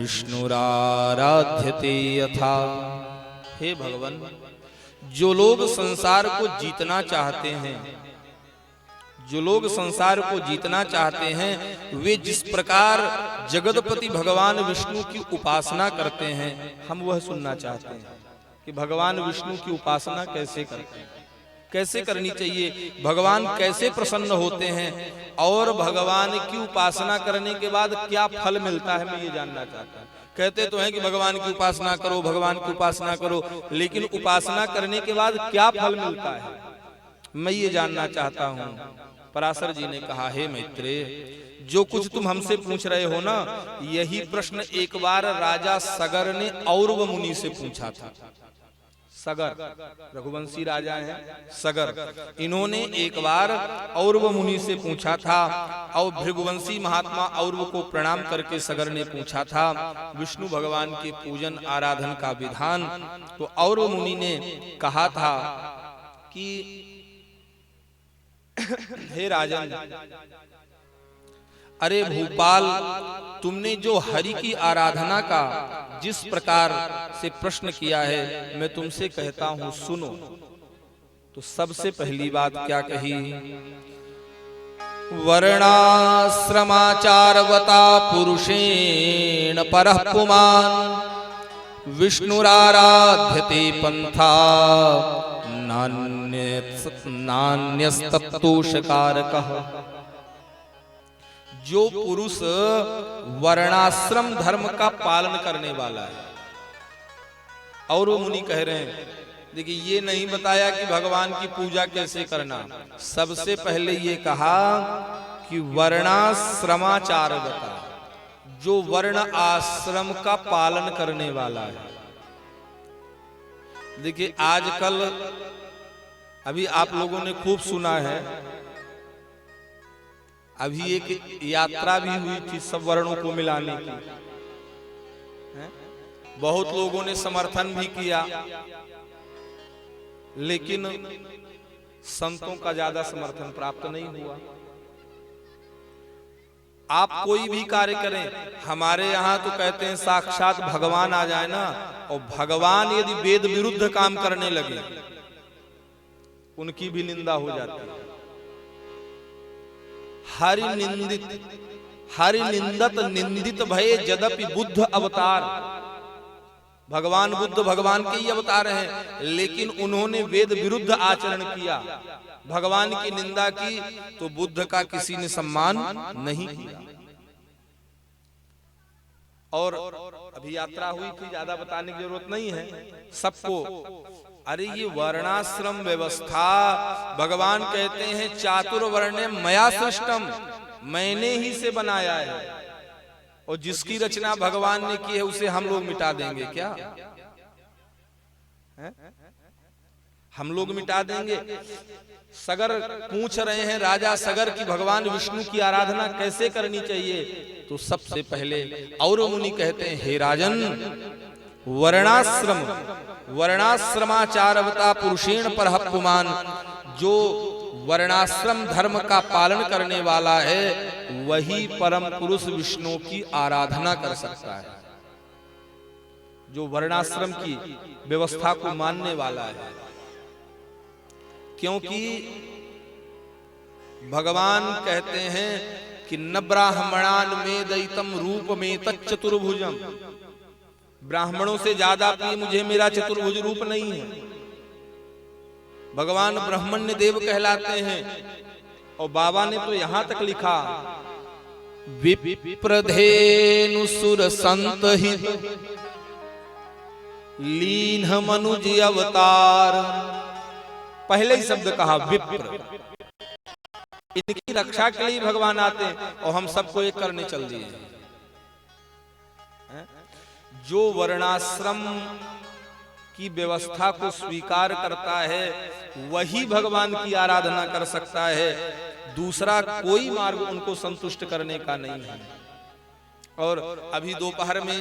विष्णुराराध्यते यथा। हे भगवान, जो लोग संसार को जीतना चाहते हैं, जो लोग संसार को जीतना चाहते हैं, वे जिस प्रकार जगतपति भगवान विष्णु की उपासना करते हैं, हम वह सुनना चाहते हैं कि भगवान विष्णु की उपासना कैसे करते हैं, कैसे करनी चाहिए, भगवान कैसे प्रसन्न होते हैं और भगवान की उपासना करने के बाद क्या फल मिलता है, मैं ये जानना चाहता हूँ। कहते तो हैं कि भगवान की उपासना करो, भगवान की उपासना करो, लेकिन उपासना करने के बाद क्या फल मिलता है, मैं ये जानना चाहता हूँ। पराशर जी ने कहा, हे मैत्रेय, जो कुछ तुम हमसे पूछ रहे हो ना, यही प्रश्न एक बार राजा सगर ने औरव मुनि से पूछा था। सगर रघुवंशी राजा हैं सगर, इन्होंने एक बार औरव मुनि से पूछा था और भृगुवंशी महात्मा औरव को प्रणाम करके सगर ने पूछा था विष्णु भगवान के पूजन आराधन का विधान। तो औरव मुनि ने कहा था कि हे राजन, अरे भूपाल, तुमने जो हरि की आराधना का जिस प्रकार से प्रश्न किया है, मैं तुमसे कहता हूं, सुनो। तो सबसे पहली बात क्या कही, वर्णाश्रमाचारवता पुरुषेण परः पुमान् विष्णुराराध्यते पंथा नान्यस्तत्तोषकारकः। जो पुरुष वर्णाश्रम धर्म का पालन करने वाला है, और वो मुनि कह रहे हैं, देखिए ये नहीं बताया कि भगवान की पूजा कैसे करना, सबसे पहले ये कहा कि वर्णाश्रमाचार बता, जो वर्ण आश्रम का पालन करने वाला है। देखिए आजकल अभी आप लोगों ने खूब सुना है, अभी एक यात्रा भी हुई थी सब वर्णों को मिलाने की, बहुत लोगों ने समर्थन भी किया, लेकिन संतों का ज्यादा समर्थन प्राप्त नहीं हुआ। आप कोई भी कार्य करें, हमारे यहाँ तो कहते हैं साक्षात भगवान आ जाए ना, और भगवान यदि वेद विरुद्ध काम करने लगे, उनकी भी निंदा हो जाती है। हरि निंदत निंदित भये जदपि बुद्ध अवतार। भगवान बुद्ध भगवान के ही अवतार हैं, लेकिन उन्होंने वेद विरुद्ध आचरण किया, भगवान की निंदा की, तो बुद्ध का किसी ने सम्मान नहीं किया। और अभी यात्रा हुई थी, ज्यादा बताने की जरूरत नहीं है सबको। अरे ये वर्णाश्रम व्यवस्था, भगवान कहते हैं चातुर्वर्ण्य मया सृष्टम, मैंने ही से बनाया है, और जिसकी रचना भगवान ने की है उसे हम लोग मिटा देंगे क्या? हम लोग मिटा देंगे? सगर पूछ रहे हैं राजा सगर की भगवान विष्णु की आराधना कैसे करनी चाहिए, तो सबसे पहले और मुनि कहते हैं, हे राजन, वर्णाश्रमाचारवता पुरुषेण परः पुमान्, जो वर्णाश्रम धर्म का पालन करने वाला है, वही परम पुरुष विष्णु की आराधना कर सकता है। जो वर्णाश्रम की व्यवस्था को मानने वाला है, क्योंकि भगवान कहते हैं कि न ब्राह्मणान में दयितम रूप में तच्चतुर्भुजम, ब्राह्मणों से ज्यादा प्रिय मुझे मेरा चतुर्भुज रूप नहीं है। भगवान ब्रह्मण्य देव कहलाते हैं, और बाबा ने तो यहां तक लिखा, विप्रधेनु सुर संत हित लीन मनुज अवतार। पहले ही शब्द कहा विप्र, इनकी रक्षा के लिए भगवान आते हैं, और हम सबको एक करने चल दिए। जो वर्णाश्रम की व्यवस्था को स्वीकार करता है, वही भगवान की आराधना कर सकता है, दूसरा कोई मार्ग उनको संतुष्ट करने का नहीं है। और अभी दोपहर में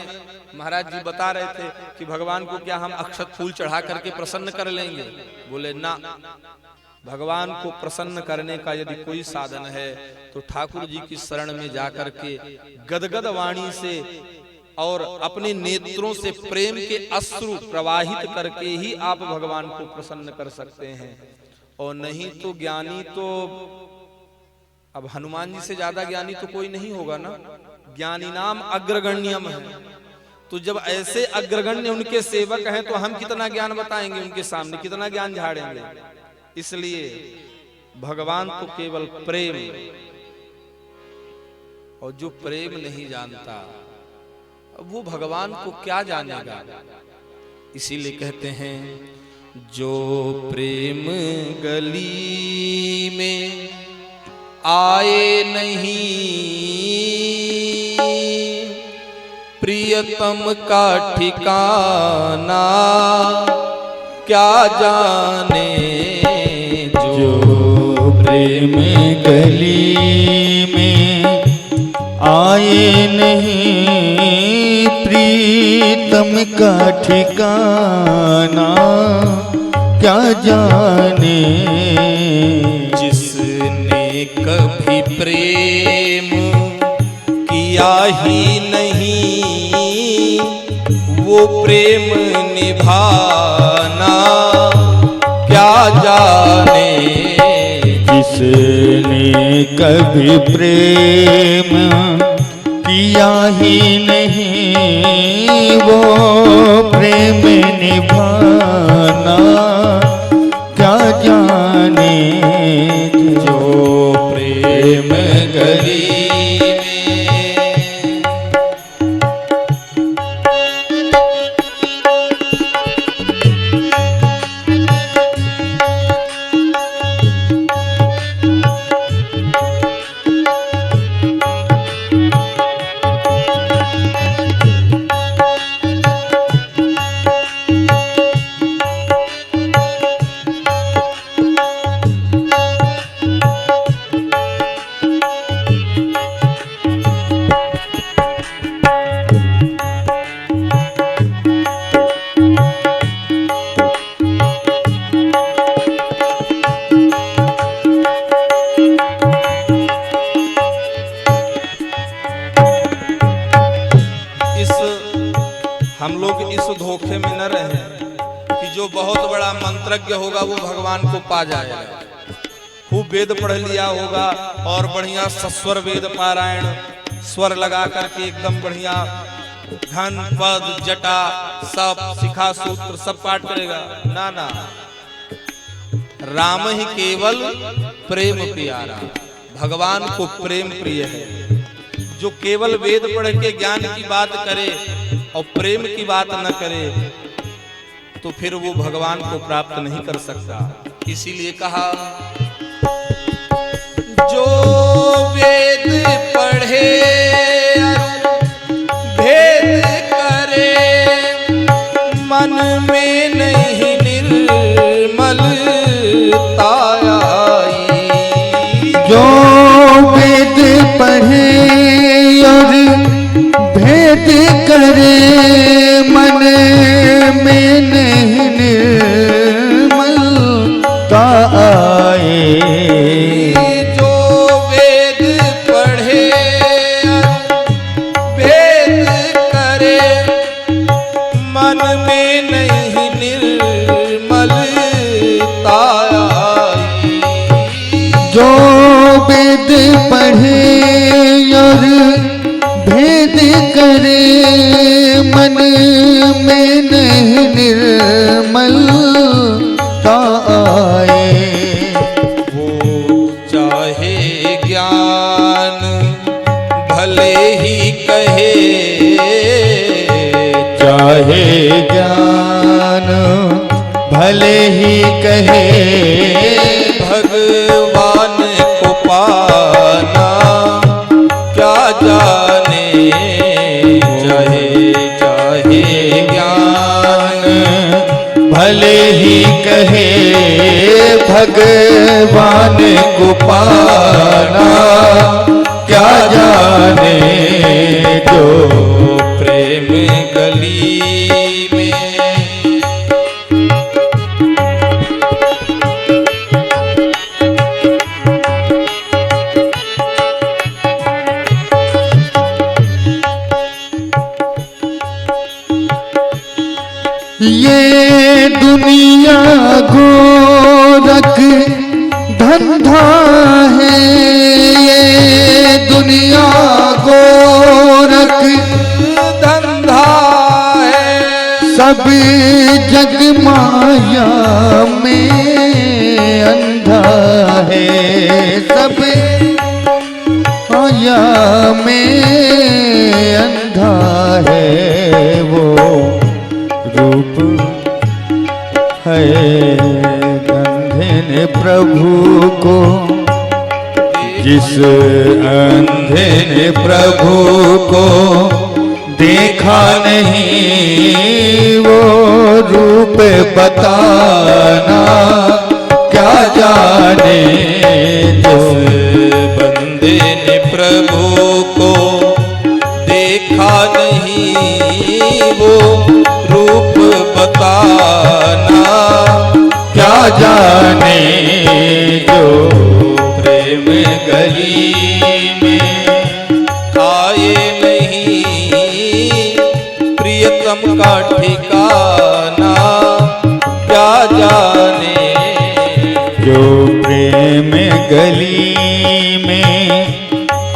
महाराज जी बता रहे थे कि भगवान को क्या हम अक्षत फूल चढ़ा करके प्रसन्न कर लेंगे? बोले ना, भगवान को प्रसन्न करने का यदि कोई साधन है तो ठाकुर जी की शरण में जाकर के गदगद वाणी से और अपने नेत्रों से प्रेम के अश्रु प्रवाहित करके ही आप भगवान को प्रसन्न कर सकते हैं। और नहीं तो ज्ञानी तो, अब हनुमान जी से ज्यादा ज्ञानी तो कोई नहीं होगा ना। ज्ञानी नाम अग्रगण्यम है, तो जब ऐसे अग्रगण्य उनके सेवक हैं तो हम कितना ज्ञान बताएंगे उनके सामने, कितना ज्ञान झाड़ेंगे। इसलिए भगवान तो केवल प्रेम, और जो प्रेम नहीं जानता वो भगवान को क्या जानेगा। इसीलिए कहते हैं जो प्रेम गली में आए नहीं, प्रियतम का ठिकाना क्या जाने। जो प्रेम गली में आए नहीं, प्रीतम का ठिकाना क्या जाने। जिसने कभी प्रेम किया ही नहीं, वो प्रेम निभाना क्या जाने। जिसने कभी प्रेम किया ही नहीं, वो प्रेम निभाना क्या जाने। जो प्रेम गली हम लोग इस धोखे में न रहें कि जो बहुत बड़ा मंत्रज्ञ होगा वो भगवान को पा जाएगा। खूब वेद पढ़ लिया होगा और बढ़िया सस्वर वेद पारायण स्वर लगा करके एकदम बढ़िया धन पद जटा सब शिखा सूत्र सब पाठ करेगा। ना ना, राम ही केवल प्रेम प्यारा, भगवान को प्रेम प्रिय है। जो केवल वेद पढ़ के ज्ञान की बात करे और प्रेम की बात न करे तो फिर वो भगवान को प्राप्त नहीं कर सकता। इसीलिए कहा जो वेद पढ़े भेद करे, मन में नहीं निर्मलता आई। जो वेद पढ़े और भेद करे, मन में नहीं निर्मलता आए। जो वेद पढ़े भेद करे, मन में नहीं निर्मलता आई। जो वेद पढ़े और भेद करे, मन में नहीं निर्मलता आए। वो चाहे ज्ञान भले ही कहे, चाहे ज्ञान भले ही कहे, भगवान को पाना क्या जाने। चाहे चाहे ज्ञान भले ही कहे, भगवान को पाना क्या जाने। जो प्रेम गली में ये दुनिया गोरख धंधा है, ये दुनिया गोरख धंधा है, सब जग माया में अंधा है, सब माया में अंधा है। वो रूप है अंधे ने प्रभु को, जिस अंधे ने प्रभु को देखा नहीं, वो रूप बताना क्या जाने। जिस बंदे ने प्रभु को देखा नहीं, वो रूप बताना क्या जाने। जो प्रेम गली में आए नहीं, प्रियतम का ठिकाना क्या जाने। जो प्रेम गली में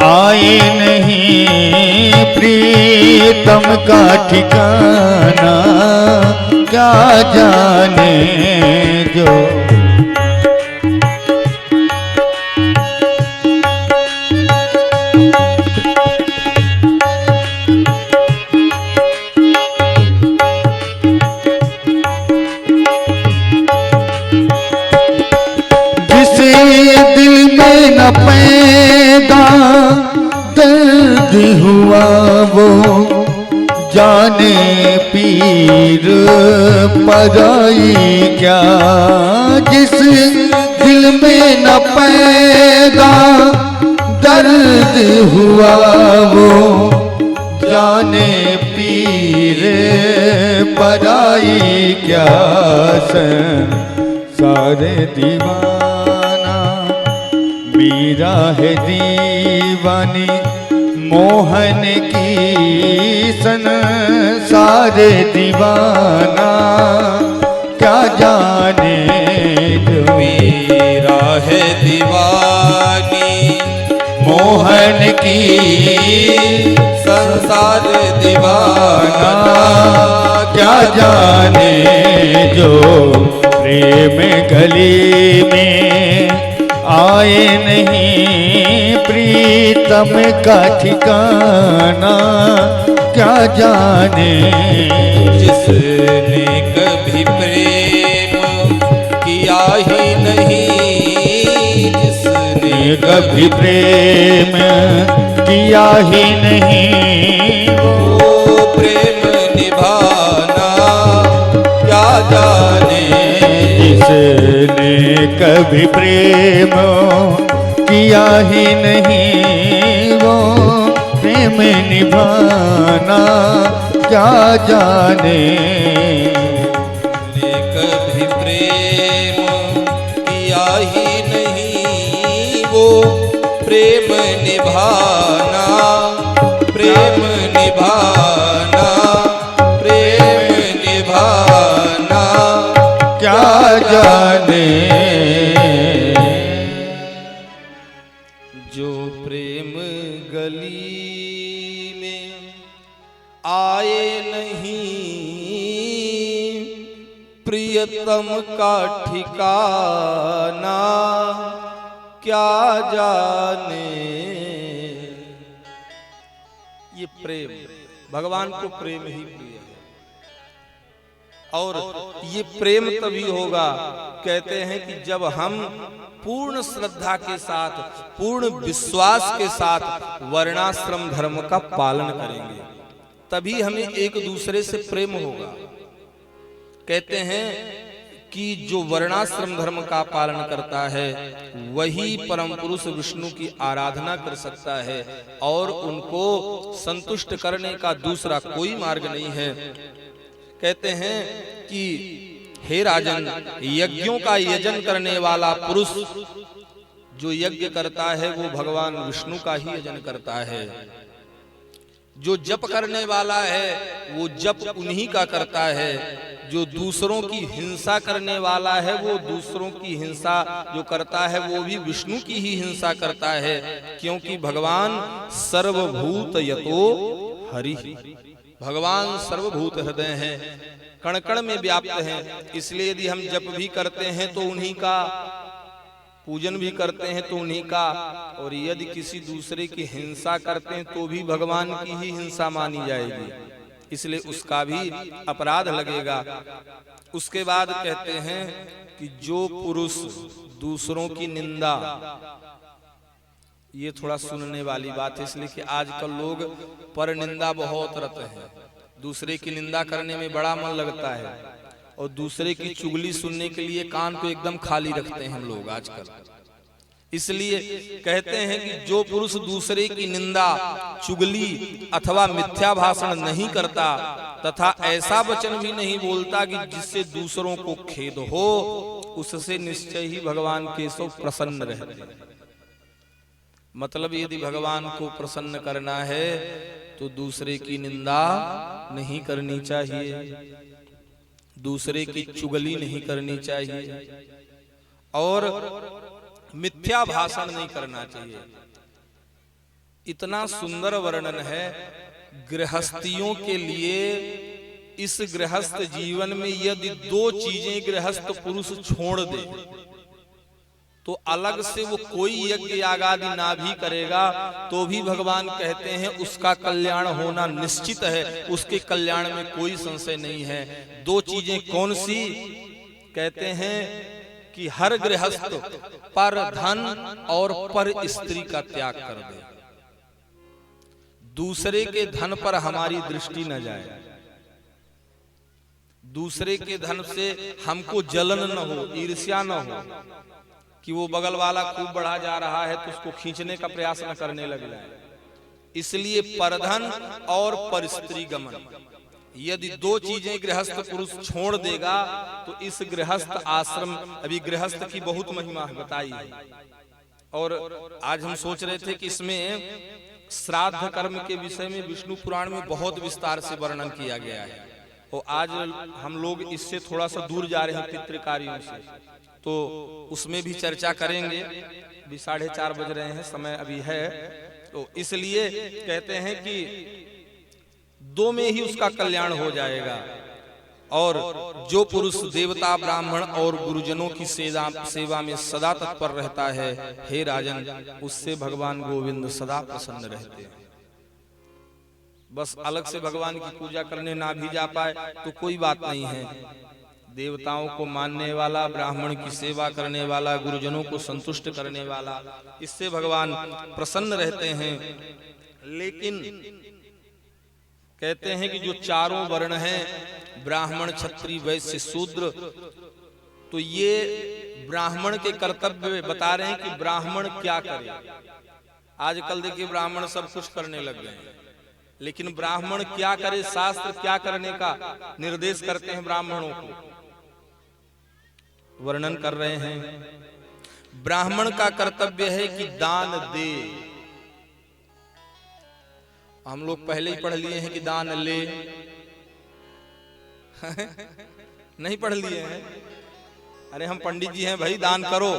आए नहीं, प्रीतम का ठिकाना क्या जाने। जो दिल में न पैदा दर्द हुआ, वो जाने पीर पराई क्या। जिस दिल में न पैदा दर्द हुआ, वो जाने पीर पराई क्या। सारे दीवाना मीरा है दीवानी, मोहन की सन सारे दीवाना क्या जाने। जो मीरा है दीवानी, मोहन की संसार दीवाना क्या जाने। जो प्रेम गली में आए नहीं, प्रीतम का ठिकाना क्या जाने। जिसने कभी प्रेम किया ही नहीं, जिसने कभी प्रेम किया ही नहीं, वो प्रेम निभाना क्या जाने। जिसने कभी प्रेम किया ही नहीं, वो प्रेम निभाना क्या जाने। जिसने कभी प्रेम किया ही नहीं, वो प्रेम निभाना, प्रेम निभाना, प्रेम निभाना क्या जाने। जो प्रेम गली में आए नहीं, प्रियतम का ठिकाना क्या जाने। ये प्रेम, भगवान को प्रेम ही प्रिय है। और ये प्रेम तभी होगा, कहते हैं कि जब हम पूर्ण श्रद्धा के साथ, पूर्ण विश्वास के साथ वर्णाश्रम धर्म का पालन करेंगे, तभी हमें एक दूसरे से प्रेम होगा। कहते हैं कि जो वर्णाश्रम धर्म का पालन करता है, वही परम पुरुष विष्णु की आराधना कर सकता है, और उनको संतुष्ट करने का दूसरा कोई मार्ग नहीं है। कहते हैं कि हे राजन, यज्ञों का यजन करने वाला पुरुष जो यज्ञ करता है, वो भगवान विष्णु का ही यजन करता है। जो जप करने वाला है, वो जप उन्हीं का करता है। जो दूसरों की हिंसा करने वाला है वो दूसरों की हिंसा जो करता है वो भी विष्णु की ही हिंसा करता है, क्योंकि भगवान सर्वभूत यतो हरि, भगवान सर्वभूत हृदय हैं, कण कण में व्याप्त हैं। इसलिए यदि हम जप भी करते हैं तो उन्हीं का, पूजन भी करते हैं तो उन्हीं का, और यदि किसी दूसरे की हिंसा करते हैं तो भी भगवान की ही हिंसा मानी जाएगी, इसलिए उसका भी अपराध लगेगा। उसके बाद कहते हैं कि जो पुरुष दूसरों की निंदा, ये थोड़ा सुनने वाली बात है, इसलिए कि आजकल लोग पर निंदा बहुत रते हैं, दूसरे की निंदा करने में बड़ा मन लगता है, और दूसरे की चुगली सुनने के लिए कान को एकदम खाली रखते हैं हम लोग आजकल। इसलिए कहते हैं कि जो पुरुष दूसरे की निंदा, चुगली अथवा मिथ्या भाषण नहीं करता तथा ऐसा वचन भी नहीं बोलता कि जिससे दूसरों को खेद हो, उससे निश्चय ही भगवान केशव प्रसन्न रहते हैं। मतलब यदि भगवान को प्रसन्न करना है तो दूसरे की निंदा नहीं करनी चाहिए, दूसरे की चुगली नहीं करनी चाहिए, और मिथ्या भाषण नहीं करना चाहिए। इतना सुंदर वर्णन है गृहस्थियों के लिए। इस गृहस्थ जीवन में यदि दो चीजें गृहस्थ पुरुष छोड़ दे तो अलग से वो कोई यज्ञ यागादि ना भी करेगा तो भी भगवान कहते हैं उसका कल्याण होना निश्चित है, उसके कल्याण में कोई संशय नहीं है। दो चीजें कौन सी? कहते हैं कि हर गृहस्थ पर धन और पर स्त्री का त्याग कर दे, दूसरे के धन पर हमारी दृष्टि न जाए, दूसरे के धन से हमको जलन न हो, ईर्ष्या न हो कि वो बगल वाला खूब बढ़ा जा रहा है तो उसको खींचने का प्रयास न करने लग जाए। इसलिए परधन और पर स्त्री गमन, यदि दो चीजें गृहस्थ पुरुष छोड़ देगा तो इस गृहस्थ आश्रम, अभी गृहस्थ की बहुत महिमा बताई है, और आज हम सोच रहे थे कि इसमें श्राद्ध कर्म के विषय में विष्णु पुराण में बहुत विस्तार से वर्णन किया गया है, और आज हम लोग इससे थोड़ा सा दूर जा रहे हैं पितृ कार्यों से, तो उसमें भी चर्चा करेंगे। अभी 4:30 बज रहे हैं, समय अभी है, तो इसलिए कहते हैं कि दो में ही उसका कल्याण हो जाएगा। और जो पुरुष देवता, ब्राह्मण और गुरुजनों की सेवा में सदा तत्पर रहता है, हे राजन, उससे भगवान गोविंद सदा प्रसन्न रहते हैं। बस अलग से भगवान की पूजा करने ना भी जा पाए तो कोई बात नहीं है, देवताओं को मानने वाला, ब्राह्मण की सेवा करने वाला, गुरुजनों को संतुष्ट करने वाला, इससे भगवान प्रसन्न रहते हैं। लेकिन कहते हैं कि जो चारों वर्ण हैं, ब्राह्मण, क्षत्रिय, वैश्य, शूद्र, तो ये ब्राह्मण के कर्तव्य बता रहे हैं कि ब्राह्मण क्या करे। आजकल देखिए ब्राह्मण सब कुछ करने लग गए हैं, लेकिन ब्राह्मण क्या करे, शास्त्र क्या करने का निर्देश करते हैं ब्राह्मणों को, वर्णन कर रहे हैं। ब्राह्मण का कर्तव्य है कि दान दे। हम लोग पहले ही पढ़ लिए हैं कि दान ले नहीं पढ़ लिए हैं? अरे हम पंडित जी हैं भाई, दान करो,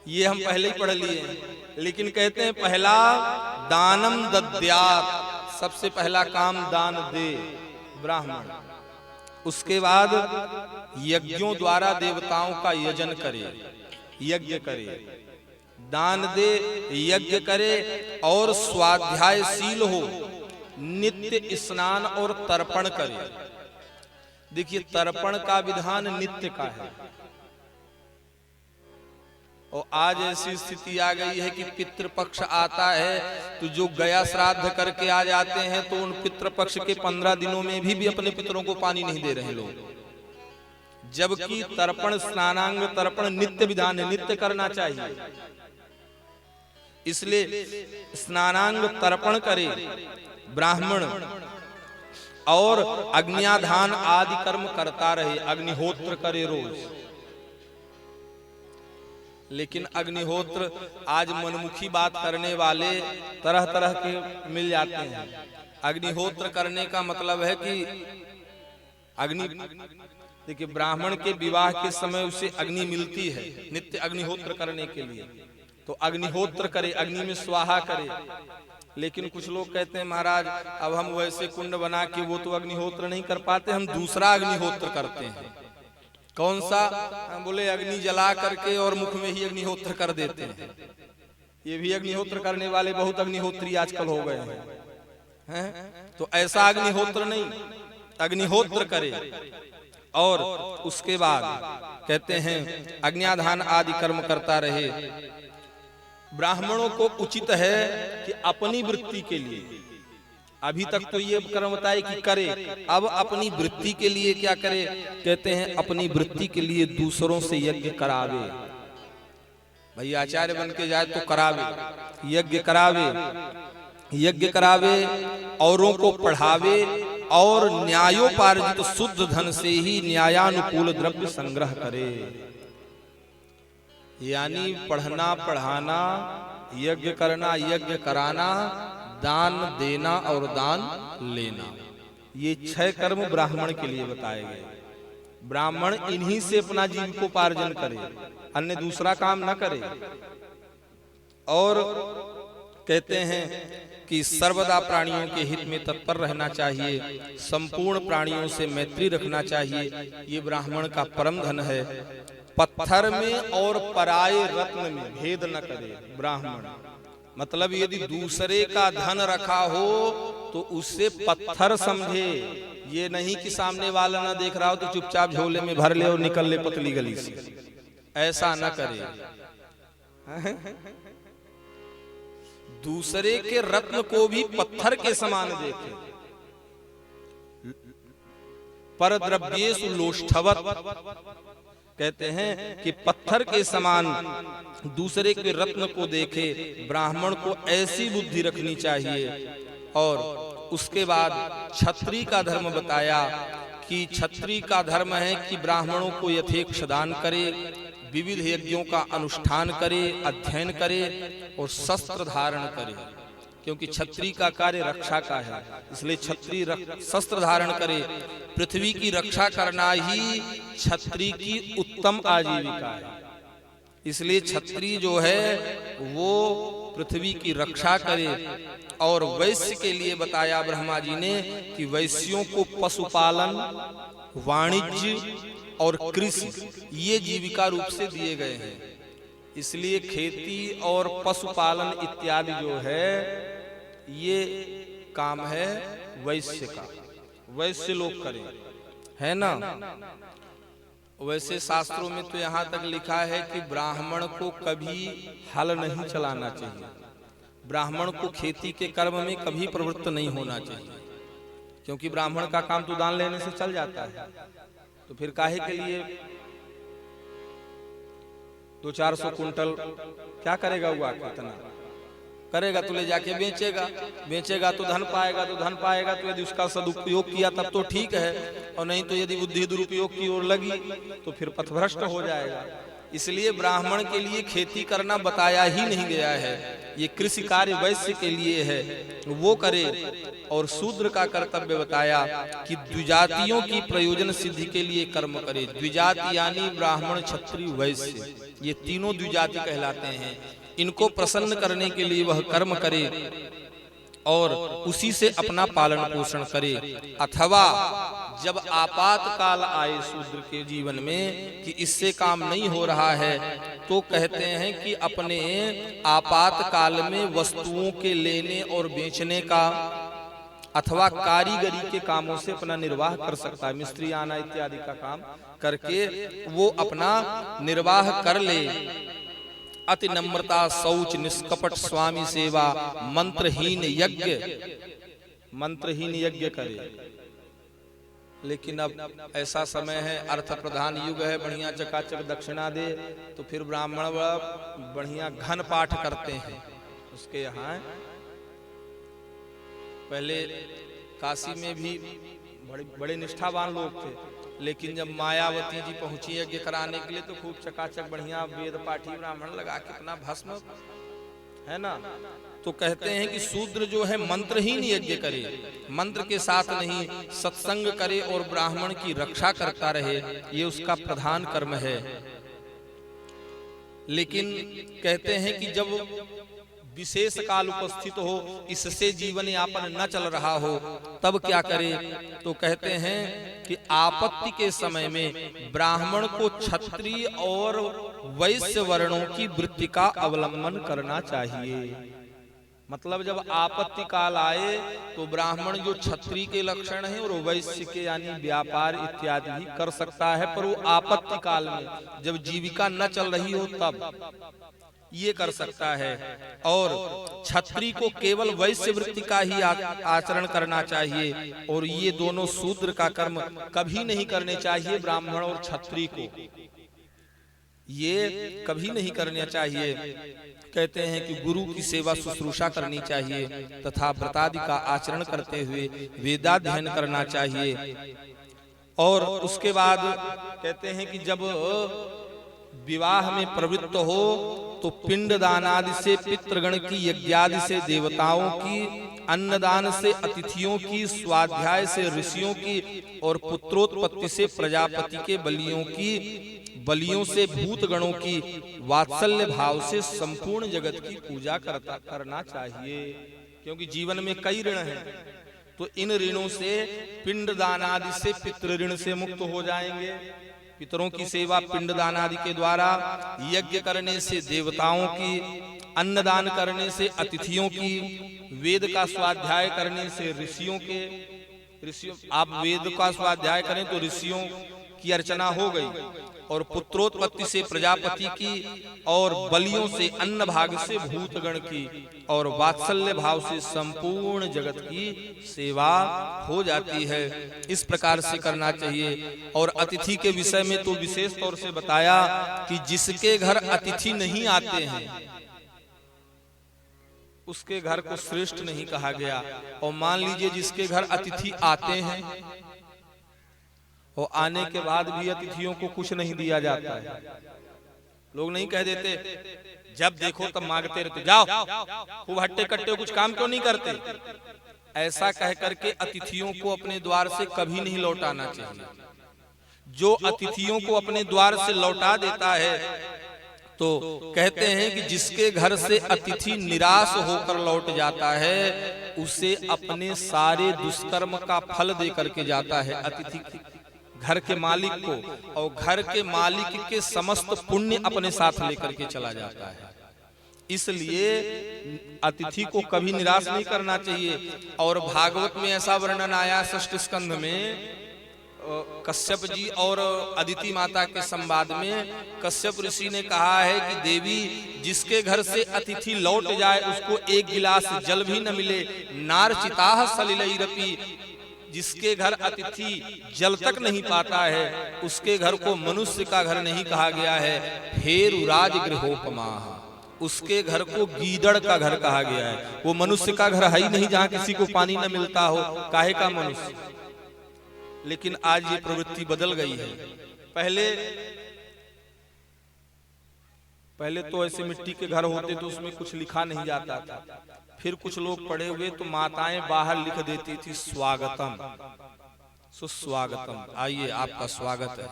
ये हम पहले ही पढ़ लिए हैं। लेकिन कहते हैं पहला दानम दद्यात्, सबसे पहला काम दान दे ब्राह्मण। उसके बाद यज्ञों द्वारा देवताओं का यजन करे, यज्ञ करे, दान दे, यज्ञ करे, और स्वाध्यायशील हो, नित्य स्नान और तर्पण करे। देखिए तर्पण का विधान नित्य का है, और आज ऐसी स्थिति आ गई है कि पितृपक्ष आता है तो जो गया श्राद्ध करके आ जाते हैं तो उन पितृपक्ष के 15 दिनों में भी अपने पितरों को पानी नहीं दे रहे लोग, जबकि तर्पण, स्नानांग तर्पण नित्य विधान है, नित्य करना चाहिए। इसलिए स्नानांग तर्पण करे ब्राह्मण, और अग्न्याधान आदि कर्म करता रहे, अग्निहोत्र करे रोज। लेकिन अग्निहोत्र आज मनमुखी बात करने वाले तरह तरह के मिल जाते हैं। अग्निहोत्र करने का मतलब है कि अग्नि, देखिए ब्राह्मण के विवाह के समय उसे अग्नि मिलती है नित्य अग्निहोत्र करने के लिए, तो अग्निहोत्र करे, अग्नि में स्वाहा करे। लेकिन कुछ लोग कहते हैं महाराज अब हम वैसे कुंड बना के वो तो अग्निहोत्र नहीं कर पाते, हम दूसरा अग्निहोत्र करते हैं। कौन सा? बोले अग्नि जला करके और मुख में ही अग्निहोत्र कर देते हैं। ये भी अग्निहोत्र करने वाले बहुत अग्निहोत्री आजकल हो गए हैं। तो ऐसा अग्निहोत्र नहीं, अग्निहोत्र करे और उसके बाद कहते हैं अग्न्याधान आदि कर्म करता रहे। ब्राह्मणों को उचित है कि अपनी वृत्ति के लिए, अभी तक तो ये कर्म बताए कि करे, अब अपनी वृत्ति के लिए क्या करे? कहते हैं अपनी वृत्ति के लिए दूसरों से यज्ञ करावे। भाई आचार्य बन के जाए तो करावे, यज्ञ करावे, यज्ञ करावे, औरों को पढ़ावे और न्यायोपार्जित तो शुद्ध धन से ही न्यायानुकूल द्रव्य संग्रह करे। यानी पढ़ना, पढ़ाना, यज्ञ करना, यज्ञ कराना, दान देना और दान लेना, ये 6 कर्म ब्राह्मण के लिए बताए गए। ब्राह्मण इन्हीं से अपना जीविकोपार्जन करे, अन्य दूसरा काम न करे। और कहते हैं कि सर्वदा प्राणियों के हित में तत्पर रहना चाहिए, संपूर्ण प्राणियों से मैत्री रखना चाहिए, ये ब्राह्मण का परम धन है। पत्थर में और पराये रत्न में भेद न करे ब्राह्मण। मतलब यदि दूसरे का धन रखा हो तो उससे पत्थर समझे, ये नहीं कि सामने वाला ना देख रहा हो तो चुपचाप झोले में भर ले और निकल ले पतली गली से, ऐसा न करे। दूसरे के रत्न को भी पत्थर के समान देखे। पर द्रव्येषु लोष्ठवत्, कहते हैं कि पत्थर के समान दूसरे के रत्न को देखे। ब्राह्मण को ऐसी बुद्धि रखनी चाहिए। और उसके बाद क्षत्रिय का धर्म बताया कि क्षत्रिय का धर्म है कि ब्राह्मणों को यथेक्ष दान करे, विविध यज्ञों का अनुष्ठान करे, अध्ययन करे और शस्त्र धारण करे, क्योंकि क्षत्रिय का कार्य रक्षा का है, इसलिए क्षत्रिय शस्त्र धारण करे। पृथ्वी की रक्षा करना ही क्षत्रिय की उत्तम आजीविका है, इसलिए क्षत्रिय जो है वो पृथ्वी की रक्षा करे। और वैश्य के लिए बताया ब्रह्मा जी ने कि वैश्यों को पशुपालन, वाणिज्य और कृषि ये जीविका रूप से दिए गए हैं, इसलिए खेती और पशुपालन इत्यादि जो है ये काम है वैश्य का, वैश्य लोग करें, है ना। वैसे शास्त्रों में तो यहाँ तक लिखा है कि ब्राह्मण को कभी हल नहीं चलाना चाहिए, ब्राह्मण को खेती के कर्म में कभी प्रवृत्त नहीं होना चाहिए, क्योंकि ब्राह्मण का काम तो दान लेने से चल जाता है। तो फिर काहे के लिए 200-400 कुंटल क्या करेगा हुआ, कितना करेगा? तो ले जाके बेचेगा, बेचेगा तो धन पाएगा, तो धन पाएगा तो यदि उसका सदुपयोग किया तब तो ठीक है, और नहीं तो यदि बुद्धि दुरुपयोग की ओर लगी तो फिर पथभ्रष्ट हो जाएगा। इसलिए ब्राह्मण के लिए खेती करना बताया ही नहीं गया है, ये कृषि कार्य वैश्य के लिए है, वो करे। और शूद्र का कर्तव्य बताया कि द्विजातियों की प्रयोजन सिद्धि के लिए कर्म करे। द्विजाति यानी ब्राह्मण, क्षत्रिय, वैश्य, ये तीनों द्विजाति कहलाते हैं। इनको प्रसन्न करने के लिए वह कर्म करे और उसी से अपना पालन पोषण करे। अथवा जब आपातकाल आए शूद्र के जीवन में कि इससे काम नहीं हो रहा है, तो कहते हैं कि अपने आपातकाल में वस्तुओं के लेने और बेचने का अथवा कारीगरी के कामों से अपना निर्वाह कर सकता है। मिस्त्री आना इत्यादि का काम करके वो अपना निर्वाह कर ले। अति नम्रता, शौच, निष्कपट स्वामी सेवा, मंत्रहीन यज्ञ, मंत्रहीन यज्ञ करे। लेकिन अब ऐसा समय है, अर्थ प्रधान युग है, बढ़िया चकाचक दक्षिणा दे तो फिर ब्राह्मण बढ़िया घन पाठ करते हैं उसके यहाँ। पहले काशी में भी बड़े निष्ठावान लोग थे, लेकिन जब मायावती जी पहुंची यज्ञ कराने के लिए तो खूब चकाचक बढ़िया वेद पाठी ब्राह्मण लगा के अपना भस्म, है ना, तो कहते हैं कि शूद्र जो है मंत्रहीन यज्ञ करे, मंत्र के साथ नहीं, सत्संग करे और ब्राह्मण की रक्षा करता रहे, ये उसका प्रधान कर्म है। लेकिन कहते हैं कि जब विशेष काल उपस्थित हो, इससे जीवन यापन न चल रहा हो, तब क्या करे? तो कहते हैं कि आपत्ति के समय में ब्राह्मण को क्षत्रिय और वैश्य वर्णों की वृत्ति का अवलंबन करना चाहिए। मतलब जब आपत्ति काल आए तो ब्राह्मण जो क्षत्रिय के लक्षण है और वैश्य के यानी व्यापार इत्यादि भी कर सकता है, पर वो आपत्ति काल में जब जीविका न चल रही हो तब ये कर सकता है। और क्षत्रिय को केवल वैश्य वृत्ति का ही आचरण करना चाहिए, और ये दोनों शूद्र का कर्म कभी नहीं करने चाहिए। ब्राह्मण और क्षत्रिय को ये कभी नहीं करना चाहिए। कहते हैं कि गुरु की सेवा शुश्रूषा करनी चाहिए तथा व्रतादि का आचरण करते हुए वेदाध्ययन करना चाहिए। और उसके बाद कहते हैं कि जब विवाह में प्रवृत्त हो तो पिंडदान आदि से पितृगण की, यज्ञादि से देवताओं की, अन्नदान से अतिथियों की, स्वाध्याय से ऋषियों की और पुत्रोत्पत्ति से प्रजापति के बलियों की, बलियों से भूत गणों की, वात्सल्य भाव से संपूर्ण जगत की पूजा करना चाहिए। क्योंकि जीवन में कई ऋण हैं, तो इन ऋणों से पिंडदान आदि से पितृ ऋण से मुक्त हो जाएंगे। पितरों की सेवा पिंडदान आदि के द्वारा, यज्ञ करने से देवताओं की, अन्नदान करने से अतिथियों की, वेद का स्वाध्याय करने से ऋषियों आप वेद का स्वाध्याय करें तो ऋषियों की अर्चना हो गई, और पुत्रोत्पत्ति से प्रजापति की, और बलियों से अन्न भाग से भूतगण की, और वात्सल्य भाव से संपूर्ण जगत की सेवा हो जाती है। इस प्रकार से करना चाहिए। और अतिथि के विषय में तो विशेष तौर से बताया कि जिसके घर अतिथि नहीं आते हैं उसके घर को श्रेष्ठ नहीं कहा गया। और मान लीजिए जिसके घर अतिथि आते हैं और आने के बाद भी अतिथियों को कुछ नहीं दिया जाता है, लोग नहीं कह देते जब देखो तब मांगते रहते, जाओ खूब हट्टे कट्टे, कुछ काम क्यों नहीं करते? ऐसा कह करके अतिथियों को अपने द्वार से कभी नहीं लौटाना चाहिए। जो अतिथियों को अपने द्वार से लौटा देता है, तो कहते हैं कि जिसके घर से अतिथि निराश होकर लौट जाता है उसे अपने सारे दुष्कर्म का फल दे करके जाता है अतिथि घर के मालिक को, और घर के मालिक के समस्त पुण्य अपने साथ लेकर के चला जाता है। इसलिए अतिथि को कभी निराश नहीं करना चाहिए। और भागवत में ऐसा वर्णन आया षष्ठ स्कंध में, कश्यप जी और अदिति माता के संवाद में कश्यप ऋषि ने कहा है कि देवी, जिसके घर से अतिथि लौट जाए उसको एक गिलास जल भी न मिले, नारचिताह सलिलैरपि, जिसके घर अतिथि जल तक नहीं पाता है उसके घर को मनुष्य का घर नहीं कहा गया है। फेरुराज गृहोपमा, उसके घर को गीदड़ का घर कहा गया है। वो मनुष्य का घर है ही नहीं जहाँ किसी को पानी न मिलता हो, काहे का मनुष्य। लेकिन आज ये प्रवृत्ति बदल गई है। पहले तो ऐसे मिट्टी के घर होते तो उसमें कुछ लिखा नहीं जाता था, फिर कुछ लोग पढ़े हुए तो माताएं बाहर लिख देती थी स्वागतम, सुस्वागतम, आइए आपका स्वागत है।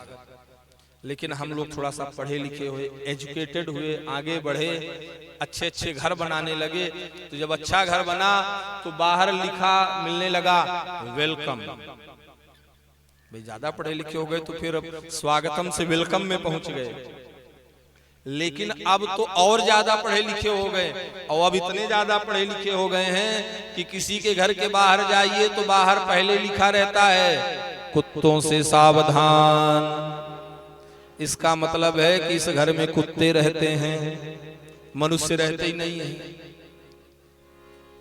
लेकिन हम लोग थोड़ा सा पढ़े लिखे हुए, एजुकेटेड हुए, आगे बढ़े, अच्छे अच्छे घर बनाने लगे। तो जब अच्छा घर बना तो बाहर लिखा मिलने लगा वेलकम। भाई ज्यादा पढ़े लिखे हो गए तो फिर अब स्वागतम से वेलकम में पहुंच गए। लेकिन अब तो और ज्यादा पढ़े लिखे हो गए, और अब इतने ज्यादा पढ़े लिखे हो गए हैं कि किसी के घर के बाहर जाइए तो बाहर पहले लिखा रहता है कुत्तों से सावधान। इसका मतलब है कि इस घर में कुत्ते रहते हैं, मनुष्य रहते ही नहीं है।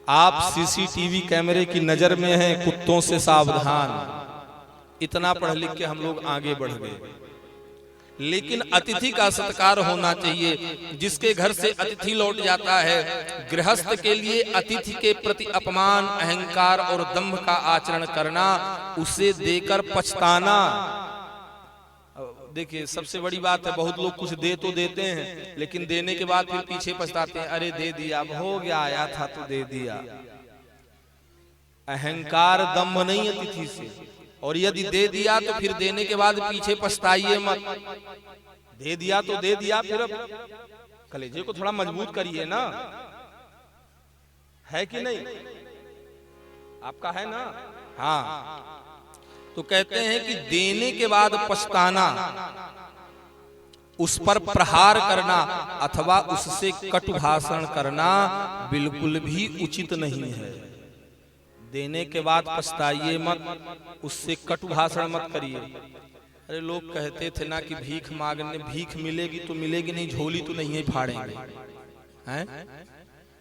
आप सीसीटीवी कैमरे की नजर में हैं, कुत्तों से सावधान। इतना पढ़ लिख के हम लोग आगे बढ़ गए। लेकिन अतिथि का सत्कार होना चाहिए। जिसके घर से अतिथि लौट जाता है, गृहस्थ के लिए अतिथि के प्रति अपमान, अहंकार और दंभ का आचरण करना, उसे देकर पछताना। देखिए सबसे बड़ी बात है, बहुत लोग कुछ दे तो देते हैं लेकिन देने के बाद फिर पीछे पछताते हैं, अरे दे दिया, अब हो गया, आया था तो दे दिया। अहंकार दम्भ नहीं अतिथि से, और यदि दे दिया तो फिर देने के बाद पीछे पछताइए मत। दे दिया तो दे दिया, फिर अब कलेजे को थोड़ा मजबूत करिए ना, है कि नहीं? आपका है ना? हाँ। तो कहते हैं कि देने के बाद पछताना, उस पर प्रहार करना अथवा उससे कटु भाषण करना बिल्कुल भी उचित नहीं है। देने के बाद पछताइए मत, उससे कटु भाषण मत करिए। अरे लोग कहते थे ना कि भीख मांगने, भीख मिलेगी तो मिलेगी नहीं, झोली तो नहीं है फाड़ेंगे, हैं?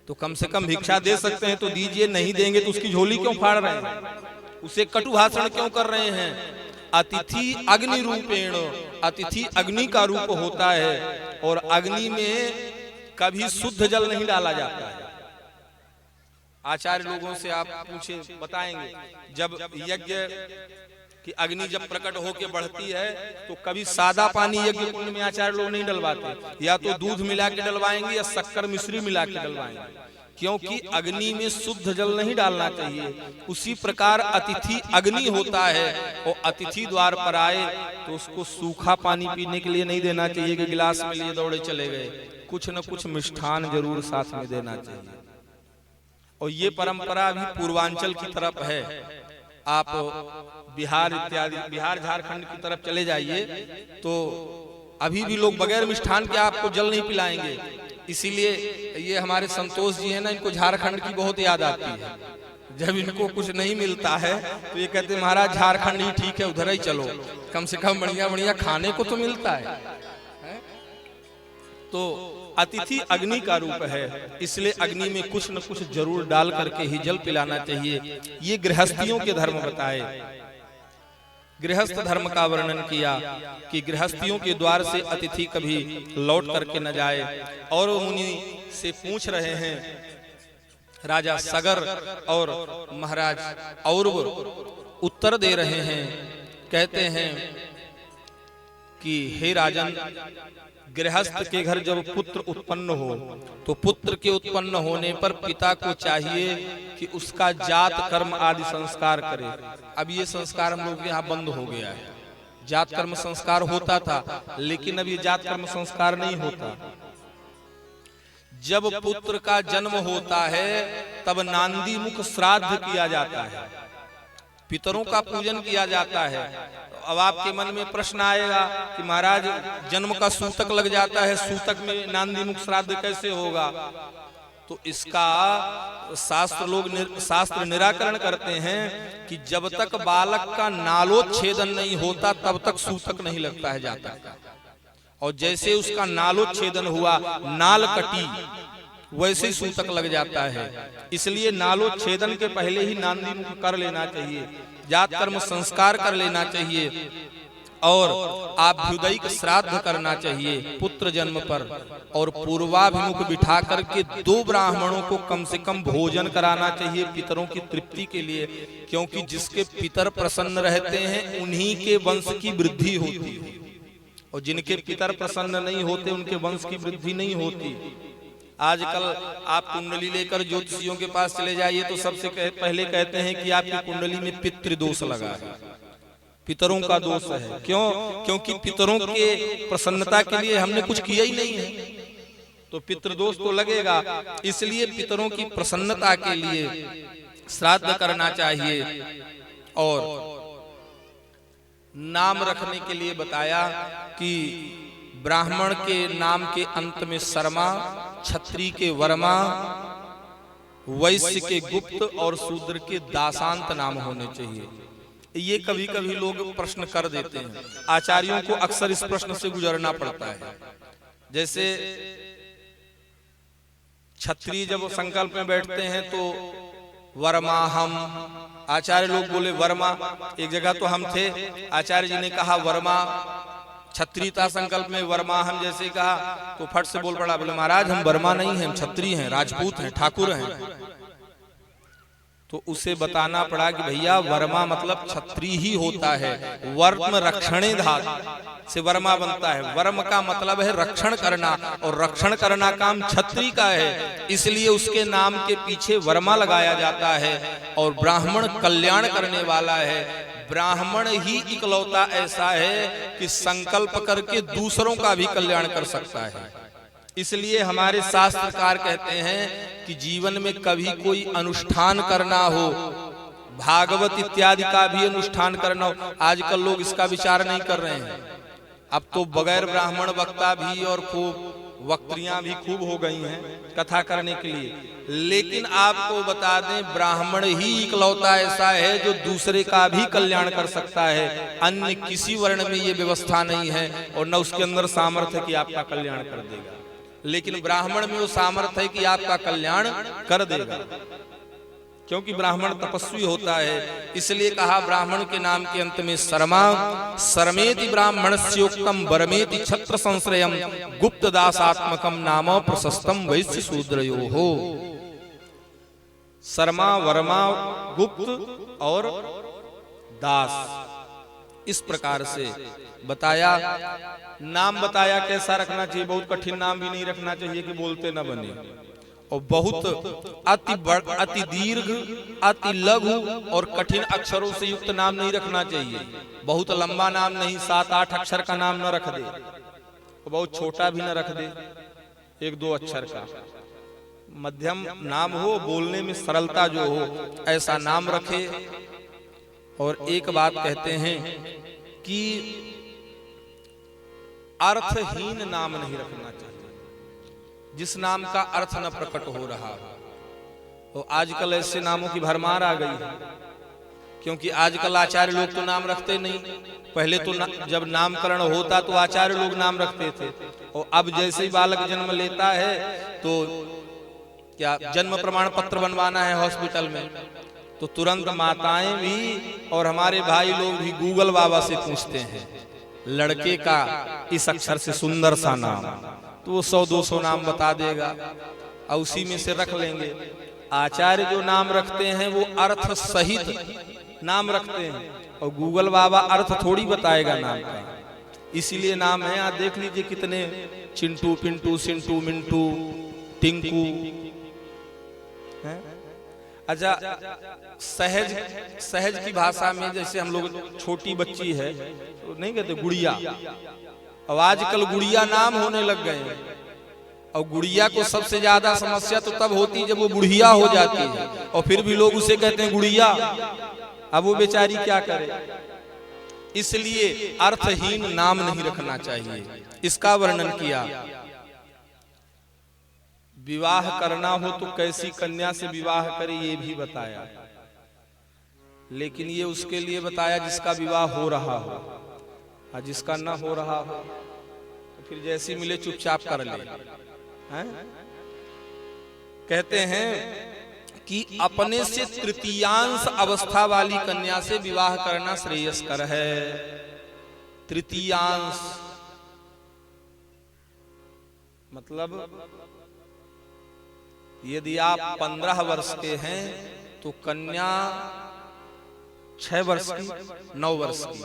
तो कम से कम भिक्षा दे सकते हैं तो दीजिए, नहीं देंगे तो उसकी झोली क्यों फाड़ रहे हैं, उसे कटु भाषण क्यों कर रहे हैं? अतिथि अग्नि रूपेण, अतिथि अग्नि का रूप होता है और अग्नि में कभी शुद्ध जल नहीं डाला जाता है। आचार्य लोगों से आप पूछे बताएंगे, जब यज्ञ की अग्नि जब प्रकट होकर बढ़ती है तो कभी सादा पानी यज्ञ कुंड में आचार्य लोग नहीं डलवाते, या तो दूध मिला के डलवाएंगे या शक्कर मिश्री मिला के डलवाएंगे, क्योंकि अग्नि में शुद्ध जल नहीं डालना चाहिए। उसी प्रकार अतिथि अग्नि होता है और अतिथि द्वार पर आए तो उसको सूखा पानी पीने के लिए नहीं देना चाहिए कि गिलास में लिए दौड़े चले गए, कुछ न कुछ मिष्ठान जरूर साथ में देना चाहिए। और ये परंपरा भी पूर्वांचल की तरफ है। आप बिहार इत्यादि, बिहार झारखंड की तरफ चले जाइए तो अभी भी लोग बगैर मिष्ठान के आपको जल नहीं पिलाएंगे। इसीलिए ये हमारे संतोष जी हैं ना, इनको झारखंड की बहुत याद आती है। जब इनको कुछ नहीं मिलता है तो ये कहते हैं महाराज झारखंड ही ठीक है, उधर ही चलो, कम से कम बढ़िया बढ़िया खाने को तो मिलता है। तो अतिथि अग्नि का रूप है, इसलिए अग्नि में कुछ न कुछ जरूर डाल करके ही जल पिलाना चाहिए। ये गृहस्थियों के धर्म बताए, गृहस्थ धर्म का वर्णन किया कि गृहस्थियों के द्वार से अतिथि कभी लौट करके न जाए। और मुनि से पूछ रहे हैं राजा सगर और महाराज औरव उत्तर दे रहे हैं, कहते हैं कि हे राजन, गृहस्थ के घर जब पुत्र उत्पन्न हो तो पुत्र के उत्पन्न होने पर पिता को चाहिए कि उसका जात कर्म आदि संस्कार करे। अब ये संस्कार हम लोग यहाँ बंद हो गया है। जात कर्म संस्कार होता था लेकिन अब ये जात कर्म संस्कार नहीं होता। जब पुत्र का जन्म होता है तब नांदी मुख श्राद्ध किया जाता है, पितरों का पूजन किया जाता है। अब आपके मन में प्रश्न आएगा कि महाराज जन्म का सूतक लग जाता है, सूतक में नांदी मुख श्राद्ध कैसे होगा? तो इसका शास्त्र निराकरण करते हैं कि जब तक बालक का नालोच्छेदन नहीं होता तब तक सूतक नहीं लगता है जातक का, और जैसे उसका नालोच्छेदन हुआ, नाल कटी, वैसे ही सूतक लग जाता है। इसलिए नालोच्छेदन के पहले ही नांदी मुख कर लेना चाहिए, जात कर्म संस्कार कर लेना चाहिए और आभ्युदयिक श्राद्ध करना चाहिए पुत्र जन्म पर। और पूर्वाभिमुख बिठा करके 2 ब्राह्मणों को कम से कम भोजन कराना चाहिए पितरों की तृप्ति के लिए, क्योंकि जिसके पितर प्रसन्न रहते हैं उन्हीं के वंश की वृद्धि होती है, और जिनके पितर प्रसन्न नहीं होते उनके वंश की वृद्धि नहीं होती। आजकल आप कुंडली लेकर ज्योतिषियों के पास चले जाइए तो सबसे पहले कहते हैं कि आपकी कुंडली में पितृदोष लगा है, पितरों का दोष है। क्यों? क्योंकि पितरों के प्रसन्नता के लिए हमने कुछ किया ही नहीं है, तो पितृदोष तो लगेगा। इसलिए पितरों की प्रसन्नता के लिए श्राद्ध करना चाहिए। और नाम रखने के लिए बताया कि ब्राह्मण के नाम के अंत में शर्मा, क्षत्रिय के वर्मा, वैश्य के गुप्त और शूद्र के दासांत नाम होने चाहिए। ये कभी कभी लोग प्रश्न कर देते हैं, आचार्यों को अक्सर इस प्रश्न से गुजरना पड़ता है। जैसे क्षत्रिय जब संकल्प में बैठते हैं तो वर्मा हम, आचार्य लोग बोले वर्मा। एक जगह तो हम थे, आचार्य जी ने कहा वर्मा, क्षत्रियता संकल्प में वर्मा हम जैसे कहा तो फट से बोल पड़ा, बोले महाराज हम वर्मा नहीं हैं, हम क्षत्रिय हैं, राजपूत हैं, ठाकुर हैं। तो उसे बताना पड़ा कि भैया वर्मा मतलब क्षत्रिय ही होता है, वर्म रक्षणे धातु से वर्मा बनता है। वर्म का मतलब है रक्षण करना, और रक्षण करना काम क्षत्रिय का है, इसलिए उसके नाम के पीछे वर्मा लगाया जाता है। और ब्राह्मण कल्याण करने वाला है, ब्राह्मण ही इकलौता ऐसा है कि संकल्प करके दूसरों का भी कल्याण कर सकता है। इसलिए हमारे शास्त्रकार कहते हैं कि जीवन में कभी कोई अनुष्ठान करना हो, भागवत इत्यादि का भी अनुष्ठान करना हो, आजकल लोग इसका विचार नहीं कर रहे हैं। अब तो बगैर ब्राह्मण वक्ता भी और खूब वक्त्रियां भी खूब हो गई हैं कथा करने के लिए। लेकिन आपको बता दें, ब्राह्मण ही इकलौता ऐसा है जो दूसरे का भी कल्याण कर सकता है। अन्य किसी वर्ण में ये व्यवस्था नहीं है और न उसके अंदर सामर्थ्य है कि आपका कल्याण कर देगा, लेकिन ब्राह्मण में वो सामर्थ्य है कि आपका कल्याण कर देगा, क्योंकि ब्राह्मण तपस्वी होता है। इसलिए कहा ब्राह्मण के नाम के अंत में शर्मा, शर्मेति ब्राह्मणस्योक्तम वरमेति छत्र संश्रयम गुप्त दासात्मकम नाम प्रशस्तम वैश्य शूद्रयोः। शर्मा, वर्मा, गुप्त और दास, इस प्रकार से बताया। नाम बताया कैसा रखना चाहिए, बहुत कठिन नाम भी नहीं रखना चाहिए कि बोलते न बने, और बहुत अति दीर्घ, अति लघु और कठिन अक्षरों से युक्त नाम नहीं रखना चाहिए। बहुत लंबा नाम नहीं, 7-8 अक्षर का नाम न रख दे, और बहुत छोटा भी न रख दे, 1-2 अक्षर का। मध्यम नाम हो, बोलने में सरलता जो हो, ऐसा नाम रखे। और एक बात कहते हैं कि अर्थहीन नाम नहीं रखना चाहिए, जिस नाम का अर्थ न प्रकट हो रहा हो। तो आजकल ऐसे नामों की भरमार आ गई है, क्योंकि आजकल आचार्य लोग तो नाम रखते नहीं। पहले तो जब नामकरण होता तो आचार्य लोग नाम रखते थे, और अब जैसे ही बालक जन्म लेता है तो क्या जन्म प्रमाण पत्र बनवाना है हॉस्पिटल में, तो तुरंत माताएं भी और हमारे भाई लोग भी गूगल बाबा से पूछते हैं लड़के का इस अक्षर से सुंदर सा नाम, तो वो 100-200 नाम बता देगा और उसी में से रख लेंगे। आचार्य जो नाम रखते हैं वो अर्थ सहित नाम रखते हैं, और गूगल बाबा अर्थ थोड़ी बताएगा नाम का। इसीलिए नाम है, आप देख लीजिए कितने चिंटू, पिंटू, सिंटू, मिंटू, टिंकू। अच्छा, सहज की भाषा में जैसे हम लोग, छोटी बच्ची है तो नहीं कहते गुड़िया, अब आजकल गुड़िया नाम होने लग गए हैं। और गुड़िया को सबसे ज्यादा समस्या तो तब होती है जब वो बुढ़िया हो जाती है, और फिर भी लोग उसे कहते हैं गुड़िया। अब वो बेचारी क्या करे। इसलिए अर्थहीन नाम नहीं रखना चाहिए, इसका वर्णन किया। विवाह करना हो तो कैसी कन्या से विवाह करे ये भी बताया, लेकिन ये उसके लिए बताया जिसका विवाह हो रहा हो, और जिसका ना हो रहा हो तो फिर जैसी मिले चुपचाप कर ले। कहते हैं कि अपने से तृतीयांश अवस्था वाली कन्या से विवाह करना श्रेयस्कर है। तृतीयांश मतलब यदि आप 15 वर्ष के हैं तो कन्या 6 वर्ष की, 9 वर्ष की,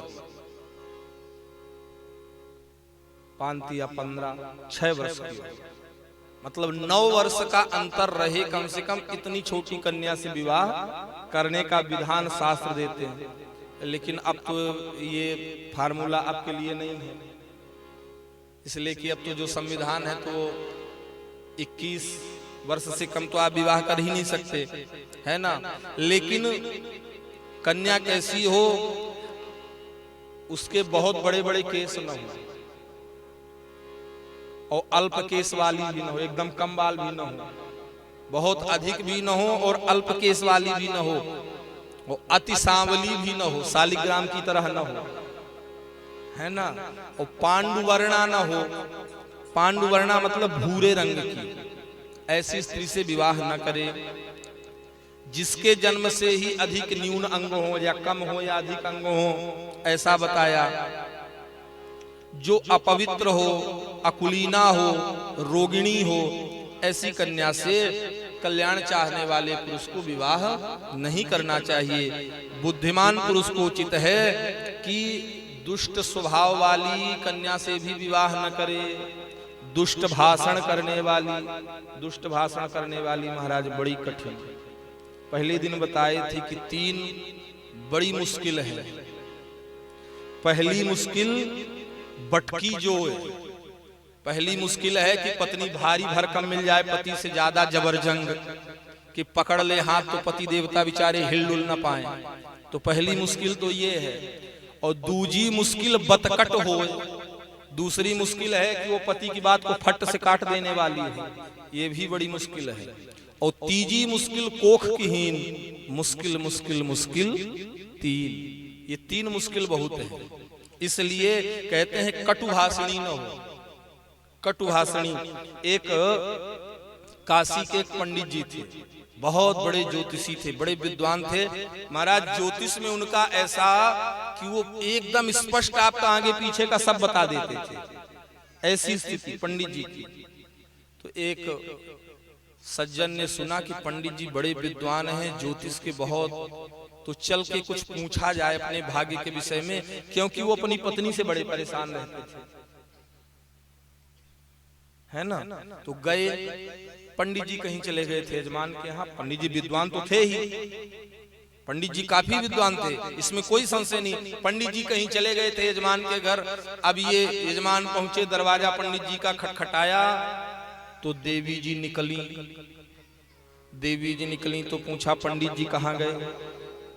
5 या 15, 6 वर्ष की, मतलब 9 वर्ष का अंतर रहे कम से कम, इतनी छोटी कन्या से विवाह करने का विधान शास्त्र देते हैं। लेकिन अब तो ये फार्मूला आपके लिए नहीं है, इसलिए कि अब तो जो संविधान है तो 21 वर्ष से कम तो आप विवाह कर ही नहीं सकते, है ना। लेकिन कन्या कैसी हो, उसके बहुत बड़े बड़े केस न हो, और अल्प केस वाली भी न हो, एकदम कम बाल भी न हो, बहुत अधिक भी न हो और अल्प केस वाली भी न हो, और अति सांवली भी न हो, शालिग्राम की तरह न हो, है ना। और पांडुवर्णा न हो, पांडुवर्णा मतलब भूरे रंग की, ऐसी स्त्री से विवाह न करे। जिसके जन्म से ही अधिक न्यून अंग हो या कम हो या अधिक अंग हो, ऐसा बताया। जो अपवित्र हो, अकुलीना हो, रोगिणी हो, ऐसी कन्या से कल्याण चाहने वाले पुरुष को विवाह नहीं करना चाहिए। बुद्धिमान पुरुष को उचित है कि दुष्ट स्वभाव वाली कन्या से भी विवाह न करे। दुष्ट भाषण करने वाली महाराज बड़ी कठिन। पहले दिन बताए थे कि 3 बड़ी मुश्किल है। पहली मुश्किल बटकी जो है, पहली मुश्किल है कि पत्नी भारी भरकम मिल जाए, पति से ज्यादा जबरजंग कि पकड़ ले हाथ तो पति देवता बेचारे हिलडुल न पाए। तो पहली मुश्किल तो ये है। और दूजी मुश्किल बतकट हो। दूसरी मुश्किल है कि वो पति की बात को फट से काट देने वाली है, ये भी बड़ी मुश्किल है। और तीजी मुश्किल कोखहीन, मुश्किल मुश्किल मुश्किल 3। ये 3 मुश्किल बहुत है। इसलिए कहते हैं कटुभाषणी न हो। कटुभाषणी। एक काशी के एक पंडित जी थे, बहुत बड़े ज्योतिषी थे, बड़े विद्वान थे महाराज। ज्योतिष में उनका ऐसा कि वो एकदम स्पष्ट आपका आगे पीछे का सब बता देते थे, ऐसी स्थिति पंडित जी की। तो एक सज्जन ने सुना कि पंडित जी बड़े विद्वान हैं, ज्योतिष के बहुत, तो चल के कुछ पूछा जाए अपने भाग्य के विषय में, क्योंकि वो अपनी पत्नी से बड़े परेशान रहते थे, है ना। तो गए, पंडित जी कहीं चले गए थे यजमान के यहाँ। पंडित जी विद्वान तो थे ही, पंडित जी काफी विद्वान थे, इसमें कोई संशय नहीं। पंडित जी कहीं चले गए थे यजमान के घर। अब ये यजमान पहुंचे, दरवाजा पंडित जी का खटखटाया तो देवी जी निकली। देवी जी निकली तो पूछा पंडित जी कहाँ गए?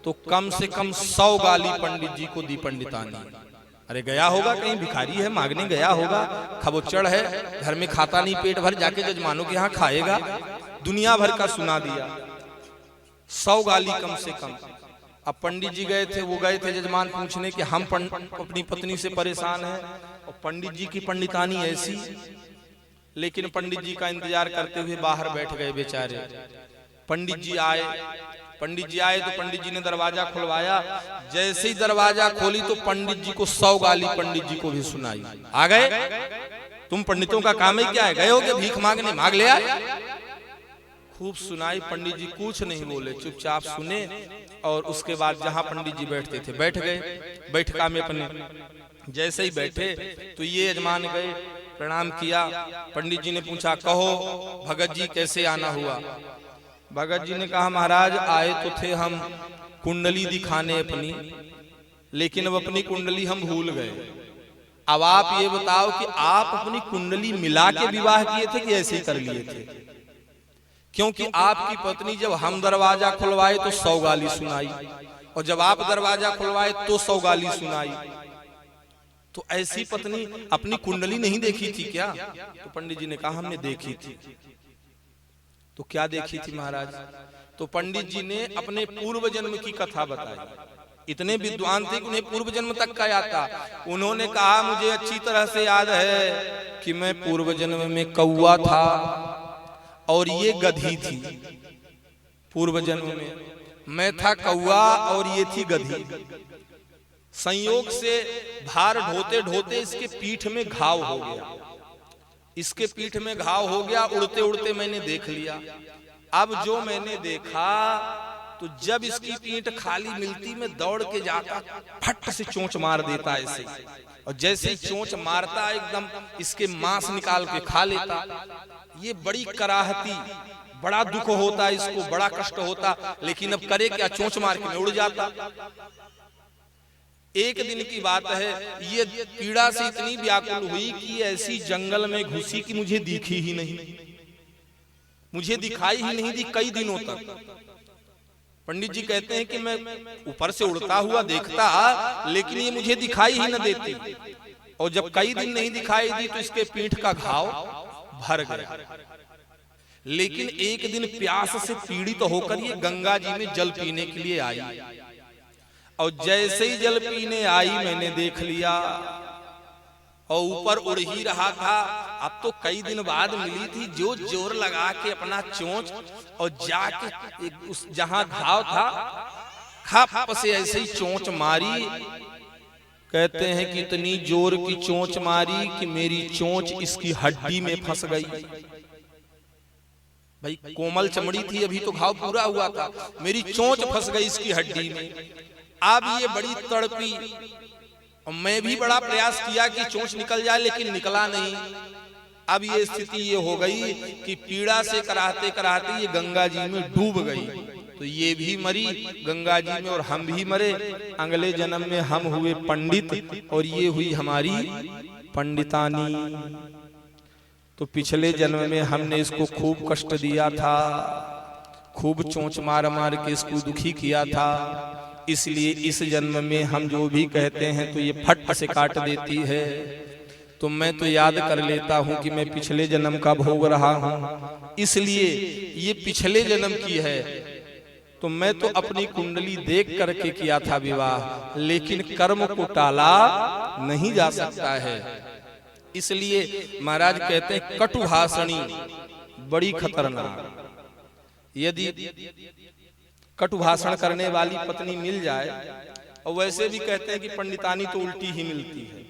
तो कम से कम 100 गाली पंडित जी को दी पंडितानी। अरे गया होगा, कहीं भिखारी है मांगने गया होगा, खबोचड़ है, घर में खाता नहीं पेट भर, जाके जजमानों के यहाँ खाएगा। दुनिया भर का सुना दिया, 100 गाली कम से कम। अब पंडित जी गए थे, वो गए थे जजमान पूछने कि हम अपनी पत्नी से परेशान हैं। और पंडित जी की पंडितानी ऐसी, लेकिन पंडित जी का इंतजार करते हुए बाहर बैठ गए बेचारे। पंडित जी आए तो पंडित जी ने दरवाजा खुलवाया। जैसे ही दरवाजा खोली तो पंडित जी को 100 गाली पंडित जी को भी सुनाई। आ गए? तुम पंडितों का काम ही क्या है? गए होगे भीख मांगने, मांग ले आए। खूब सुनाई। पंडित जी कुछ नहीं बोले, चुपचाप सुने। और उसके बाद जहां पंडित जी बैठते थे बैठ गए, बैठका में अपने। जैसे ही बैठे तो ये यजमान गए, प्रणाम किया। पंडित जी ने पूछा, कहो भगत जी कैसे आना हुआ? भगत जी ने कहा, महाराज आए तो थे हम कुंडली दिखाने अपनी, लेकिन अब अपनी कुंडली हम भूल गए। अब आप ये बताओ कि आप अपनी कुंडली मिला के विवाह किए थे कि ऐसे ही कर लिए थे? क्योंकि आपकी पत्नी जब हम दरवाजा खुलवाए तो 100 गाली सुनाई, और जब आप दरवाजा खुलवाए तो 100 गाली सुनाई। तो ऐसी पत्नी अपनी कुंडली नहीं देखी थी क्या? तो पंडित जी ने कहा, हमने देखी थी। तो क्या देखी थी महाराज? तो पंडित जी ने अपने पूर्व जन्म की कथा बताई। इतने विद्वान थे कि उन्हें पूर्व जन्म तक का याद था। उन्होंने कहा, मुझे अच्छी तरह से याद है कि मैं पूर्व जन्म में कौवा था और ये गधी थी। पूर्व जन्म में मैं था कौवा और ये थी गधी। संयोग से भार ढोते ढोते इसके पीठ में घाव हो गया। इसके पीठ में घाव हो गया, उड़ते उड़ते मैंने देख लिया। अब जो मैंने देखा तो जब इसकी पीठ खाली मिलती मैं दौड़ के जाता, फट से चोंच मार देता ऐसे। और जैसे ही चोंच मारता एकदम इसके मांस निकाल के खा लेता। ये बड़ी कराहती, बड़ा दुख होता इसको, बड़ा कष्ट होता, लेकिन अब करे क्या, चोंच मार के मैं उड़ जाता। एक दिन की बात है, ये पीड़ा से इतनी व्याकुल हुई कि ऐसी जंगल में घुसी कि मुझे दिखी ही नहीं, मुझे दिखाई ही नहीं दी कई दिनों तक। पंडित जी कहते हैं कि मैं ऊपर से उड़ता हुआ देखता, लेकिन ये मुझे दिखाई ही न देती। और जब कई दिन नहीं दिखाई दी तो इसके पीठ का घाव भर गया। लेकिन एक दिन प्यास से पीड़ित होकर ये गंगा जी में जल पीने के लिए आई। और जैसे ही जल पीने आई मैंने देख लिया, और ऊपर उड़ ही रहा था। अब तो कई दिन बाद मिली थी, जो जोर लगा के अपना चोंच और जाके उस जहां घाव था खप से ऐसे ही चोंच मारी। कहते हैं कि इतनी जोर की चोंच मारी कि मेरी चोंच इसकी हड्डी में फंस गई। भाई कोमल चमड़ी थी, अभी तो घाव पूरा हुआ था, मेरी चोंच फंस गई इसकी हड्डी में। अब ये बड़ी तड़पी और मैं भी बड़ा प्रयास किया कि चोंच निकल जाए, लेकिन निकला नहीं। अब ये स्थिति ये हो गई कि पीड़ा से कराहते कराहते ये गंगा जी में डूब गई। तो ये भी मरी गंगा जी में और हम भी मरे। अगले जन्म में हम हुए पंडित और ये हुई हमारी पंडितानी। तो पिछले जन्म में हमने इसको खूब कष्ट दिया था, खूब चोंच मार मार के इसको दुखी किया था, इसलिए इस जन्म में हम जो भी कहते हैं तो ये फट से काट देती है। तो मैं तो याद कर लेता हूं कि मैं पिछले जन्म का भोग रहा हूं, इसलिए ये पिछले जन्म की है। तो मैं तो अपनी कुंडली देख करके किया था विवाह, लेकिन कर्म को टाला नहीं जा सकता है। इसलिए महाराज कहते हैं कटु भाषणी बड़ी खतरनाक। यदि कटु भाषण करने वाली पत्नी मिल जाए, और वैसे भी कहते हैं कि पंडितानी तो उल्टी ही मिलती है।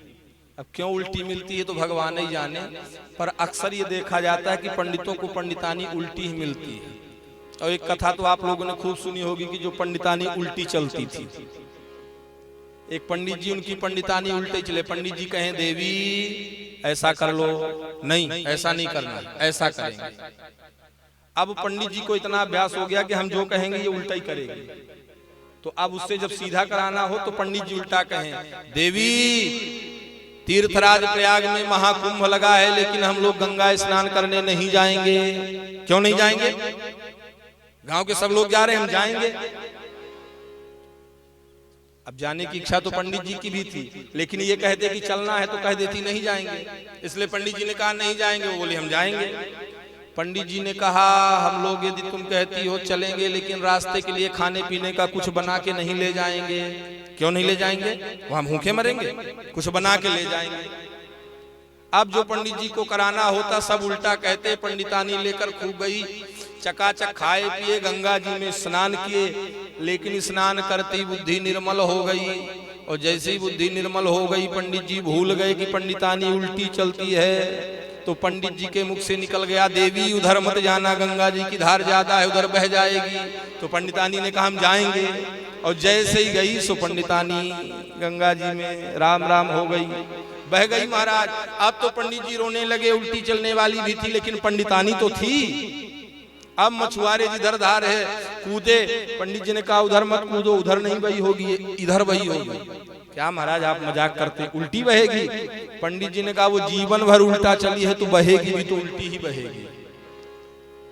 अब क्यों उल्टी मिलती है तो भगवान ही जाने, पर अक्सर ये देखा जाता है कि पंडितों को पंडितानी उल्टी ही मिलती है। और एक कथा तो आप लोगों ने खूब सुनी होगी कि जो पंडितानी उल्टी चलती थी। एक पंडित जी, उनकी पंडितानी उल्टे चले। पंडित जी कहें देवी ऐसा कर लो, नहीं ऐसा नहीं करना, ऐसा करेंगे। अब पंडित जी को इतना अभ्यास हो गया कि हम जो कहेंगे ये उल्टा ही करेंगे। तो अब उससे जब सीधा कराना हो तो पंडित जी उल्टा कहें, देवी तीर्थराज प्रयाग में महाकुंभ लगा है, लेकिन हम लोग गंगा स्नान करने नहीं जाएंगे। क्यों नहीं जाएंगे? गांव के सब लोग जा रहे हैं, हम जाएंगे। अब जाने की इच्छा तो पंडित जी की भी थी, लेकिन ये कहते कि चलना है तो कह देती नहीं जाएंगे। इसलिए पंडित जी ने कहा नहीं जाएंगे, वो बोले हम जाएंगे। पंडित जी ने कहा हम लोग यदि तुम कहती हो चलेंगे, लेकिन रास्ते के लिए खाने पीने का कुछ बना के नहीं ले जाएंगे। क्यों नहीं ले जाएंगे? वहां भूखे मरेंगे, कुछ बना के ले जाएंगे। अब जो पंडित जी को कराना होता सब उल्टा कहते। पंडितानी लेकर खूब गई, चकाचक खाए पिए, गंगा जी में स्नान किए, लेकिन स्नान करते ही बुद्धि निर्मल हो गई। और जैसे ही बुद्धि निर्मल हो गई, पंडित जी भूल गए कि पंडितानी उल्टी चलती है। तो पंडित जी के मुख से निकल गया, देवी उधर मत जाना, गंगा जी की धार ज्यादा है, उधर बह जाएगी। तो पंडितानी ने कहा हम जाएंगे। और जैसे ही गई सो पंडितानी गंगा जी में राम राम हो गई, बह गई महाराज। अब तो पंडित जी रोने लगे, उल्टी चलने वाली भी थी लेकिन पंडितानी तो थी। अब मछुआरे जिधर धार है कूदे, पंडित जी ने कहा उधर मत कूदो, उधर नहीं बही होगी, इधर बही होगी। क्या महाराज आप मजाक करते, उल्टी बहेगी? पंडित जी ने कहा वो जीवन भर उल्टा चली है तो बहेगी भी तो उल्टी ही बहेगी।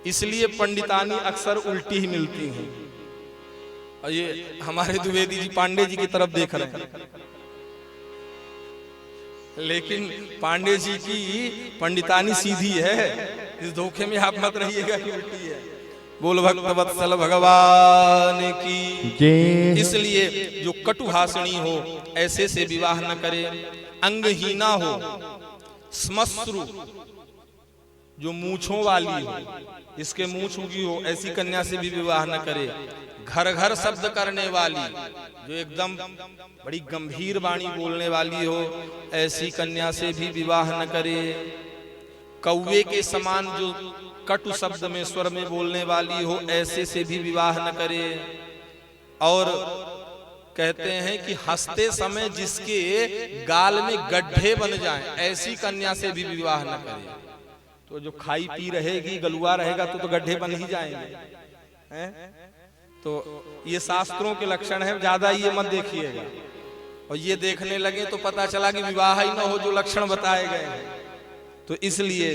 इसलिए पंडितानी अक्सर उल्टी ही मिलती हैं। और ये हमारे द्विवेदी जी पांडे जी की तरफ देख रहे हैं, लेकिन पांडे जी की पंडितानी सीधी है। इस धोखे में आप मत रहिएगा कि उल्टी है। बोल भक्त वत्सल भगवान की। इसलिए जो कटुभाषणी हो ऐसे से विवाह न करे, अंगहीना हो, श्मश्रु जो मूछों वाली हो, इसके मूछ उगी हो, ऐसी कन्या से भी विवाह न करे। घर घर शब्द करने वाली, जो एकदम बड़ी गंभीर वाणी बोलने वाली हो, ऐसी कन्या से भी विवाह न करे। कौवे के समान जो कटु शब्द में स्वर में बोलने वाली हो, ऐसे से भी विवाह न करे। और कहते हैं कि हंसते समय जिसके गाल में गड्ढे बन जाएं, ऐसी कन्या से भी विवाह न करे। तो जो खाई पी रहेगी, गलुआ रहेगा तो गड्ढे बन ही जाएंगे, हैं? तो ये शास्त्रों के लक्षण है, ज्यादा ये मत देखिएगा। और ये देखने लगे तो पता चला कि विवाह ही न हो जो लक्षण बताए गए हैं। तो इसलिए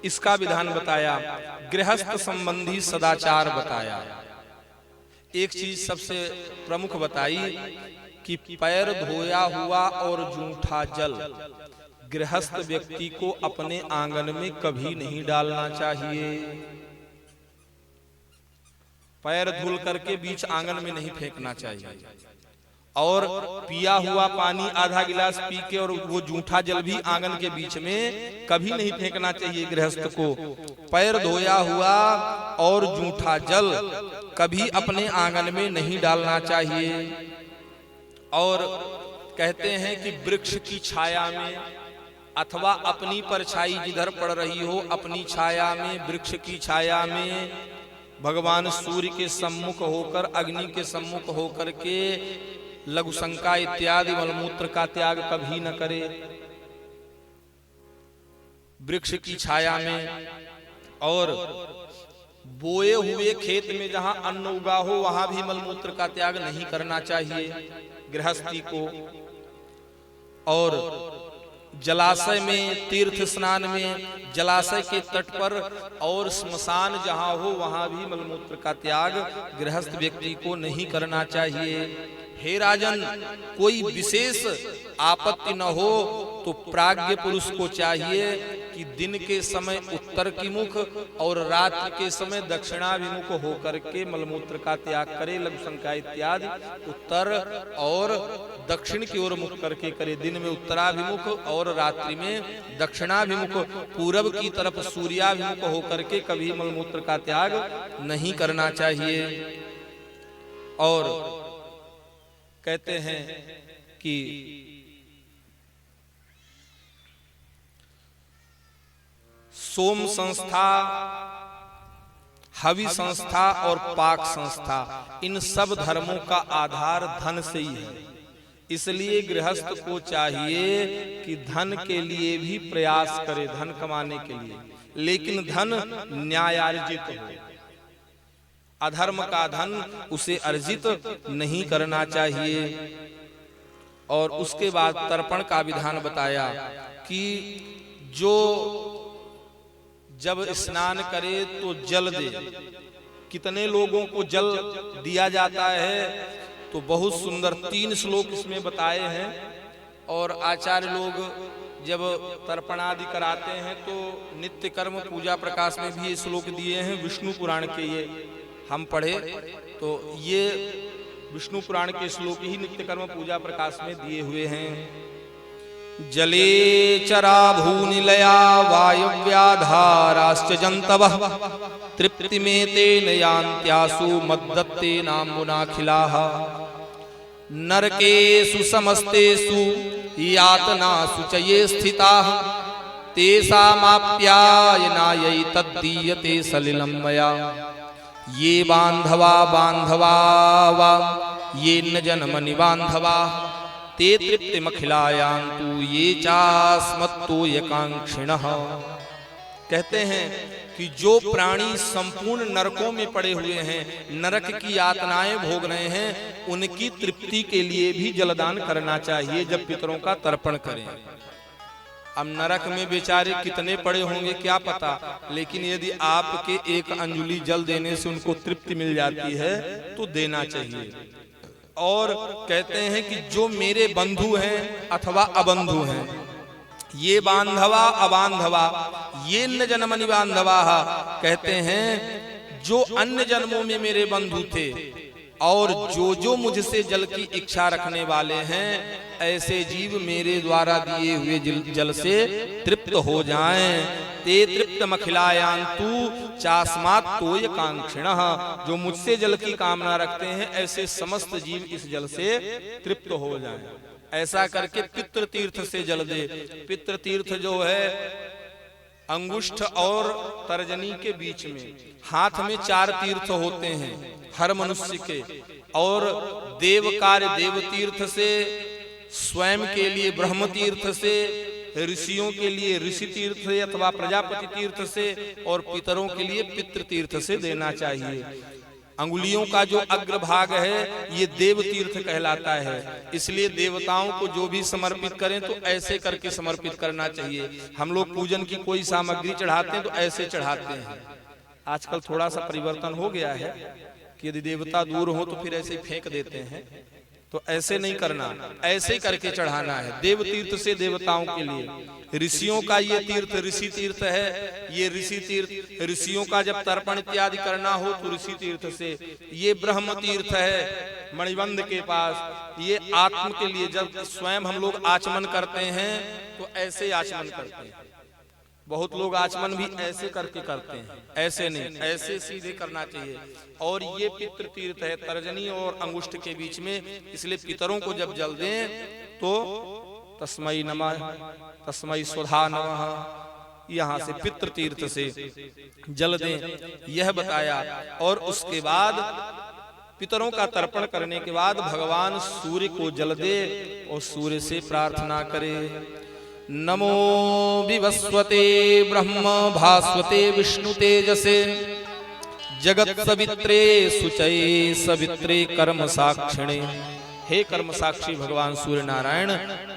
इसका विधान बताया, गृहस्थ संबंधी सदाचार बताया। एक चीज सबसे प्रमुख बताई कि पैर धोया हुआ और जूठा जल गृहस्थ व्यक्ति को अपने आंगन में कभी नहीं डालना चाहिए। पैर धुल करके बीच आंगन में नहीं फेंकना चाहिए। और पिया हुआ पानी आधा गिलास पी के और वो जूठा जल भी आंगन के बीच में कभी नहीं फेंकना चाहिए गृहस्थ को। पैर धोया हुआ और जूठा जल कभी अपने आंगन में नहीं डालना चाहिए। और कहते हैं कि वृक्ष की छाया में अथवा अपनी परछाई जिधर पड़ रही हो, अपनी छाया में, वृक्ष की छाया में, भगवान सूर्य के सम्मुख होकर, अग्नि के सम्मुख होकर के लघु शंका इत्यादि मलमूत्र का त्याग कभी न करे। वृक्ष की छाया में और बोए हुए खेत में जहां अन्न उगा हो वहां भी मलमूत्र का त्याग नहीं करना चाहिए गृहस्थी को। और जलाशय में, तीर्थ स्नान में, जलाशय के तट पर और श्मशान जहां हो वहां भी मलमूत्र का त्याग गृहस्थ व्यक्ति को नहीं करना चाहिए। हे राजन, कोई विशेष आपत्ति न हो तो प्राज्ञ पुरुष को चाहिए कि दिन के समय उत्तर की मुख और रात्रि के समय दक्षिणाभिमुख होकर के मलमूत्र का त्याग करे। लघु शंका इत्यादि उत्तर और दक्षिण की ओर मुख करके करे। दिन में उत्तराभिमुख और रात्रि में दक्षिणाभिमुख, पूरब की तरफ सूर्याभिमुख होकर के कभी मलमूत्र का त्याग नहीं करना चाहिए। और कहते हैं कि सोम संस्था, हवि संस्था और पाक संस्था, इन सब धर्मों का आधार धन से ही है। इसलिए गृहस्थ को चाहिए कि धन के लिए भी प्रयास करे, धन कमाने के लिए, लेकिन धन न्यायार्जित हो। अधर्म का धन उसे अर्जित नहीं करना चाहिए। और उसके बाद तर्पण का विधान बताया कि जो जब स्नान करे तो जल दे। कितने लोगों को जल दिया जाता है तो बहुत सुंदर 3 श्लोक इसमें बताए हैं। और आचार्य लोग जब तर्पण आदि कराते हैं तो नित्य कर्म पूजा प्रकाश में भी ये श्लोक दिए हैं। विष्णु पुराण के ये हम पढ़े तो ये विष्णु पुराण के श्लोक ही नित्य कर्म पूजा प्रकाश में दिए हुए हैं। जले चरा भूनिलया वायव्याधाराश्च जन्तवः तृप्तिमेतेन यान्त्यासु मद्दत्ते नाम्बुनाखिलाः नरकेषु समस्तेषु यातनासु च ये स्थिताः तेषामाप्यायनायै तद्दीयते सलिलं मया ये बांधवा बांधवा वा ये न जन्मनि बांधवा ते तृप्तिमखिलायान्तु ये चास्मत्तोयकांक्षिणः। कहते हैं कि जो प्राणी संपूर्ण नरकों में पड़े हुए हैं, नरक की यातनाएं भोग रहे हैं, उनकी तृप्ति के लिए भी जलदान करना चाहिए जब पितरों का तर्पण करें। अब नरक में बेचारे कितने पड़े होंगे क्या पता, लेकिन यदि आपके एक अंजुली जल देने से उनको तृप्ति मिल जाती है तो देना चाहिए। और कहते हैं कि जो मेरे बंधु हैं अथवा अबंधु हैं, ये बांधवा अबांधवा ये न जन्मनि बांधवा, कहते हैं जो अन्य जन्मों में मेरे बंधु थे और जो मुझसे जल की इच्छा रखने वाले हैं, ऐसे जीव मेरे द्वारा दिए हुए जल से तृप्त हो जाएं। ते तृप्तमखिलायान्तु चास्मात् तोयकांक्षिणः, जो मुझसे जल की कामना रखते हैं ऐसे समस्त जीव इस जल से तृप्त हो जाएं। ऐसा करके पितृ तीर्थ से जल दे। पितृ तीर्थ जो है अंगुष्ठ और तर्जनी के बीच में, हाथ में 4 तीर्थ होते हैं हर मनुष्य के। और देव कार्य देव तीर्थ से, स्वयं के लिए ब्रह्म तीर्थ से, ऋषियों के लिए ऋषि तीर्थ से अथवा प्रजापति तीर्थ से, और पितरों के लिए पितृ तीर्थ से देना चाहिए। अंगुलियों का जो अग्रभाग है ये देव तीर्थ कहलाता है। इसलिए देवताओं को जो भी समर्पित करें तो ऐसे करके समर्पित करना चाहिए। हम लोग पूजन की कोई सामग्री चढ़ाते हैं तो ऐसे चढ़ाते हैं। आजकल थोड़ा सा परिवर्तन हो गया है कि यदि देवता दूर हो तो फिर ऐसे फेंक देते हैं, तो ऐसे नहीं करना, ऐसे करके चढ़ाना है। देव तीर्थ से देवताओं के लिए। ऋषियों का ये तीर्थ ऋषि तीर्थ है, ये ऋषि तीर्थ ऋषियों का जब तर्पण इत्यादि करना हो तो ऋषि तीर्थ से। ये ब्रह्म तीर्थ है मणिबंध के पास, ये आत्म के लिए। जब स्वयं हम लोग आचमन करते हैं तो ऐसे आचमन करते हैं। बहुत लोग आचमन भी ऐसे करके करते हैं, ऐसे नहीं, ऐसे सीधे करना चाहिए। और ये पितृ तीर्थ है तर्जनी और अंगुष्ठ के बीच में। इसलिए पितरों को जब जल दें तो तस्मै नमः, तस्मै स्वधा नमः, यहाँ से पितृ तीर्थ से जल दें, यह बताया। और उसके बाद पितरों का तर्पण करने के बाद भगवान सूर्य को जल दे और सूर्य से प्रार्थना करे, नमो विवस्वते ब्रह्म भास्वते विष्णु तेजसे जगत सवित्रे शुचये सवित्रे कर्म साक्षिणे। हे कर्म साक्षी भगवान सूर्य नारायण,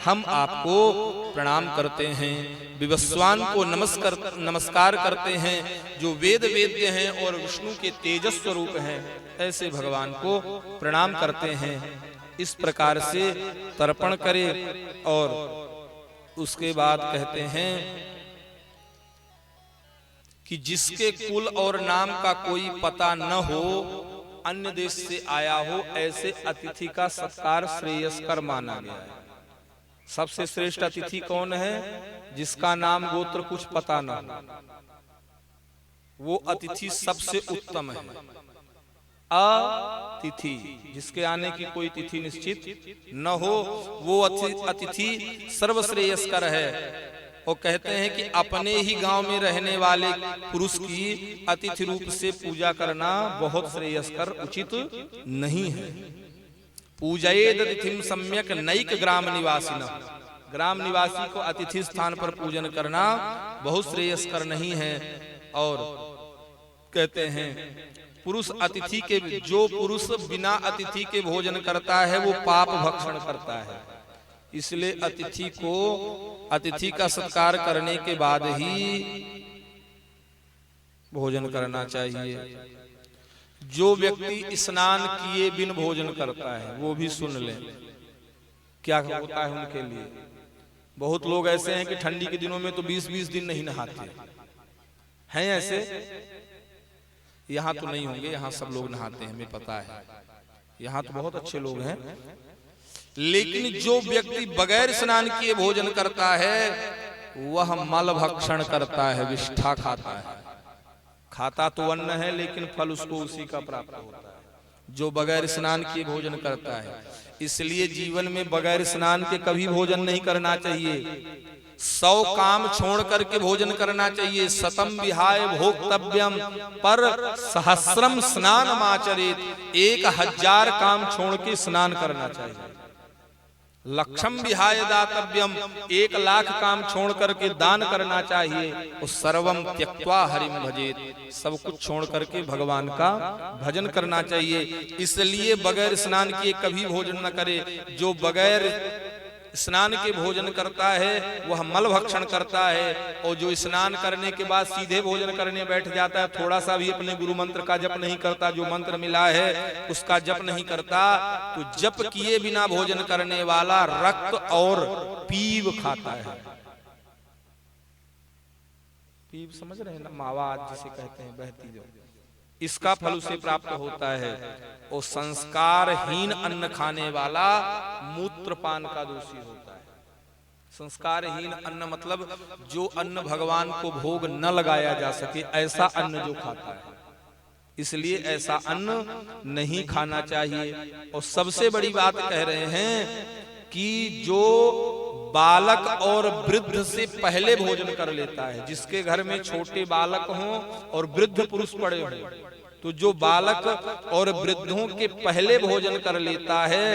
हम आपको प्रणाम करते हैं, विवस्वान को नमस्कार करते हैं, जो वेद वेद्य हैं और विष्णु के तेजस स्वरूप हैं, ऐसे भगवान को प्रणाम करते हैं। इस प्रकार से तर्पण करे और उसके बाद कहते हैं कि जिसके कुल और नाम का कोई पता न हो, अन्य देश से आया हो, ऐसे अतिथि का सत्कार श्रेयस्कर माना गया है। सबसे श्रेष्ठ अतिथि कौन है? जिसका नाम गोत्र कुछ पता न हो, वो अतिथि सबसे उत्तम है। अतिथि जिसके आने की कोई तिथि निश्चित न हो, वो अतिथि सर्वश्रेयस्कर है। और कहते हैं कि अपने ही गांव में रहने वाले पुरुष की अतिथि रूप से पूजा करना बहुत श्रेयस्कर उचित नहीं है। पूजयेद अतिथिम सम्यक नैक ग्राम निवासिनः, ग्राम निवासी को अतिथि स्थान पर पूजन करना बहुत श्रेयस्कर नहीं है। और कहते हैं पुरुष अतिथि के, जो पुरुष बिना अतिथि के भोजन करता है वो पाप भक्षण करता है। इसलिए अतिथि का सत्कार करने के बाद ही भोजन करना चाहिए। जो व्यक्ति स्नान किए बिन भोजन करता है वो भी सुन ले क्या होता है उनके लिए। बहुत लोग ऐसे हैं कि ठंडी के दिनों में तो 20-20 दिन नहीं नहाते हैं। ऐसे यहाँ तो नहीं होंगे, यहाँ सब लोग नहाते हैं, हमें पता है, यहाँ तो बहुत अच्छे लोग हैं। लेकिन जो व्यक्ति बगैर स्नान किए भोजन करता है वह मल भक्षण करता है, विष्ठा खाता है। खाता तो अन्न है लेकिन फल उसको उसी का प्राप्त होता है जो बगैर स्नान किए भोजन करता है। इसलिए जीवन में बगैर स्नान के कभी भोजन नहीं करना चाहिए। 100 काम छोड़ करके भोजन करना चाहिए। शतम विहाय भोक्तव्यम पर सहस्रम स्नान आचरेत, 1000 काम छोड़ के स्नान करना चाहिए। लक्षम विहाय दातव्यम, 1,00,000 काम छोड़ करके दान करना चाहिए। और सर्वम त्यक्त्वा हरिम भजेत, सब कुछ छोड़ करके भगवान का भजन करना चाहिए। इसलिए बगैर स्नान किए कभी भोजन न करे। जो बगैर स्नान के भोजन करता है वह मल भक्षण करता है। और जो स्नान करने के बाद सीधे भोजन करने बैठ जाता है, थोड़ा सा भी अपने गुरु मंत्र का जप नहीं करता, जो मंत्र मिला है उसका जप नहीं करता, तो जप किए बिना भोजन करने वाला रक्त और पीव खाता है। पीव समझ रहे हैं ना, मावा जिसे कहते हैं, बहती जो, इसका फल उसे प्राप्त होता है। और संस्कारहीन अन्न खाने वाला मूत्रपान का दोषी होता है। संस्कारहीन अन्न मतलब जो अन्न भगवान को भोग न लगाया जा सके, ऐसा अन्न जो खाता है। इसलिए ऐसा अन्न नहीं खाना चाहिए। और सबसे बड़ी बात कह रहे हैं कि जो बालक और वृद्ध से पहले भोजन कर लेता है, जिसके घर में छोटे बालक हों और वृद्ध पुरुष पड़े हों, तो जो बालक और वृद्धों के पहले भोजन कर लेता है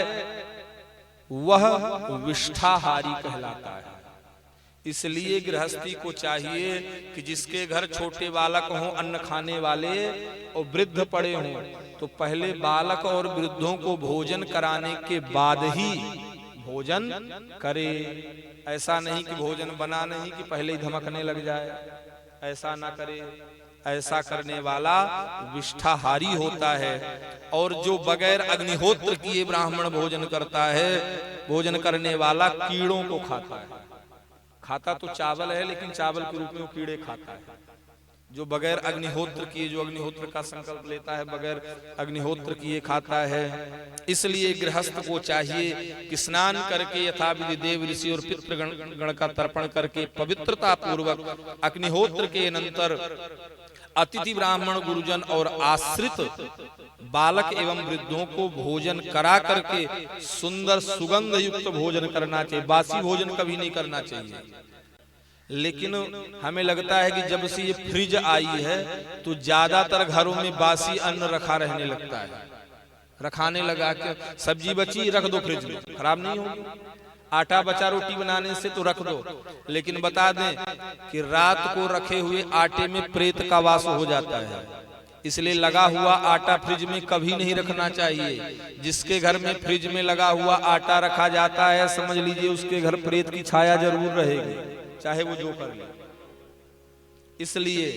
वह विष्ठाहारी कहलाता है। इसलिए गृहस्थी को चाहिए कि जिसके घर छोटे बालक हों, अन्न खाने वाले और वृद्ध पड़े हों, तो पहले बालक और वृद्धों को भोजन कराने के बाद ही भोजन करे। ऐसा नहीं कि भोजन बना नहीं कि पहले ही धमकने लग जाए, ऐसा ना करे। ऐसा करने वाला विष्ठाहारी होता है। और जो बगैर अग्निहोत्र किए ब्राह्मण भोजन करता है, भोजन करने वाला कीड़ों को खाता है। खाता तो चावल है लेकिन चावल के रूप में वो कीड़े खाता है। जो बगैर अग्निहोत्र किए, जो अग्निहोत्र का संकल्प लेता है, बगैर अग्निहोत्र किए खाता है। इसलिए गृहस्थ को चाहिए कि स्नान करके यथाविधि देव ऋषि और पितृगण का तर्पण करके पवित्रता पूर्वक अग्निहोत्र के अनंतर अतिथि ब्राह्मण गुरुजन और आश्रित बालक एवं वृद्धों को भोजन करा करके सुंदर सुगंध युक्त भोजन करना चाहिए। बासी भोजन कभी नहीं करना चाहिए। लेकिन हमें लगता है कि जब से ये फ्रिज आई है तो ज्यादातर घरों में बासी अन्न रखा रहने लगता है। रखाने लगा के सब्जी बची रख दो फ्रिज में, खराब नहीं होगी। आटा बचा रोटी बनाने से तो रख दो, लेकिन बता दें कि रात को रखे हुए आटे में प्रेत का वास हो जाता है। इसलिए लगा हुआ आटा फ्रिज में कभी नहीं रखना चाहिए। जिसके घर में फ्रिज में लगा हुआ आटा रखा जाता है, समझ लीजिए उसके घर प्रेत की छाया जरूर रहेगी, चाहे वो जो कर ले। इसलिए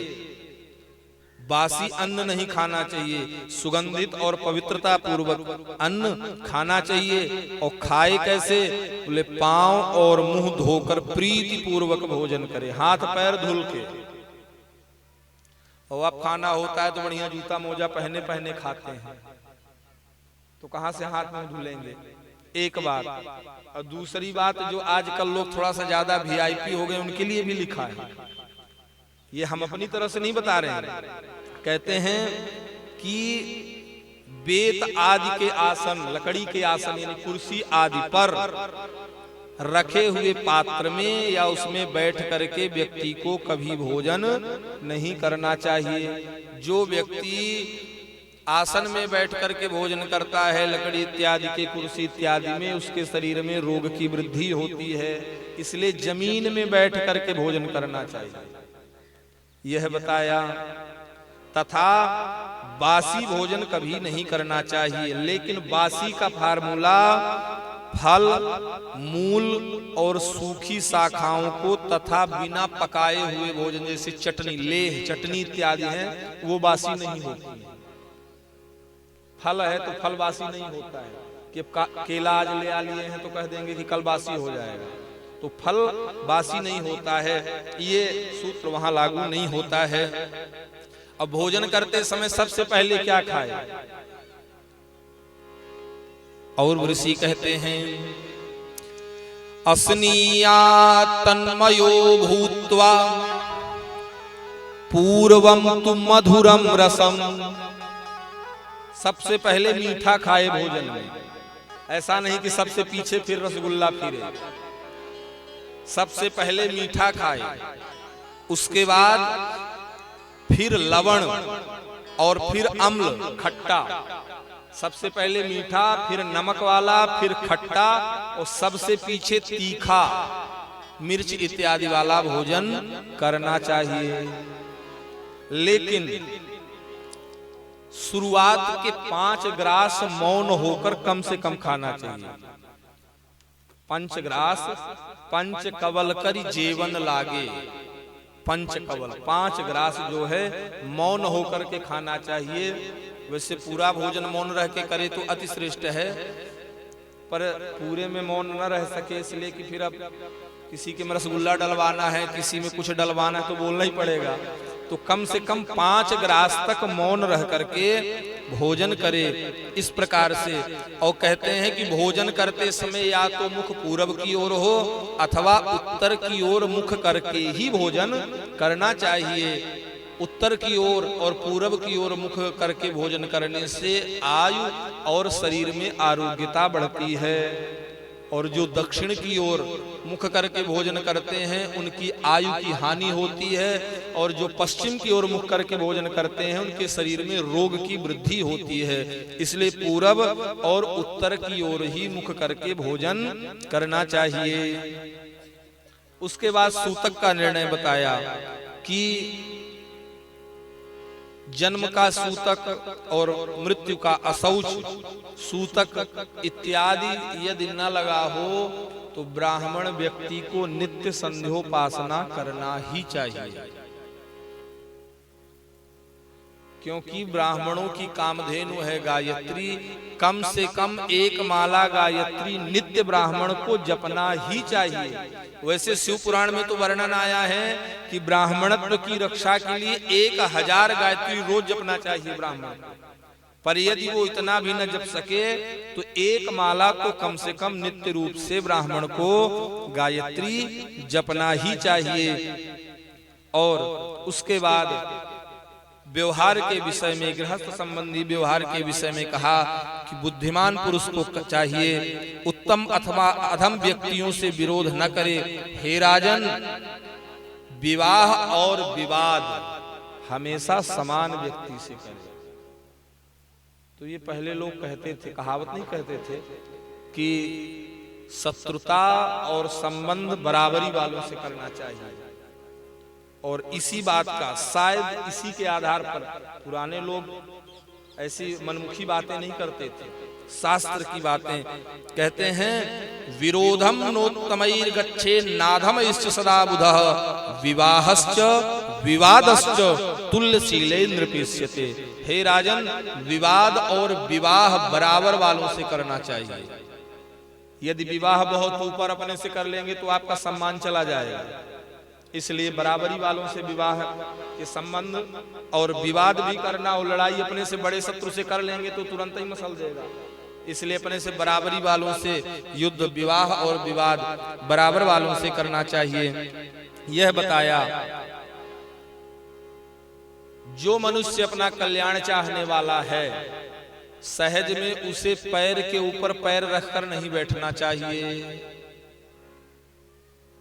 बासी अन्न नहीं खाना चाहिए, सुगंधित और पवित्रता पूर्वक अन्न खाना चाहिए। और खाए कैसे? बोले पांव और मुंह धोकर प्रीति पूर्वक भोजन करे, हाथ पैर धुल के। और अब खाना होता है तो बढ़िया जूता मोजा पहने पहने खाते हैं, तो कहां से हाथ मुंह धुलेंगे? एक बात। और दूसरी बात, जो आजकल लोग थोड़ा सा ज्यादा VIP हो गए, उनके लिए भी लिखा है। ये हम अपनी तरफ से नहीं बता रहे हैं। कहते हैं कि बेत आदि के आसन, लकड़ी के आसन यानी कुर्सी आदि पर रखे हुए पात्र में या उसमें बैठ करके व्यक्ति को कभी भोजन नहीं करना चाहिए। जो व्यक्ति आसन में बैठ करके भोजन करता है, लकड़ी इत्यादि के कुर्सी इत्यादि में, उसके शरीर में रोग की वृद्धि होती है। इसलिए जमीन में बैठ करके भोजन करना चाहिए, यह बताया। तथा बासी भोजन कभी नहीं करना चाहिए। लेकिन बासी का फार्मूला फल, मूल और सूखी शाखाओं को तथा बिना पकाए हुए भोजन जैसे चटनी, लेह, चटनी इत्यादि है, वो बासी नहीं होती। फल है तो फल बासी नहीं होता है कि केला आज ले आ लिए हैं तो कह देंगे कि कल बासी हो जाएगा, तो फल बासी नहीं होता है। ये सूत्र वहां लागू नहीं होता है। अब भोजन करते समय सबसे पहले क्या खाए? और ऋषि कहते हैं, अस्नीया तन्मयो भूत्वा पूर्वम तु मधुरम रसम। सबसे पहले मीठा खाए भोजन में। ऐसा नहीं कि सबसे पीछे फिर रसगुल्ला फिरे। सबसे पहले मीठा खाए, उसके बाद फिर लवण और फिर अम्ल खट्टा। सबसे पहले मीठा, फिर नमक वाला, फिर खट्टा और सबसे पीछे तीखा मिर्च इत्यादि वाला भोजन करना चाहिए। लेकिन शुरुआत के 5 ग्रास मौन होकर कम से कम खाना चाहिए। 5 ग्रास पंच कवल करी जेवन लागे। पंच कवल 5 ग्रास जो है मौन होकर के खाना चाहिए। वैसे पूरा भोजन मौन रह के करे तो अति श्रेष्ठ है, पर पूरे में मौन न रह सके इसलिए कि फिर अब किसी के में रसगुल्ला डलवाना है, किसी में कुछ डलवाना है तो बोलना ही पड़ेगा। तो कम से कम 5 ग्रास तक मौन रह करके भोजन करे, इस प्रकार से। और कहते हैं कि भोजन करते समय या तो मुख पूरब की ओर हो अथवा उत्तर की ओर मुख करके ही भोजन करना चाहिए। उत्तर की ओर और पूरब की ओर मुख करके भोजन करने से आयु और शरीर में आरोग्यता बढ़ती है। और जो दक्षिण की ओर मुख करके भोजन करते हैं उनकी आयु की हानि होती है। और जो पश्चिम की ओर मुख करके भोजन करते हैं उनके शरीर में रोग की वृद्धि होती है। इसलिए पूरब और उत्तर की ओर ही मुख करके भोजन करना चाहिए। उसके बाद सूतक का निर्णय बताया कि जन्म का सूतक और मृत्यु का अशौच सूतक इत्यादि यदि न लगा हो तो ब्राह्मण व्यक्ति को नित्य संध्योपासना करना ही चाहिए। क्योंकि ब्राह्मणों की कामधेनु है गायत्री। कम से कम 1 माला गायत्री नित्य ब्राह्मण को जपना ही चाहिए। वैसे शिव पुराण में तो वर्णन आया है कि ब्राह्मणत्व की रक्षा के लिए 1000 गायत्री रोज जपना चाहिए ब्राह्मण। पर यदि वो इतना भी न जप सके तो 1 माला तो कम से कम नित्य रूप से ब्राह्मण को गायत्री जपना ही चाहिए। और उसके बाद व्यवहार के विषय में, गृहस्थ संबंधी व्यवहार के विषय में कहा कि बुद्धिमान पुरुष को चाहिए उत्तम अथवा अधम व्यक्तियों से विरोध न करे। हे राजन, विवाह और विवाद हमेशा समान व्यक्ति से करे। तो ये पहले लोग कहते थे, कहावत नहीं कहते थे कि शत्रुता और संबंध बराबरी वालों से करना चाहिए। और इसी बात का शायद इसी के आधार पर पुराने लोग ऐसी मनमुखी बातें नहीं करते थे, शास्त्र की बातें कहते हैं। विरोधम नोत्तमैर गच्छे नाधम इश्च सदा बुधः विवाहश्च विवादश्च तुल्यशीले नृपेष्यते। हे राजन, विवाद और विवाह बराबर वालों से करना चाहिए। यदि विवाह बहुत ऊपर अपने से कर लेंगे तो आपका सम्मान चला जाएगा, इसलिए बराबरी वालों से विवाह के संबंध और विवाद भी करना, और लड़ाई अपने से बड़े शत्रु से कर लेंगे तो तुरंत ही मसल जाएगा। इसलिए अपने से बराबरी वालों से युद्ध, विवाह और विवाद बराबर वालों से करना चाहिए। यह बताया जो मनुष्य अपना कल्याण चाहने वाला है, सहज में उसे पैर के ऊपर पैर रखकर नहीं बैठना चाहिए।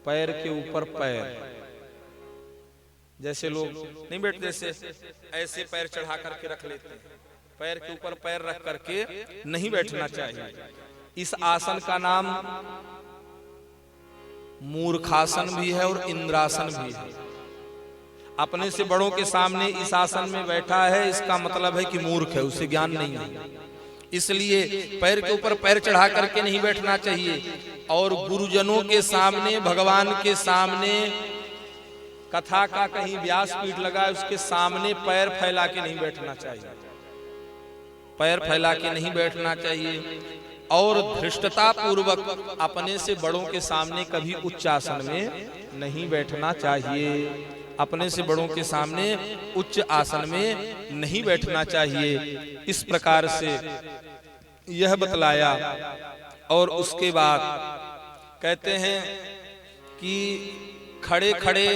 पैर के ऊपर पैर, जैसे लोग नहीं बैठते, ऐसे पैर चढ़ा करके रख लेते हैं। पैर के ऊपर पैर रख करके नहीं बैठना चाहिए। इस आसन का नाम मूर्खासन भी है और इंद्रासन भी है। अपने से बड़ों के सामने इस आसन में बैठा है, इसका मतलब है कि मूर्ख है, उसे ज्ञान नहीं है। इसलिए पैर के ऊपर पैर चढ़ा करके नहीं बैठना चाहिए। और गुरुजनों के सामने, भगवान के सामने, कथा का कहीं व्यासपीठ लगा है उसके सामने पैर फैला के नहीं बैठना चाहिए। पैर फैला के नहीं बैठना चाहिए। और धृष्टता पूर्वक अपने से बड़ों के सामने कभी उच्च आसन में नहीं बैठना चाहिए। अपने से बड़ों के सामने उच्च आसन में नहीं बैठना चाहिए। इस प्रकार से यह बतलाया। और उसके बाद कहते हैं कि खड़े खड़े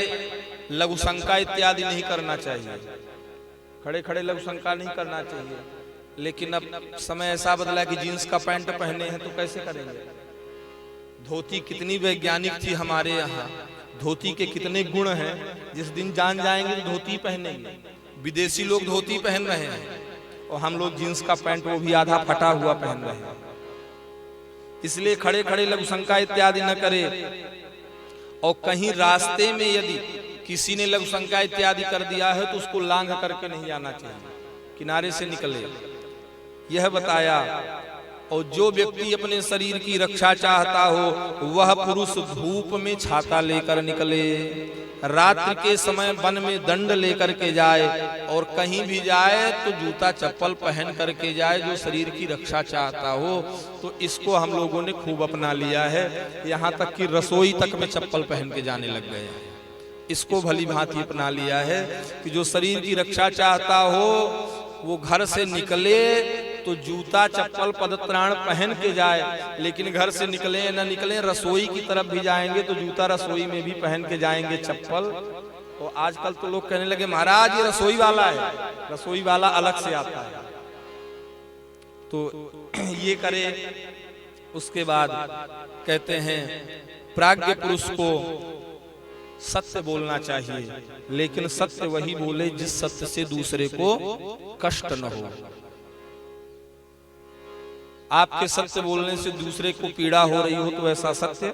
लघुशंका इत्यादि नहीं करना चाहिए। खड़े खड़े लघुशंका नहीं करना चाहिए। लेकिन अब समय ऐसा बदला कि जीन्स का पैंट पहने हैं तो कैसे करेंगे। धोती कितनी वैज्ञानिक थी हमारे यहाँ, धोती के कितने गुण हैं। जिस दिन जान जाएंगे तो धोती पहनेंगे। विदेशी लोग धोती पहन रहे हैं और हम लोग जीन्स का पैंट, वो भी आधा फटा हुआ पहन रहे हैं। इसलिए खड़े खड़े लघुशंका इत्यादि न करे। और कहीं रास्ते में यदि किसी ने लघुशंका इत्यादि कर दिया है तो उसको लांघ करके नहीं आना चाहिए, किनारे से निकले, यह बताया। और जो व्यक्ति अपने शरीर की रक्षा चाहता हो वह पुरुष धूप में छाता लेकर निकले, रात्रि के समय वन में दंड लेकर के जाए, और कहीं भी जाए तो जूता चप्पल पहन करके जाए, जो शरीर की रक्षा चाहता हो। तो इसको हम लोगों ने खूब अपना लिया है। यहाँ तक कि रसोई तक में चप्पल पहन के जाने लग गए हैं। इसको भली भांति अपना लिया है कि जो शरीर की रक्षा चाहता हो वो घर से निकले तो जूता चप्पल पदत्राण पहन के जाए। लेकिन घर से निकले न निकले, रसोई की तरफ भी जाएंगे तो जूता रसोई में भी पहन के जाएंगे, चप्पल। और आजकल तो लोग कहने लगे महाराज ये रसोई वाला है, रसोई वाला अलग से आता है। तो ये करे। उसके बाद कहते हैं प्राज्ञ पुरुष को सत्य बोलना चाहिए, लेकिन सत्य वही बोले जिस सत्य से दूसरे को कष्ट न हो। आपके सत्य बोलने से दूसरे को पीड़ा हो रही हो तो ऐसा सत्य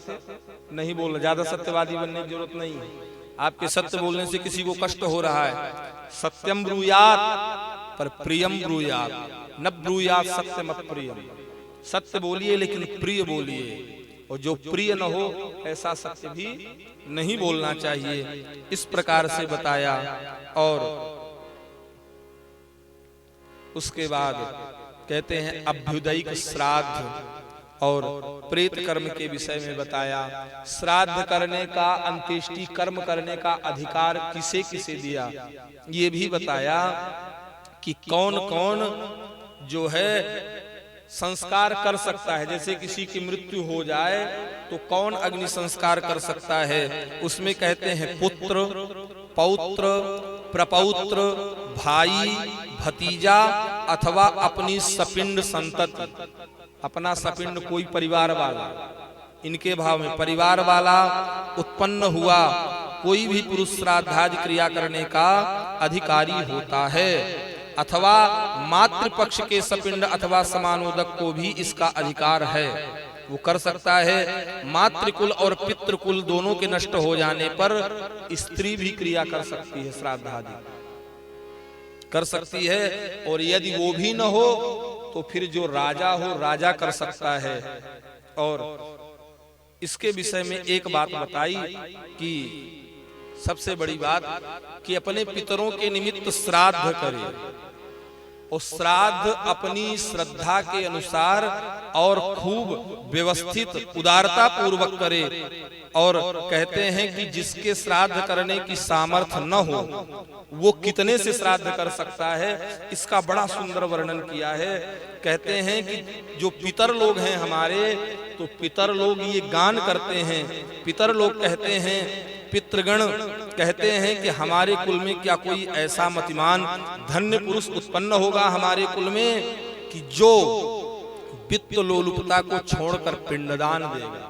नहीं बोलना। ज्यादा सत्यवादी बनने की जरूरत नहीं है। आपके सत्य बोलने से किसी को कष्ट हो रहा है, सत्यम ब्रूयात पर प्रियम ब्रूयात, न ब्रूयात सत्यम अप्रियम। सत्य बोलिए लेकिन प्रिय बोलिए, और जो प्रिय न हो ऐसा सत्य भी नहीं बोलना चाहिए। इस प्रकार से बताया। और उसके बाद कहते हैं अभ्युदयिक श्राद्ध और प्रेत कर्म के विषय में बताया। श्राद्ध करने का, अंत्येष्टि कर्म करने का अधिकार किसे किसे दिया, ये भी बताया कि कौन कौन जो है संस्कार कर सकता है। जैसे किसी की मृत्यु हो जाए तो कौन अग्नि संस्कार कर सकता है। उसमें कहते हैं पुत्र, पौत्र, प्रपौत्र, भाई, भतीजा अथवा अपनी सपिंड संतति, अपना सपिंड कोई परिवार वाला, इनके भाव में परिवार वाला उत्पन्न हुआ कोई भी पुरुष श्राद्धादि क्रिया करने का अधिकारी होता है, अथवा मातृपक्ष के सपिंड अथवा समानोदक को भी इसका अधिकार है, वो कर सकता है। मातृकुल और पितृकुल दोनों के नष्ट हो जाने पर स्त्री भी क्रिया कर सकती है, श्राद्ध आदि कर सकती है। और यदि वो भी न हो तो फिर जो राजा हो, राजा कर सकता है। और इसके विषय में एक बात बताई कि सबसे बड़ी बात कि अपने पितरों के निमित्त श्राद्ध करे, और श्राद्ध अपनी श्रद्धा के अनुसार और खूब व्यवस्थित उदारता पूर्वक करे। और कहते हैं कि जिसके श्राद्ध करने की सामर्थ्य न हो वो कितने से श्राद्ध कर सकता है, इसका बड़ा सुंदर वर्णन किया है। कहते हैं कि जो पितर लोग हैं हमारे, तो पितर लोग ये गान करते हैं। पितर लोग कहते हैं, पितृगण कहते हैं कि हमारे कुल में क्या कोई ऐसा मतिमान धन्य पुरुष उत्पन्न होगा हमारे कुल में कि जो वित्त लोलुपता को छोड़कर पिंडदान देगा।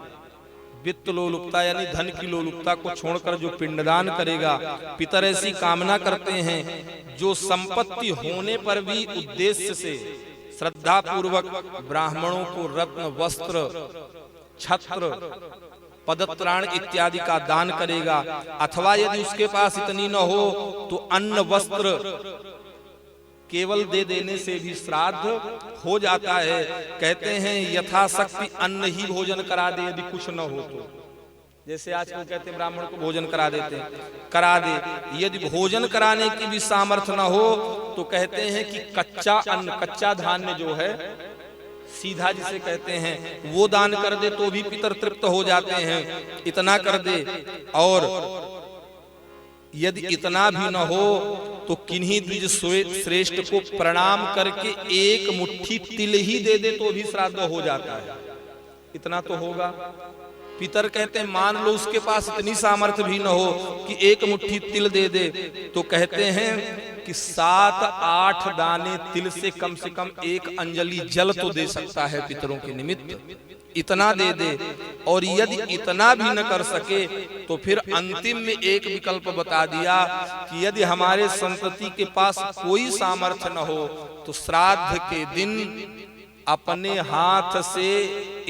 वित्त लोलुपता यानी धन की लोलुपता को छोड़कर जो पिंडदान करेगा। पितर ऐसी कामना करते हैं जो संपत्ति होने पर भी उद्देश्य से श्रद्धा पूर्वक ब्राह्मणों को रत्न, वस्त्र, छत्र, पदत्राण इत्यादि का दान करेगा। अथवा यदि उसके पास इतनी न हो तो अन्न वस्त्र केवल दे देने से भी श्राद्ध हो जाता है। कहते हैं यथाशक्ति अन्न ही भोजन करा दे, यदि कुछ न हो तो। जैसे आजकल कहते हैं ब्राह्मण को भोजन करा देते हैं, करा दे। यदि भोजन कराने की भी सामर्थ्य न हो तो कहते हैं कि कच्चा अन्न, कच्चा धान्य जो है सीधा जिसे कहते हैं, वो दान कर दे तो भी पितर तृप्त हो जाते हैं। इतना कर दे। और यदि इतना भी न हो तो किन्हीं द्विज श्रेष्ठ को प्रणाम करके एक मुट्ठी तिल ही दे दे तो भी श्राद्ध हो जाता है। इतना तो होगा। पितर कहते हैं मान लो उसके पास इतनी सामर्थ्य भी न हो कि एक मुट्ठी तिल दे दे, तो कहते हैं कि 7-8 दाने तिल से कम 1 अंजलि जल तो दे सकता है पितरों के निमित्त। इतना दे दे। और यदि इतना भी न कर सके तो फिर अंतिम में एक विकल्प बता दिया कि यदि हमारे संतति के पास कोई सामर्थ्य न हो तो श्राद्ध के दिन अपने हाथ से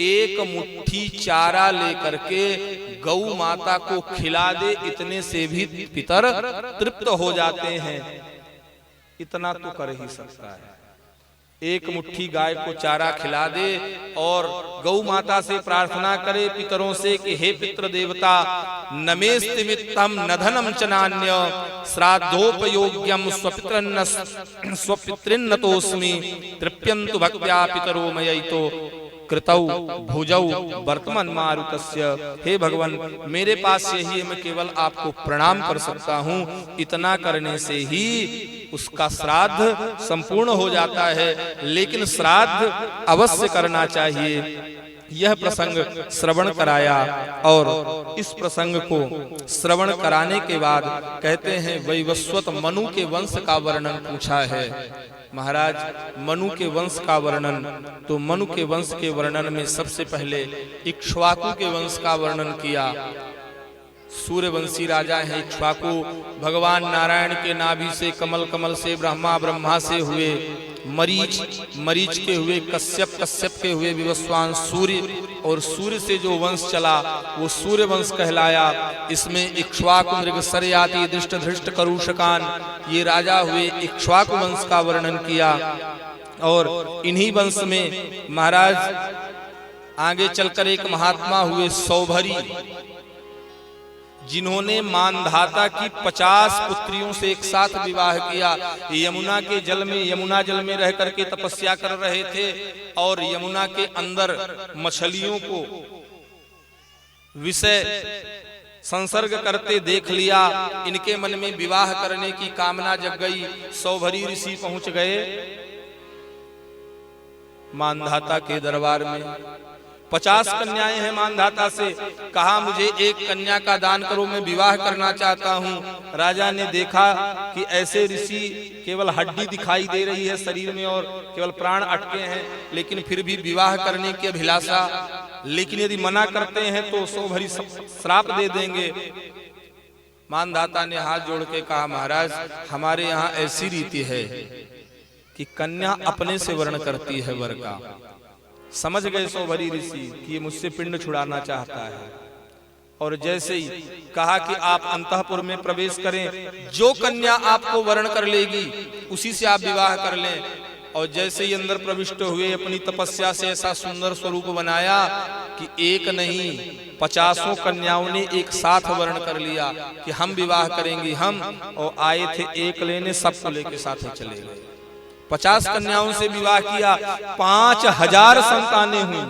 एक मुट्ठी चारा लेकर के गौ माता को खिला दे, इतने से भी पितर तृप्त हो जाते हैं। इतना तो कर ही सकता है। एक मुट्ठी गाय को चारा खिला दे और गौ माता से प्रार्थना करे पितरों से कि हे पितृ देवता, नमेस्ति वित्तम न धनम च नान्य श्राद्धोपयोग्यम स्वपितृन्न तोस्मि तृप्यन्तु भक्त्या पितरो मयैतो कृतौ भुजौ वर्तमान मारुतस्य। हे भगवान, मेरे पास यही है, मैं केवल आपको प्रणाम कर सकता हूँ। इतना करने से ही उसका श्राद्ध संपूर्ण हो जाता है। लेकिन श्राद्ध अवश्य करना चाहिए। यह प्रसंग श्रवण कराया और इस प्रसंग को श्रवण कराने के बाद कहते हैं वैवस्वत मनु के वंश का वर्णन पूछा है। महाराज मनु के वंश का वर्णन, तो मनु के वंश के वर्णन में सबसे पहले इक्ष्वाकु के वंश का वर्णन किया। सूर्यवंशी राजा है इक्ष्वाकु। भगवान नारायण के नाभि से कमल, कमल से ब्रह्मा, ब्रह्मा से हुए मरीच, मरीच के हुए कश्यप, कश्यप के हुए विवस्वान सूर्य, और सूर्य से जो वंश चला वो सूर्य वंश कहलाया। इसमें इक्ष्वाकु, मृगसर्याति, दृष्ट, धृष्ट, करूषकान ये राजा हुए। इक्ष्वाकु वंश का वर्णन किया। और इन्हीं वंश में महाराज आगे चलकर एक महात्मा हुए सौभरी, जिन्होंने मानधाता की 50 पुत्रियों से एक साथ विवाह किया। यमुना के जल में, यमुना जल में रह करके तपस्या कर रहे थे और यमुना के अंदर मछलियों को विषय संसर्ग करते देख लिया। इनके मन में विवाह करने की कामना जग गई। सौभरी ऋषि पहुंच गए मानधाता के दरबार में। 50 कन्याएं हैं मानधाता से। कहा मुझे एक कन्या का दान करो, मैं विवाह करना चाहता हूँ। राजा ने देखा कि ऐसे ऋषि केवल हड्डी दिखाई दे रही है शरीर में और केवल प्राण अटके हैं, लेकिन फिर भी विवाह करने की अभिलाषा, लेकिन यदि मना करते हैं तो 100 भरी श्राप दे देंगे। मानधाता ने हाथ जोड़ के कहा महाराज हमारे यहाँ ऐसी रीति है कि कन्या अपने से वर्ण करती है वर का। समझ गए 100 भरी ऋषि कि ये मुझसे पिंड छुड़ाना चाहता है। और जैसे ही कहा कि आप अंतःपुर में प्रवेश करें, जो कन्या आपको वर्ण कर लेगी उसी से आप विवाह कर लें। और जैसे ही अंदर प्रविष्ट हुए, अपनी तपस्या से ऐसा सुंदर स्वरूप बनाया कि एक नहीं 50 कन्याओं ने एक साथ वर्ण कर लिया कि हम विवाह करेंगे हम। और आए थे एक लेने, सबको लेके साथ चले गए। 50 कन्याओं से विवाह किया, 5000 संतानें हुई।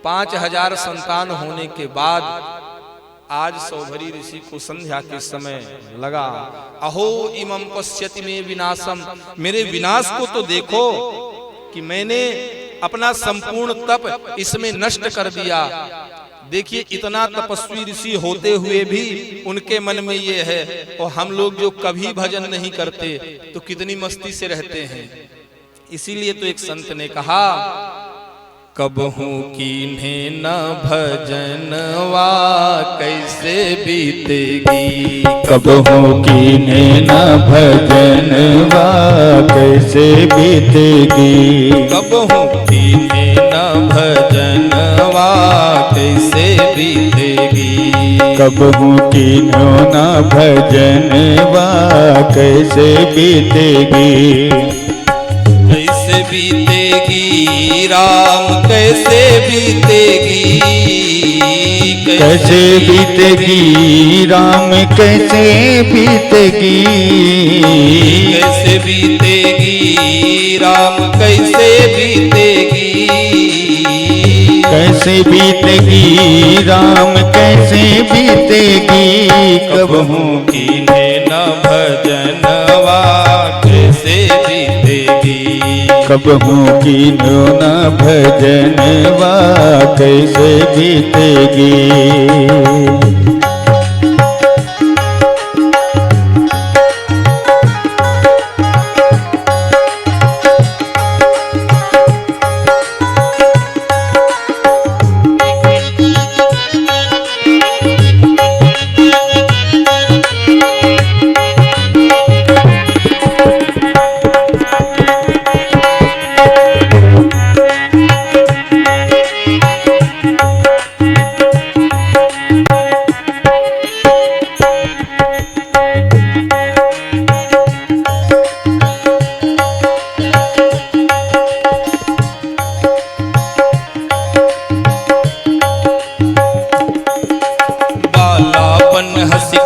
5000 संतान होने के बाद आज 100 भरी ऋषि को संध्या के समय लगा, अहो इमं पश्यति में विनाशम, मेरे विनाश को तो देखो कि मैंने अपना संपूर्ण तप इसमें नष्ट कर दिया। देखिए इतना तपस्वी ऋषि होते हुए भी उनके मन में ये है, और हम लोग जो कभी भजन नहीं करते तो कितनी मस्ती से रहते हैं। इसीलिए तो एक संत ने कहा, कबहू कीन्हे न भजनवा कैसे बीतेगी, कबहू कीन्हे न भजनवा कैसे बीतेगी, कबहू कीन्हे न भजनवा कैसे बीतेगी, कबहू कीन्हो न भजनवा कैसे बीतेगी, कैसे बीतेगी राम कैसे बीतेगी, कैसे बीतेगी राम कैसे बीतेगी, कैसे बीतेगी राम कैसे बीतेगी, कैसे बीतेगी राम कैसे बीतेगी, कबहू कीन्हे न भजनवा कैसे बीतेगी, कबहू कीन्हो न भजनवा कैसे बीतेगी।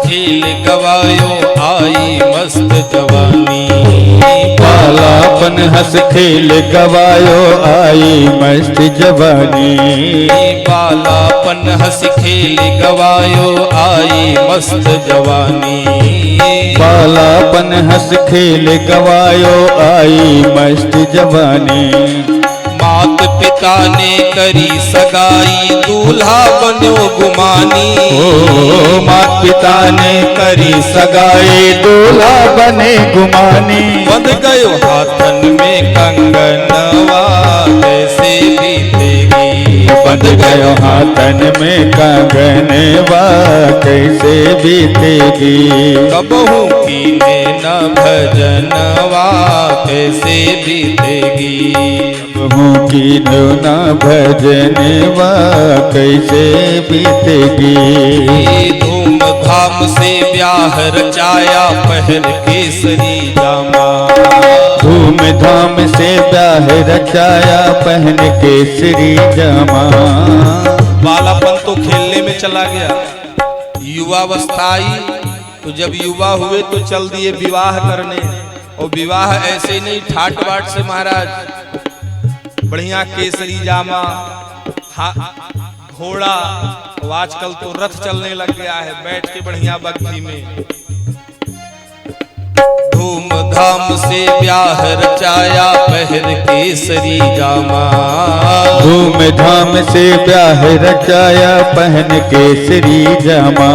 खेल गवायो आई मस्त जवानी, बालापन हंस खेल गवायो आई मस्त जवानी, बालापन हंस खेल गवायो आई मस्त जवानी, बालापन हंस खेल गवायो आई मस्त जवानी, मात पिता ने करी सगाई दूल्हा बनो गुमानी, ओ मात पिता ने करी सगाई दूल्हा बने गुमानी, बंध गयो हाथन में कंगनवा कैसे बीतेगी, बंध गयो हाथन में कंगनवा कैसे बीतेगी, कबहू कीन्हे न भजनवा कैसे बीतेगी, कबहू कीन्हो न भजनवा कैसे बीतेगी, धूमधाम से ब्याह रचाया पहन केसरी जामा, धूमधाम से ब्याह रचाया पहन केसरी जामा, बालापन तो खेलने में चला गया, युवावस्था आई तो जब युवा हुए तो चल दिए विवाह करने। और विवाह ऐसे नहीं ठाट बाट से महाराज, बढ़िया केसरी जामा, घोड़ा, आजकल तो रथ चलने लग गया है, बैठ के बढ़िया बग्घी में धूम धूमधाम से ब्याह रचाया पहन केसरी जामा। धूमधाम से ब्याह रचाया पहन केसरी जामा।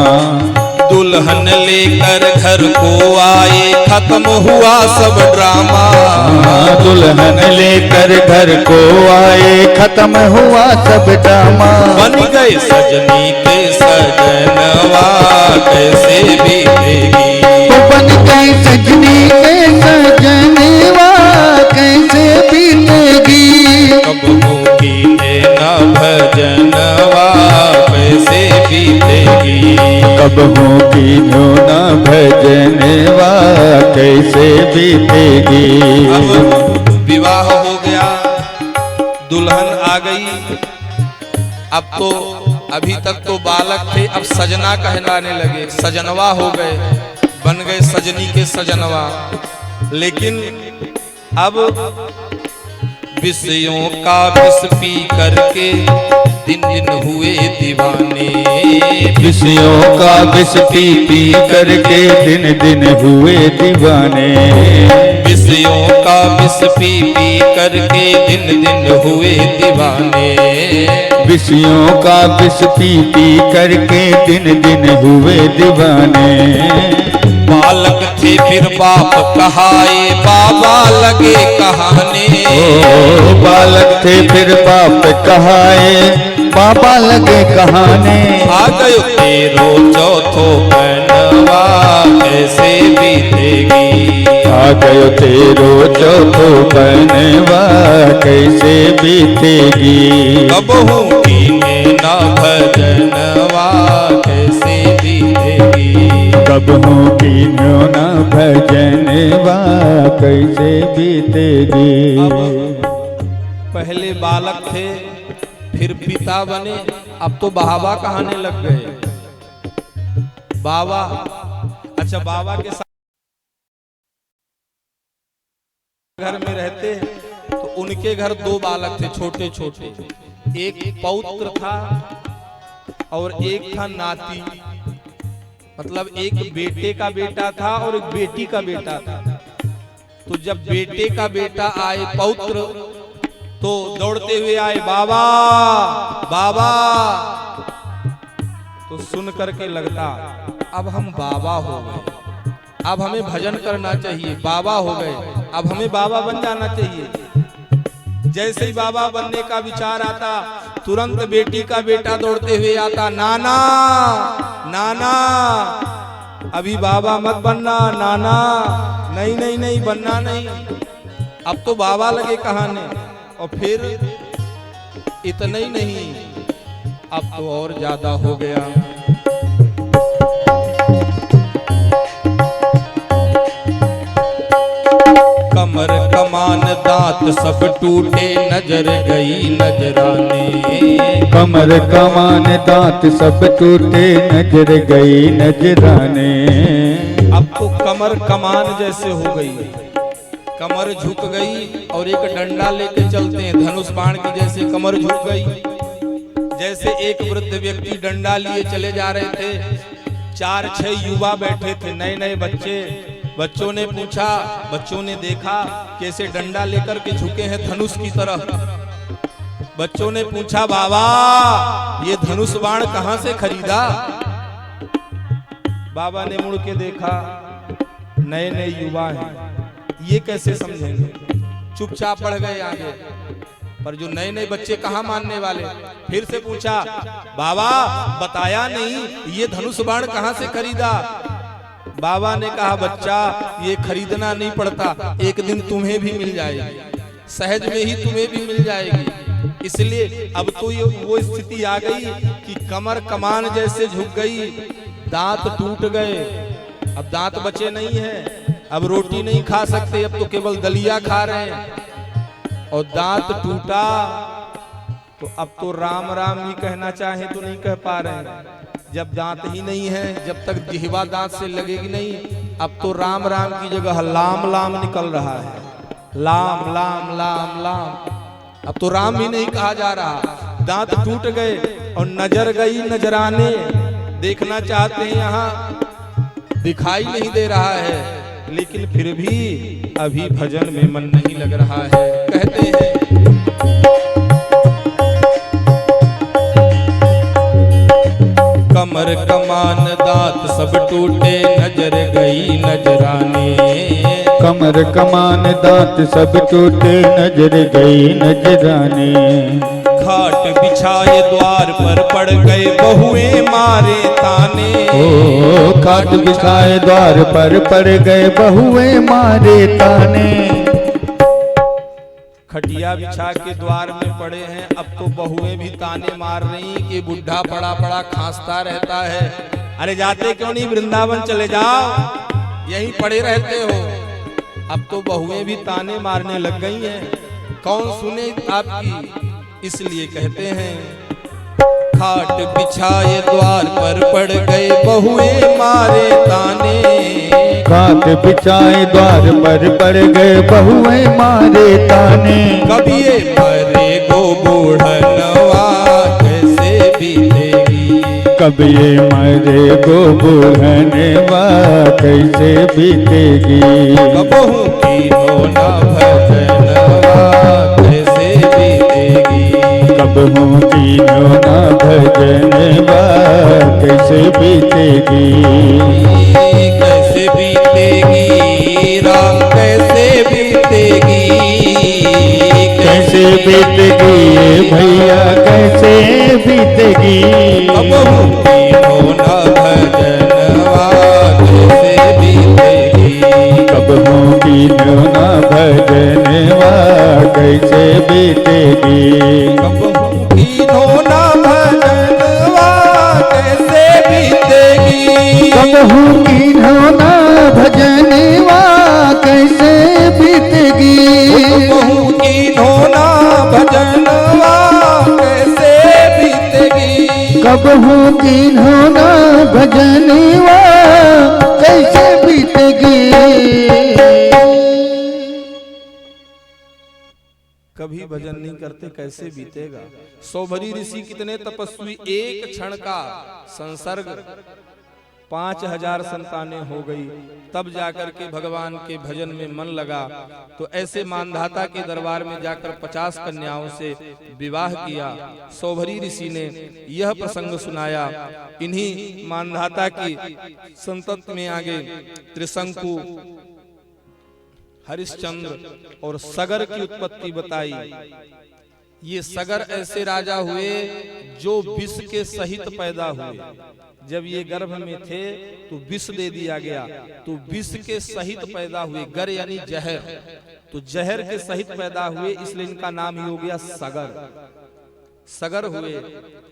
दुल्हन लेकर घर को आए खत्म हुआ सब ड्रामा। दुल्हन लेकर घर को आए खत्म हुआ सब ड्रामा। बन गए सजनी के सजनवा कैसे बीतेगी। बन गए सजनी के सजनवा कैसे बीतेगी। कब होगी न भजनवा कैसे बीतेगी। कब होगी न भजनवा कैसे बीतेगी। अब विवाह हो गया, दुल्हन आ गई। अब तो अभी तक तो बालक थे, अब सजना कहलाने लगे, सजनवा हो गए, बन गए सजनी के सजनवा। लेकिन अब विषयों का विष पी करके दिन दिन हुए दीवाने। विषयों का विष पी पी करके दिन दिन हुए दीवाने। विषयों का विष पी पी करके दिन दिन हुए दीवाने। विषयों का विष पी पी करके दिन दिन हुए दीवाने। बालक थे फिर बाप कहाए बाबा लगे कहाने। ओ बालक थे फिर बाप कहाए बाबा लगे कहाने। आ गयो तेरो चौथो पहनवा कैसे बीतेगी। आ गयो तेरो चौथो पहनवा कैसे बीतेगी। कब होगी न भजनवा कैसे बीतेगी। कब होगी न भजनवा कैसे बीतेगी। पहले बालक थे फिर पिता बने, अब तो बाबा कहाने लग गए। बाबा, अच्छा बाबा के साथ घर में रहते तो उनके घर दो बालक थे छोटे छोटे। एक पौत्र था और एक था नाती, मतलब एक बेटे का बेटा था और एक बेटी का बेटा था। तो जब बेटे का बेटा आए पौत्र तो दौड़ते हुए आए बाबा बाबा। तो सुन करके लगता अब हम बाबा हो गए, अब हमें भजन करना चाहिए, बाबा हो गए, अब हमें बाबा बन जाना चाहिए। जैसे ही बाबा बनने का विचार आता तुरंत बेटी का बेटा दौड़ते हुए आता, नाना नाना अभी बाबा मत बनना नाना। नहीं नहीं नहीं बनना नहीं, अब तो बाबा लगे कहाने। और फिर इतना ही नहीं, अब तो और ज्यादा हो गया। कमर कमान दांत सब टूटे नजर गई नजराने। कमर कमान दांत सब टूटे नजर गई नजराने। अब तो कमर कमान जैसे हो गई, कमर झुक गई और एक डंडा लेके चलते हैं धनुष बाण की जैसे कमर झुक गई। जैसे एक वृद्ध व्यक्ति डंडा लिए चले जा रहे थे, 4-6 युवा बैठे थे, नए नए बच्चे। बच्चों ने पूछा, बच्चों ने देखा कैसे डंडा लेकर के झुके हैं धनुष की तरफ। बच्चों ने पूछा बाबा ये धनुष बाण कहां से खरीदा। बाबा ने मुड़ के देखा, नए नए युवा हैं, ये कैसे समझेंगे। चुपचाप बढ़ गए आगे, पर जो नए नए बच्चे कहां मानने वाले। फिर से पूछा बाबा बताया नहीं ये धनुष बाण कहां से खरीदा। बाबा ने कहा बच्चा ये खरीदना नहीं पड़ता, एक दिन तुम्हें भी मिल जाएगी, सहज में ही तुम्हें भी मिल जाएगी। इसलिए अब तो ये वो स्थिति आ गई कि कमर कमान जैसे झुक गई, दांत टूट गए, अब दांत बचे नहीं हैं, अब रोटी नहीं खा सकते, अब तो केवल दलिया खा रहे हैं। और दांत टूटा तो अब तो राम राम ही कहना चाहे तो नहीं कह पा रहे हैं। जब दांत ही नहीं है, जब तक जिह्वा दांत से लगेगी नहीं, अब तो राम राम की जगह लाम लाम निकल रहा है, लाम लाम लाम लाम। अब तो राम ही नहीं कहा जा रहा, दांत टूट गए और नजर गई नजराने। देखना चाहते हैं यहाँ, दिखाई नहीं दे रहा है, लेकिन फिर भी अभी भजन में मन नहीं लग रहा है। कहते हैं कमर कमान दांत सब टूटे नजर गई नजराने। कमर कमान दांत सब टूटे नजर गई नजराने। खाट बिछाए द्वार पर पड़ गए बहुएं मारे ताने। ओ खाट बिछाए द्वार पर पड़ गए बहुएं मारे ताने। खटिया बिछा के द्वार में पड़े हैं, अब तो बहुएं भी ताने मार रही कि बुढ़ा पड़ा पड़ा खांसता रहता है, अरे जाते क्यों नहीं वृंदावन चले जाओ, यहीं पड़े रहते हो। अब तो बहुएं भी ताने मारने लग गई हैं, कौन सुने आपकी। इसलिए कहते हैं खाट बिछाए द्वार पर पड़ गए बहुएं मारे ताने। खाट बिछाए द्वार पर पड़ गए बहुएं मारे ताने। कभी ये मरे गो बूढ़नवा कैसे बीतेगी। कभी ये मरे गो बूढ़नवा कैसे बीतेगी। कबहू की होना भजनवा कैसे बीतेगी। कबहू की होना भजनवा कैसे बीतेगी। कैसे बीतेगी राम कैसे बीतेगी। कैसे बीतेगी भैया कैसे बीतेगी। कबहू की होना भजनवा कैसे बीतेगी। कबहू की होना भजनवा कैसे बीतेगी। कबहू की होना भजनवा कैसे बीतेगी। कबहू की होना भजनवा कैसे बीतेगी। कबहू की होना भजनवा कैसे बीतेगी। कबहू की होना भजनवा कैसे बीतेगी। कभी भजन नहीं करते कैसे बीतेगा। सौभरी ऋषि कितने तपस्वी, एक क्षण का संसर्ग 5000 संतानें हो गई, तब जाकर के भगवान के भजन में मन लगा। तो ऐसे मानधाता के दरबार में जाकर 50 कन्याओं से विवाह किया। सौभरी ऋषि ने यह प्रसंग सुनाया। इन्हीं मानधाता की संतति में आगे त्रिशंकु, हरिश्चंद्र और सगर की उत्पत्ति बताई। ये सगर ऐसे राजा हुए जो विष के सहित पैदा हुए। जब ये गर्भ में थे तो विष दे दिया गया, तो विष के सहित पैदा हुए। गर यानी जहर, तो जहर के सहित पैदा हुए, इसलिए इनका नाम ही हो गया सगर। सगर हुए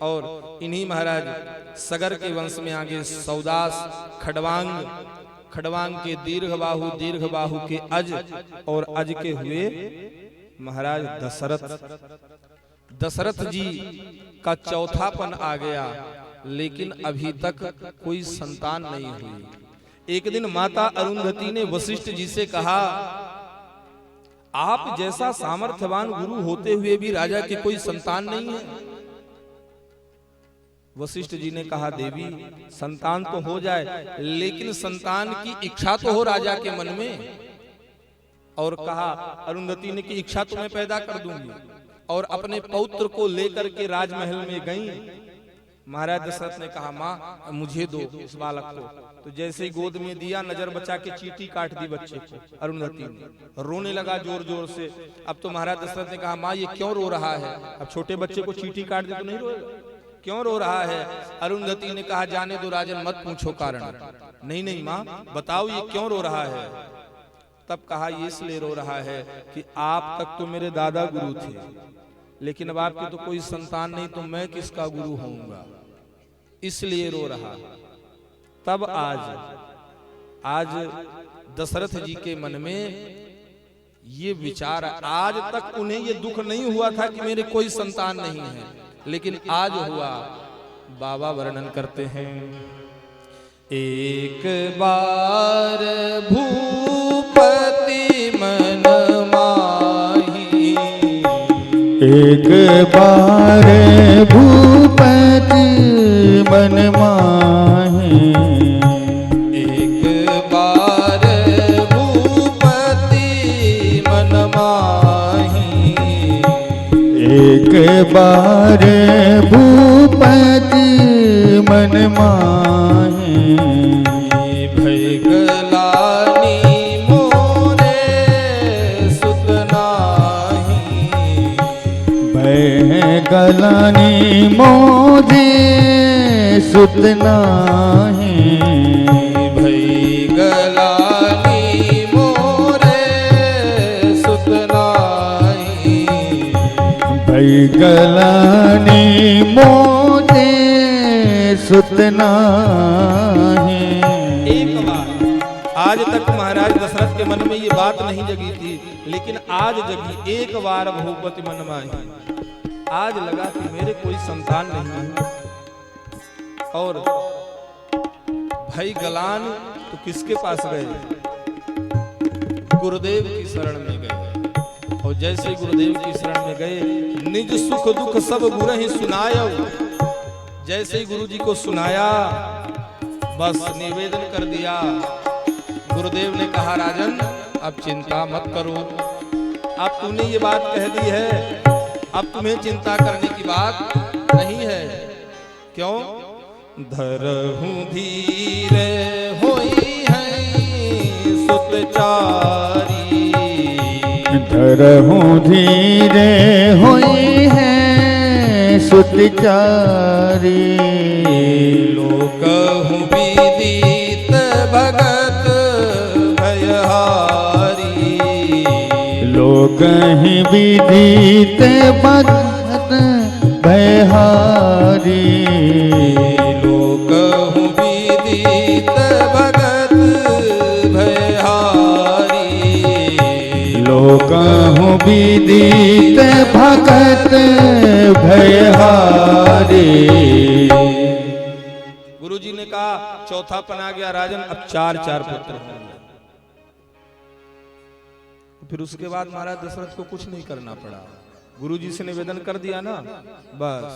और इन्हीं महाराज सगर के वंश में आगे सौदास, खडवांग, खडवांग के दीर्घबाहु, दीर्घबाहु के अज और अज के हुए महाराज दशरथ। दशरथ जी का चौथापन आ गया, लेकिन अभी तक कोई संतान नहीं हुई। एक दिन माता अरुंधति ने वशिष्ठ जी से कहा, आप जैसा सामर्थ्यवान गुरु होते हुए भी राजा की कोई संतान नहीं है। वशिष्ठ जी ने कहा, देवी संतान तो हो जाए, लेकिन संतान की इच्छा तो हो राजा के मन में। और कहा, अरुंधति ने की इच्छा तो मैं पैदा कर दूंगी। और अपने पौत्र को लेकर के राजमहल में गई। महाराज दशरथ ने कहा, माँ मुझे दो इस बालक को। तो जैसे ही गोद में दिया, नजर बचा के चींटी काट दी बच्चे को। अरुंधति ने रोने लगा जोर जोर से। अब तो महाराज दशरथ ने कहा, माँ ये क्यों रो रहा है। अब छोटे बच्चे को चींटी काट दी तो नहीं रोएगा, क्यों रो रहा है। अरुंधति ने कहा, जाने दो राजन, मत पूछो कारण। नहीं नहीं माँ बताओ ये क्यों रो रहा है। तब कहा, ये इसलिए रो रहा है कि आप तक तो मेरे दादा गुरु थे, लेकिन अब आपकी तो कोई संतान नहीं, तो मैं किसका गुरु होऊंगा, इसलिए रो रहा। तब आज दशरथ जी के मन में ये विचार, आज तक उन्हें ये दुख नहीं हुआ था कि मेरे कोई संतान नहीं है, लेकिन आज हुआ। बाबा वर्णन करते हैं, एक बार भूपति मन माही। एक बार भूपति मन माही। एक बार एक बार भूपति मन माहे, भय गलानी मोरे सुत नाही, भय गलानी मोरे सुत नाही, भय गलानी मोरे सुत नाही, भय गलानी मोरे सुत नाही। एक बार आज तक महाराज दशरथ के मन में ये बात नहीं जगी थी, लेकिन आज जगी। एक बार भूपति मन माही, आज लगा कि मेरे कोई संतान नहीं है। और भाई गलान तो किसके पास गए? गुरुदेव की शरण में गए। और जैसे ही गुरुदेव की शरण में गए, निज सुख दुख सब गुरु ही सुनायो। जैसे ही गुरु जी को सुनाया, बस निवेदन कर दिया। गुरुदेव ने कहा, राजन अब चिंता मत करो, अब तूने ये बात कह दी है, अब तुम्हें चिंता करने की बात नहीं है। क्यों? धरहूं धीरे होई है सुतचारी, धरहूं धीरे होई है सुतचारी, लोकहूं विदित भगत भयहारी, लोकहि विदित भगत भयहारी, लोकहूं विदित भगत भयहारी, लोकहूं विदित भगत भयहारी। गुरु जी ने कहा, चौथा पन आ गया राजन, अब चार पुत्र होंगे। फिर उसके बाद महाराज दशरथ को कुछ नहीं करना पड़ा, गुरु जी से निवेदन कर दिया ना, बस।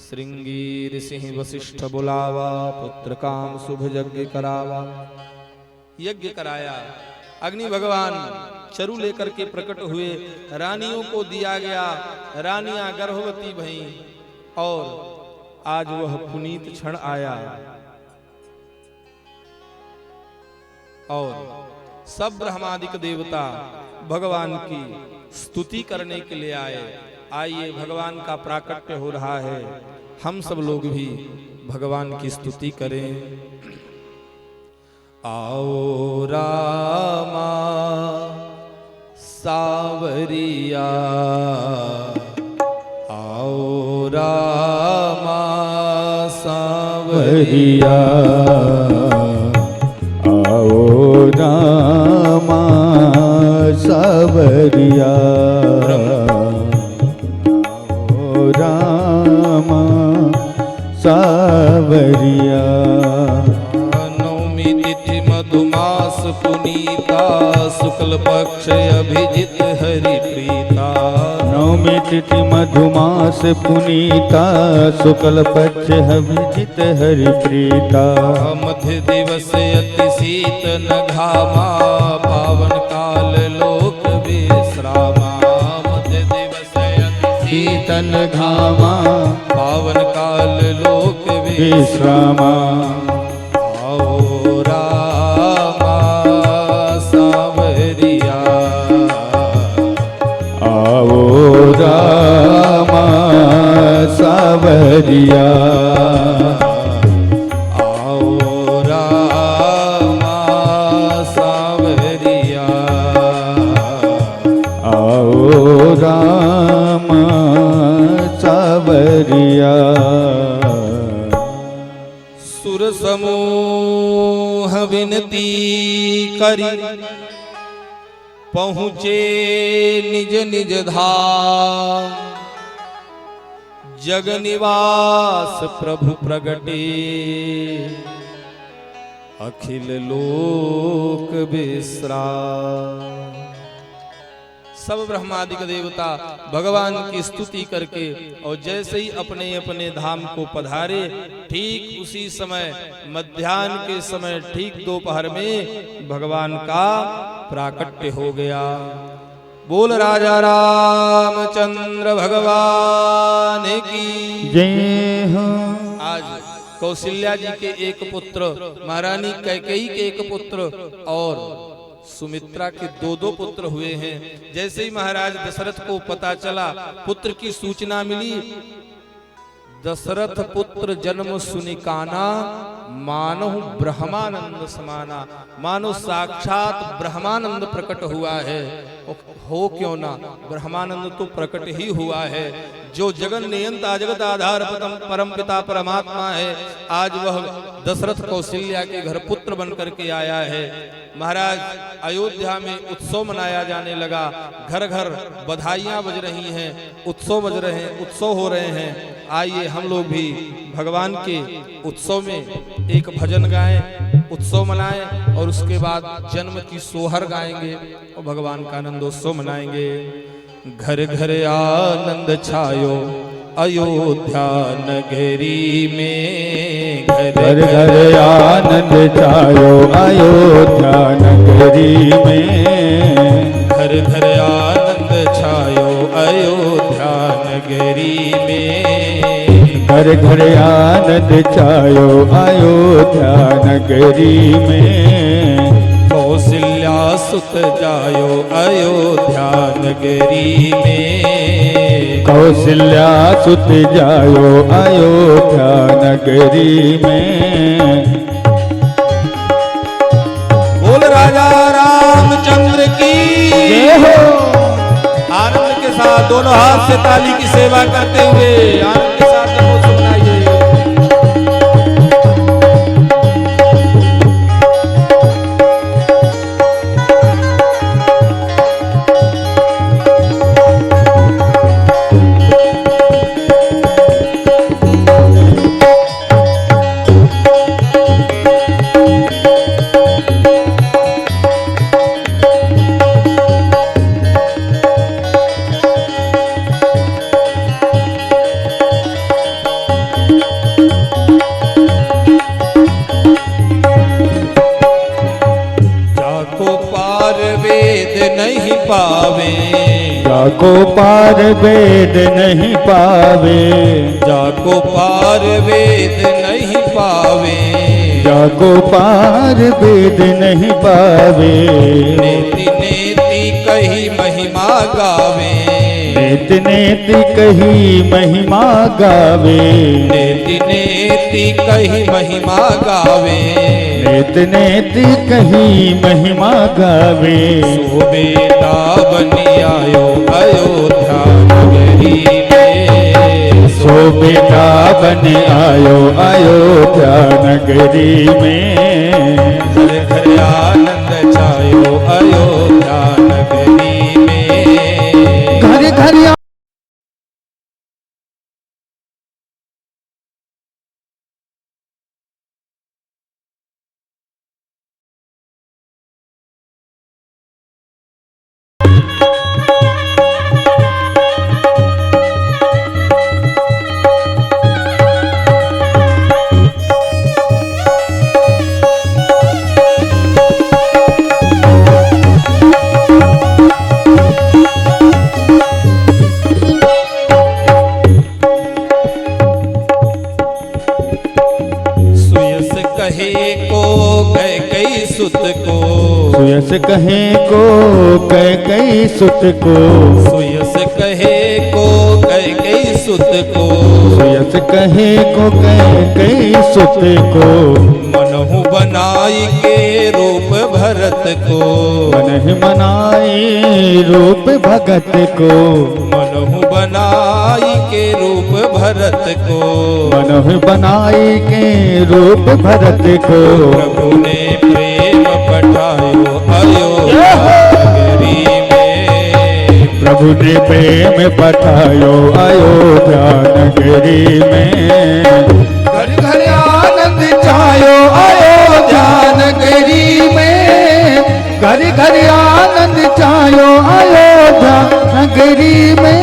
श्रृंगी ऋषि वशिष्ठ बुलावा, पुत्र काम शुभ यज्ञ करावा। यज्ञ कराया, अग्नि भगवान चरु लेकर के प्रकट हुए, रानियों को दिया गया, रानियां गर्भवती भई। और आज वह पुनीत क्षण आया और सब ब्रह्मादिक देवता भगवान की स्तुति करने के लिए आए। आइए, भगवान का प्राकट्य हो रहा है, हम सब लोग भी भगवान की स्तुति करें। आओ रामा सावरिया, आओ रामा सावरिया, आओ रामा सावरिया, आओ रामा सावरिया। नवमी तिथि मधुमास पुनीता, शुक्ल पक्ष अभिजित हरि प्रीता। नवमी तिथि मधुमास पुनीता, शुक्ल पक्ष अभिजित हरि प्रीता। मध्य दिवस अति शीतन घामा, पावन काल लोक विश्रामा। मध्य दिवस अति शीतन घामा, पावन काल लोक विश्रामा। आओ रामा सावरिया, आओ रामा सावरिया, आओ रामा सावरिया, आओ रामा सावरिया। सुर समूह विनती करी, पहुँचे निज निज धाम। जग निवास प्रभु प्रगटे, अखिल लोक विश्राम। सब ब्रह्मादिक देवता भगवान की स्तुति करके और जैसे ही अपने अपने धाम को पधारे, ठीक उसी समय मध्याह्न के समय, ठीक दोपहर में भगवान का प्राकट्य हो गया। बोल राजा रामचंद्र भगवान की जय हो। आज कौशल्या जी के एक पुत्र, महारानी कैकेयी के एक पुत्र और सुमित्रा के दो पुत्र हुए हैं। जैसे ही महाराज दशरथ को पता चला, पुत्र की सूचना मिली, दशरथ पुत्र जन्म सुनिकाना मानो ब्रह्मानंद समाना, मानो साक्षात ब्रह्मानंद प्रकट हुआ है। हो क्यों ना, ब्रह्मानंद तो प्रकट ही हुआ है। जो जगन नियंता जगत आधार परम पिता परमात्मा है, आज वह दशरथ कौशल्या के घर पुत्र बन करके आया है। महाराज अयोध्या में उत्सव मनाया जाने लगा, घर घर बधाइयां बज रही हैं, उत्सव बज रहे हैं, उत्सव हो रहे हैं। आइए हम लोग भी भगवान के उत्सव में एक भजन गाएं, उत्सव मनाएं और उसके बाद जन्म की सोहर गाएंगे और भगवान का आनंदोत्सव मनाएंगे। घर घर आनंद छायो अयोध्या नगरी में, घर घर आनंद छायो अयोध्या नगरी में, घर घर आनंद छायो अयोध्या नगरी में, घर घर आनंद छायो अयोध्या नगरी में, कौशल्या सुत जायो अयोध्या नगरी में, कौशल्या सुत जायो अयोध्या नगरी में। बोल राजा रामचंद्र की जय हो। आनंद के साथ दोनों हाथ से ताली की सेवा करते हुए आनंद के साथ जन्मोत्सव मनाइए। जाको पार वेद नहीं पावे, जाको पार वेद नहीं पावे, जाको पार वेद नहीं पावे, नेति नेति कही महिमा गावे, नेति नेति कही महिमा गावे, नेति नेति कही महिमा गावे, नेति नेति कही महिमा गावे। सो बेटा बनी आयो अयोध्या नगरी में, सो बेटा बन आयो अयोध्या नगरी में, घर घर आनंद छायो अयोध्या नगरी में, घर घर सुयस कहे को कैकेयी सुत को, सुयस कहे को कैकेयी सुत को, सुयस कहे को कैकेयी सुत को, मनहु बनाई के रूप भरत को, मनहि मनाई रूप भगत को, मनहु बनाई के रूप भरत को, मनहु बनाई के रूप भरत को, प्रभु ने प्रेम पठायो अयोध्या नगरी में, प्रभु ने प्रेम पठायो अयोध्या नगरी में, घर घर आनंद छायो अयोध्या नगरी में, घर घर आनंद छायो अयोध्या नगरी में।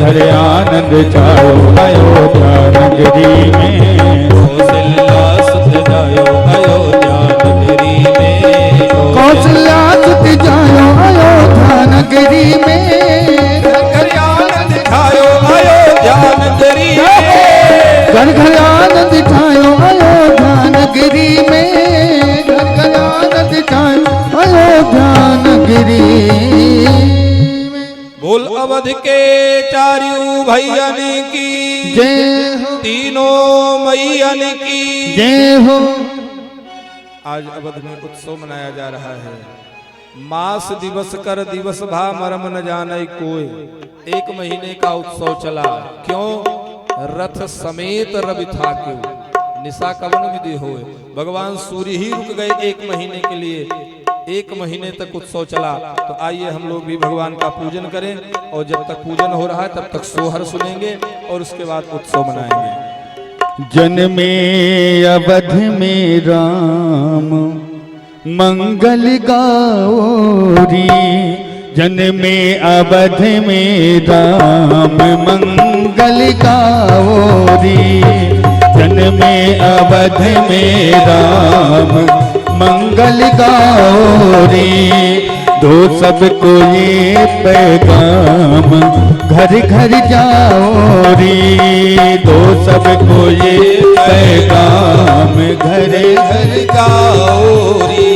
घर आनंद छायो अयोध्या नगरी में। कौशल्या सुत जायो अयोध्या नगरी में। कौशल्या सुत जायो अयोध्या नगरी में। घर आनंद छायो अयोध्या नगरी में। घर आनंद छायो अयोध्या नगरी में। घर आनंद छायो अयोध्या नगरी में। बोल अवध के चारों भैयन की जय हो, तीनों मैयन की जय हो। आज अवध में उत्सव मनाया जा रहा है। मास दिवस कर दिवस भा मरम न जाने कोई। 1 महीने का उत्सव चला। क्यों? रथ समेत रवि था क्यों निशा कवन विधि होए। भगवान सूर्य ही रुक गए 1 महीने के लिए। 1 महीने तक उत्सव चला। तो आइए हम लोग भी भगवान का पूजन करें, और जब तक पूजन हो रहा है तब तक सोहर सुनेंगे और उसके बाद उत्सव मनाएंगे। जन्मे अवध में राम मंगल गाओरी। जन्मे अवध में राम मंगल गाओरी। जन्मे अवध में राम मंगल गाओरी। दो सबको ये पैगाम घर घर जाओ रे। दो सबको ये पैगाम घर घर जाओ रे।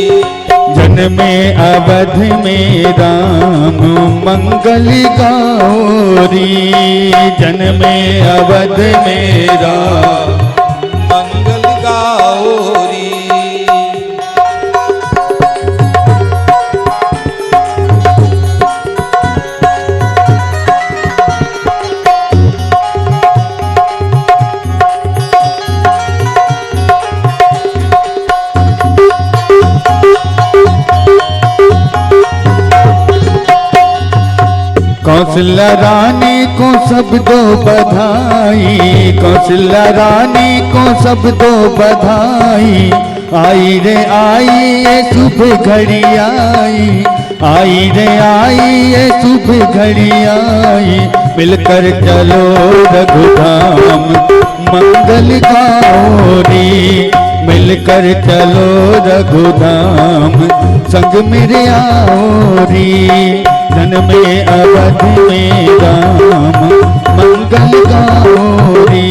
जन्मे अवध में राम मंगल गौरी। जन्मे अवध में राम मंगल गौरी। कौशल्या रानी को सब दो बधाई। कौशल्या रानी को सब दो बधाई। आई रे आई ये शुभ घड़ी आई। आई रे आई ये शुभ घड़ी आई। मिलकर चलो रघुधाम मंगल गौरी। मिलकर चलो रघुधाम संग मेरे आओ री। जन्मे अवध में राम मंगल गौरी।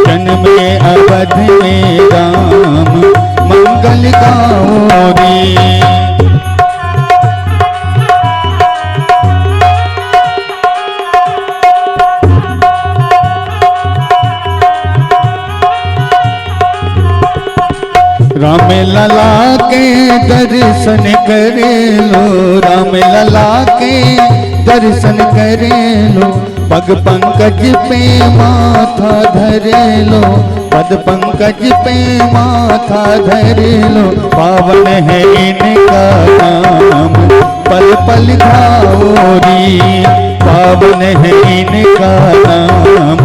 जन्मे अवध में राम मंगल गौरी। राम लला के दर्शन करे लो। राम लला के दर्शन करे लो। पग पंकज पे माथा धरे लो। पद पंकज पे माथा धरे लो। पावन है इनका नाम पल पल घाओरी। पावन है इनका नाम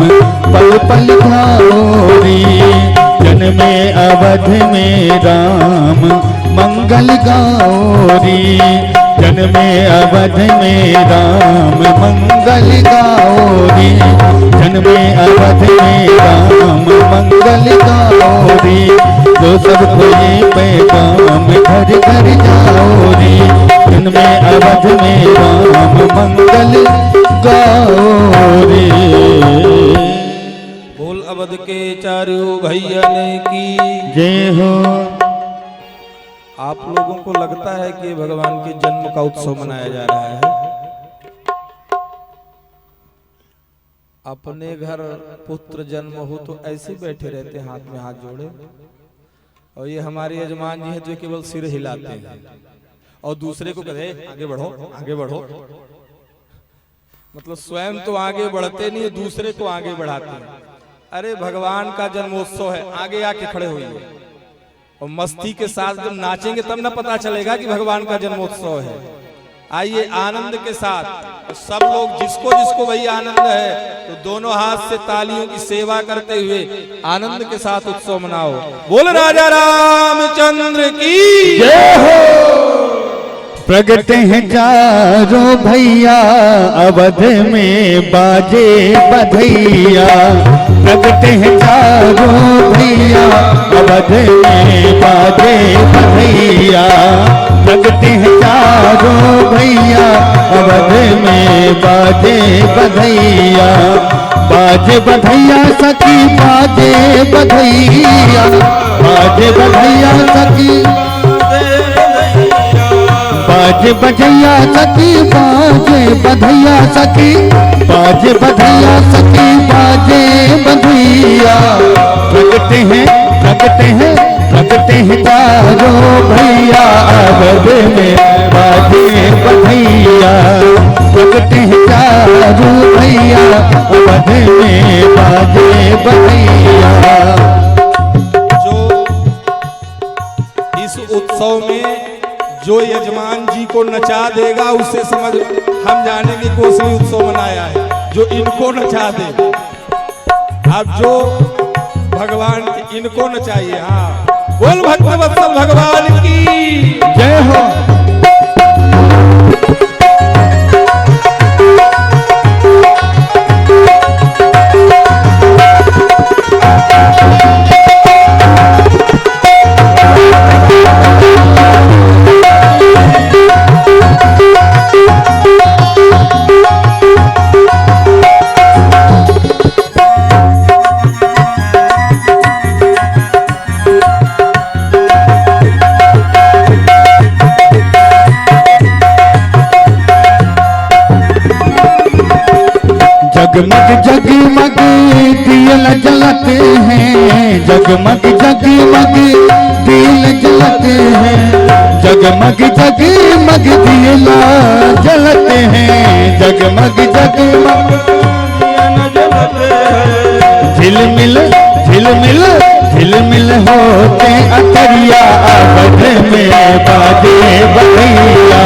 पल पल घाओरी। जन्मे अवध में राम मंगल गौरी। जन्मे अवध में राम मंगल गौरी। जन्मे अवध में राम मंगल गौरी। जो सबको ये पैगाम घर घर जाओ रे। जन्मे अवध में राम मंगल गौरी। अवध के चारों भैयन की जय हो। आप लोगों को लगता है कि भगवान के जन्म का उत्सव मनाया जा रहा है। अपने घर पुत्र जन्म हो तो ऐसे बैठे रहते हाथ में हाथ जोड़े, और ये हमारे यजमान जी हैं जो केवल सिर हिलाते हैं और दूसरे को कहते हैं आगे बढ़ो आगे बढ़ो। मतलब स्वयं तो आगे बढ़ते नहीं, दूसरे को आगे बढ़ाते हैं। अरे भगवान का जन्मोत्सव है, आगे आके खड़े होइए और मस्ती के साथ जब नाचेंगे तब ना पता चलेगा कि भगवान का जन्मोत्सव है। आइए आनंद के साथ, तो सब लोग जिसको जिसको वही आनंद है तो दोनों हाथ से तालियों की सेवा करते हुए आनंद के साथ उत्सव मनाओ। बोल राजा रामचंद्र की जय हो। प्रगट हैं चारों भैया अवध में बाजे बधैया। प्रगट हैं चारों भैया अवध में बाजे बधैया। प्रगट हैं चारों भैया अवध में बाजे बधैया। बाजे बधैया सखी बाजे बधैया। बाजे बधैया सखी बाजे बधैया सखी बाजे बधैया सखी। बाजे बधैया सखी बाजे बधैया। प्रगटे हैं चारों भैया अवध में बाजे बधैया। प्रगटे हैं चारों भैया अवध में बाजे बधैया। जो इस उत्सव में जो यजमान जी को नचा देगा उससे समझ हम जानेंगे कि उसने उत्सव मनाया है। जो इनको नचा दे, अब जो भगवान इनको नचाइए। हाँ, बोल भक्तवत्सल भगवान की जय हो। जगमग जगमग दियल जलते हैं। जगमग जगमग दियल जलते हैं। जगमग जगमग दियला जलते हैं। जगमग जगमग झिलमिल झिलमिल झिलमिल होते अतरिया अवध में बाजे बधैया।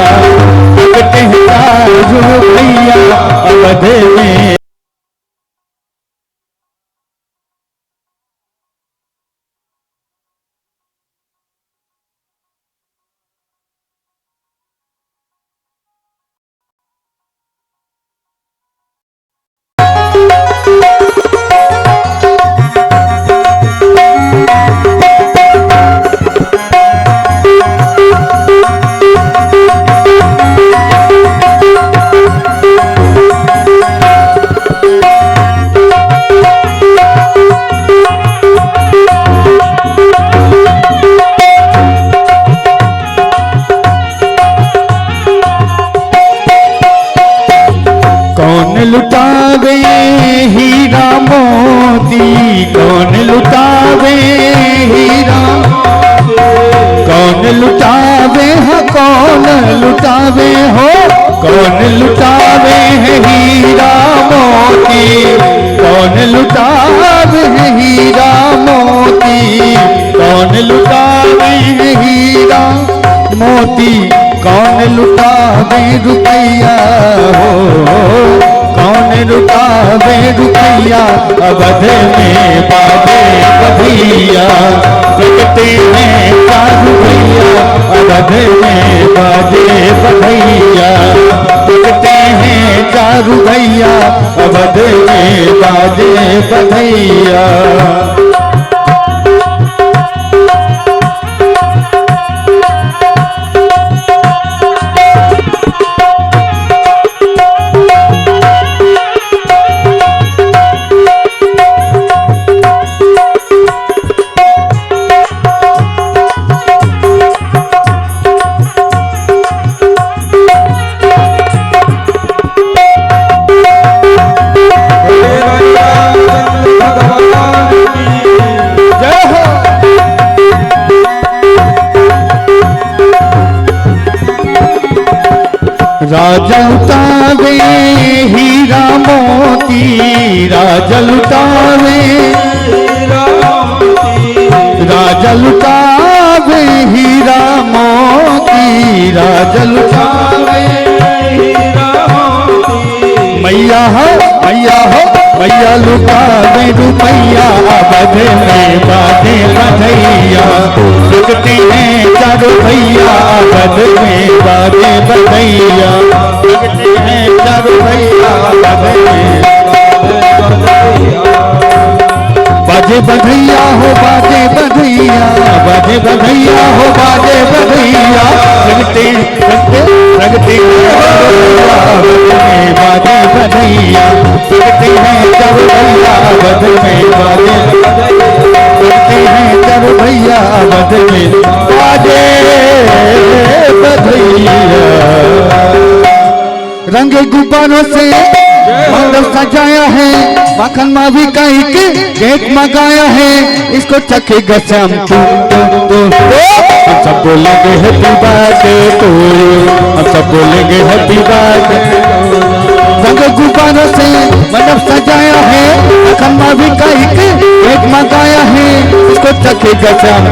प्रगटे हैं चारों भैया अवध में। लुटावे हीरा मोती। कौन लुटावे हीरा। कौन लुटावे है कौन लुटावे हो। कौन लुटावे है हीरा मोती। कौन लुटावे है हीरा मोती। कौन लुटावे है हीरा मोती। कौन लुटावे रुपैया हो। कौन लुटावे रुपैया अवध में बाजे बधैया। प्रगटे हैं चारों भैया अवध में बाजे बधैया। प्रगटे हैं चारों भैया अवध में बाजे बधैया। राजा लुटावे हीरा मोती। राजा लुटावे राजा लुटावे हीरा मोती। राजा लुटावे मैया हो मैया लुटावे रुपैया बध में बाजे बधैया लगते हैं चारों भैया बध में बाजे बधैया लगते हैं चारों भैया बध में बाजे बधैया हो बाजे बधैया बाजे बधैया हो बाजे बधैया लगते लगते बाजे बधैया लगते हैं जब भैया बध में बाजे लगते हैं जब भैया बध में बाजे बधैया रंग गुब्बारों से मंडप सजाया है माखन मावी का एक केक मंगाया है इसको चखेगा श्याम हम सब बोलेंगे हैप्पी बर्थडे टू यू हम सब बोलेंगे हैप्पी बर्थडे रंग गुब्बारों से मंडप सजाया है माखन मावी का एक केक मंगाया है इसको चखेगा श्याम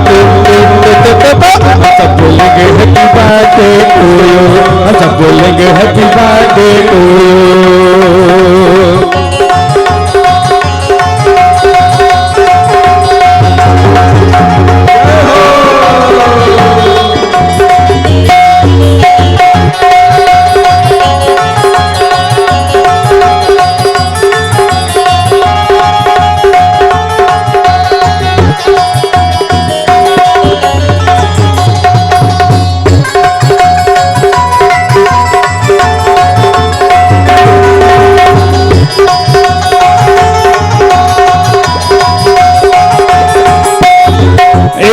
हम सब बोलेंगे हैप्पी बर्थडे टू यू हम सब बोलेंगे हैप्पी बर्थडे टू यू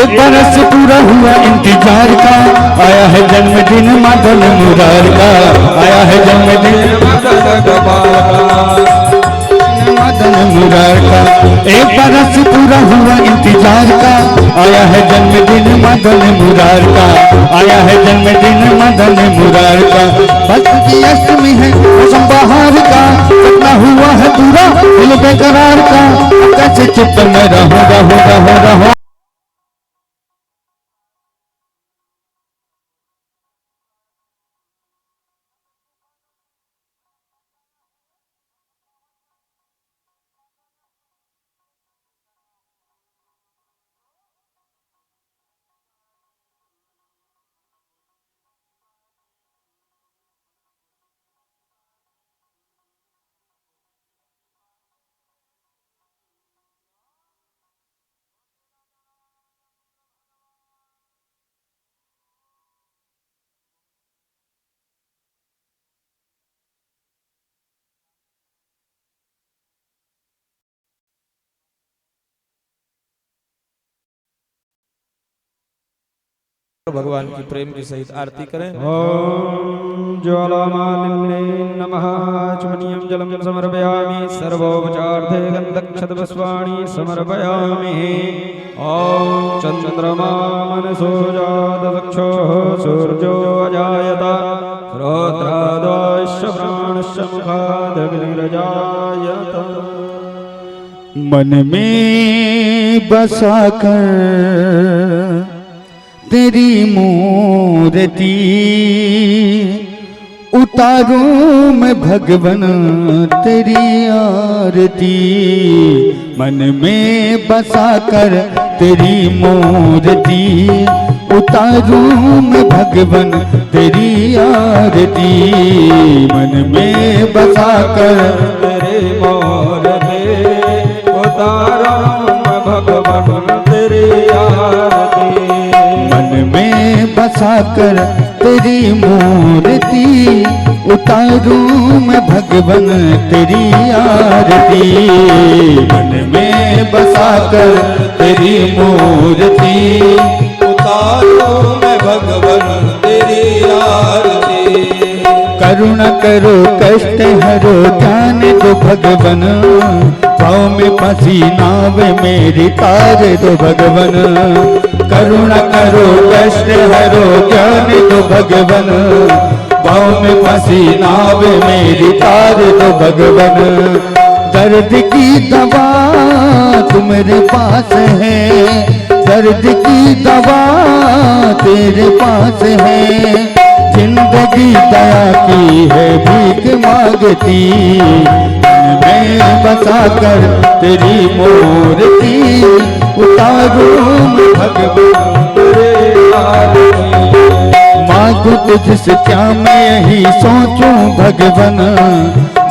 बरस पूरा हुआ इंतजार का आया है जन्मदिन मदन मुरार का आया है जन्मदिन मदन मुरार का एक बरस पूरा हुआ इंतजार का आया है जन्मदिन मदन मुरार का आया है जन्मदिन मदन मुरार का बस की अष्टमी है मौसम बहार का सपना हुआ है पूरा दिल बेकरार का कैसे चुप में रहूंगा भगवान की प्रेम के सहित आरती करें। ओम ज्वालामालिन्ये नमः चमनीयं जलं समर्पयामि सर्वोपचार्थे गन्धक्षतपुष्पाणि समर्पयामि। ओम चन्द्रमा मनसो जातचक्षुः सूर्यो अजायत श्रोत्रादश्च प्राणश्च मुखादग्निरजायत। मन में बसा कर तेरी मूर्ति उतारूं मैं भगवन तेरी आरती। मन में बसा कर तेरी मूर्ति उतारूं मैं भगवन तेरी आरती। मन में बसा कर तेरी मूर्ति उतारूं मैं भगवन तेरी आरती। मन में बसा कर तेरी मूर्ति उतारूं मैं भगवन तेरी आरती। मन में बसा कर तेरी मूर्ति उतारूं मैं भगवन तेरी आरती। करुणा करो कष्ट हरो ज्ञान दो भगवन। पाँव में फंसी नाव मेरी तार दो भगवन। करुणा करो कष्ट हरो ज्ञान दो भगवन। पाँव में फंसी नाव मेरी तार दो भगवन। दर्द की दवा तुम्हारे पास है। दर्द की दवा तेरे पास है। जिंदगी दया की है भीख मांगती, मैं बसा कर तेरी मूर्ति उतारूं मैं भगवान तेरे आरती। मांगू तुझसे क्या मैं यही सोचूं भगवन,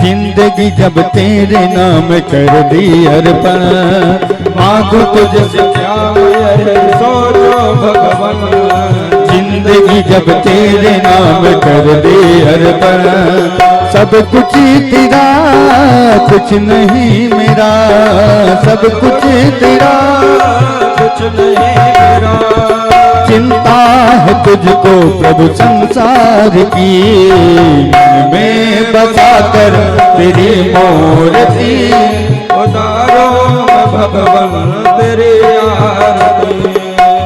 जिंदगी जब तेरे नाम कर दी अर्पण। मांगू तुझसे क्या मैं सोचो भगवन, जिंदगी जब तेरे नाम कर दे अर्पण। सब कुछ तेरा कुछ नहीं मेरा, सब कुछ तेरा कुछ नहीं मेरा। चिंता है तुझको प्रभु संसार की, मन में बसा कर तेरी मूर्ति उतारो मैं भगवन तेरी आरती।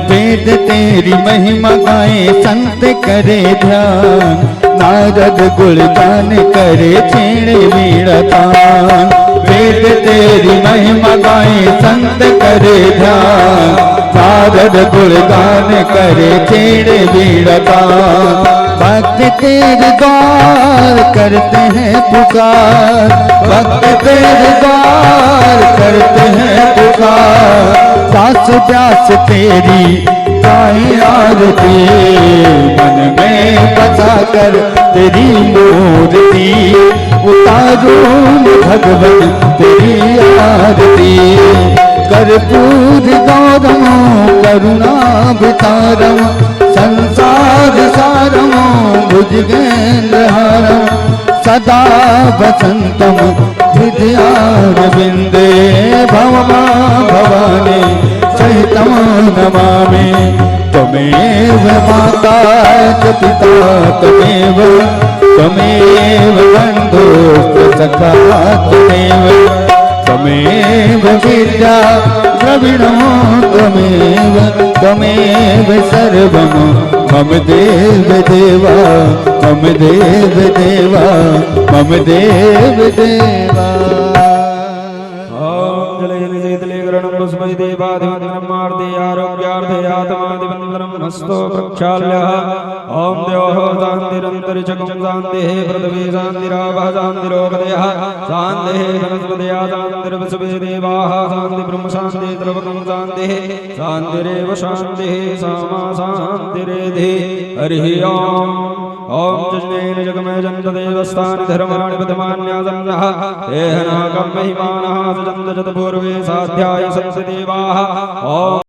वेद तेरी महिमा गाए संत करे ध्यान, नारद गुणगान करे छेड़े वीणा तान। वेद तेरी महिमा गाए संत करे ध्यान, नारद गुणगान करे छेड़े वीणा तान। भक्त तेरे द्वार करते हैं पुकार, भक्त तेरे द्वार करते हैं पुकार। सास व्यास तेरी गाए आरती, मन में बसा कर तेरी मूर्ति उतारूं भगवन तेरी आरती। कर्पूर गौरम करुणावतारम, संसार सारम भुजगेन्द्रहारम। सदा वसंतम हृदयारविन्दे, भवमा भवानी सहितं नमामि। त्वमेव माता च पिता त्वमेव, त्वमेव बन्धुश्च सखा त्वमेव, त्वमेव विद्या द्रविणो त्वमेव, त्वमेव सर्वं मम देव देवा, मम देव देवा, मम देव देवा। ओम जलेन शीतले गरणं पुष्पै देवाधिवन्दनं मार्दे आरोग्यार्धे आत्मादिवन्दनं हस्तो प्रक्षाल्यः। ओम देवो शान्तिरन्तरिक्षं शान्तिः, पृथिवी शान्तिरापः शान्तिरोपदयः, शान्तिः वनस्पतयः शान्तिर्विश्वे देवाः, शान्ति ब्रह्म शान्ति द्रवकं शान्तिः, शान्तिरेव शान्तिः सामा शान्तिरेधि। हरिः ओम। ओम जजनेन जगमे जन्तदेवस्थानि धर्माणि पदमान्यासन्नः, तेहनाकं महिमानः सजन्तजत पूर्वे साध्याय सन्ति देवाः। ओम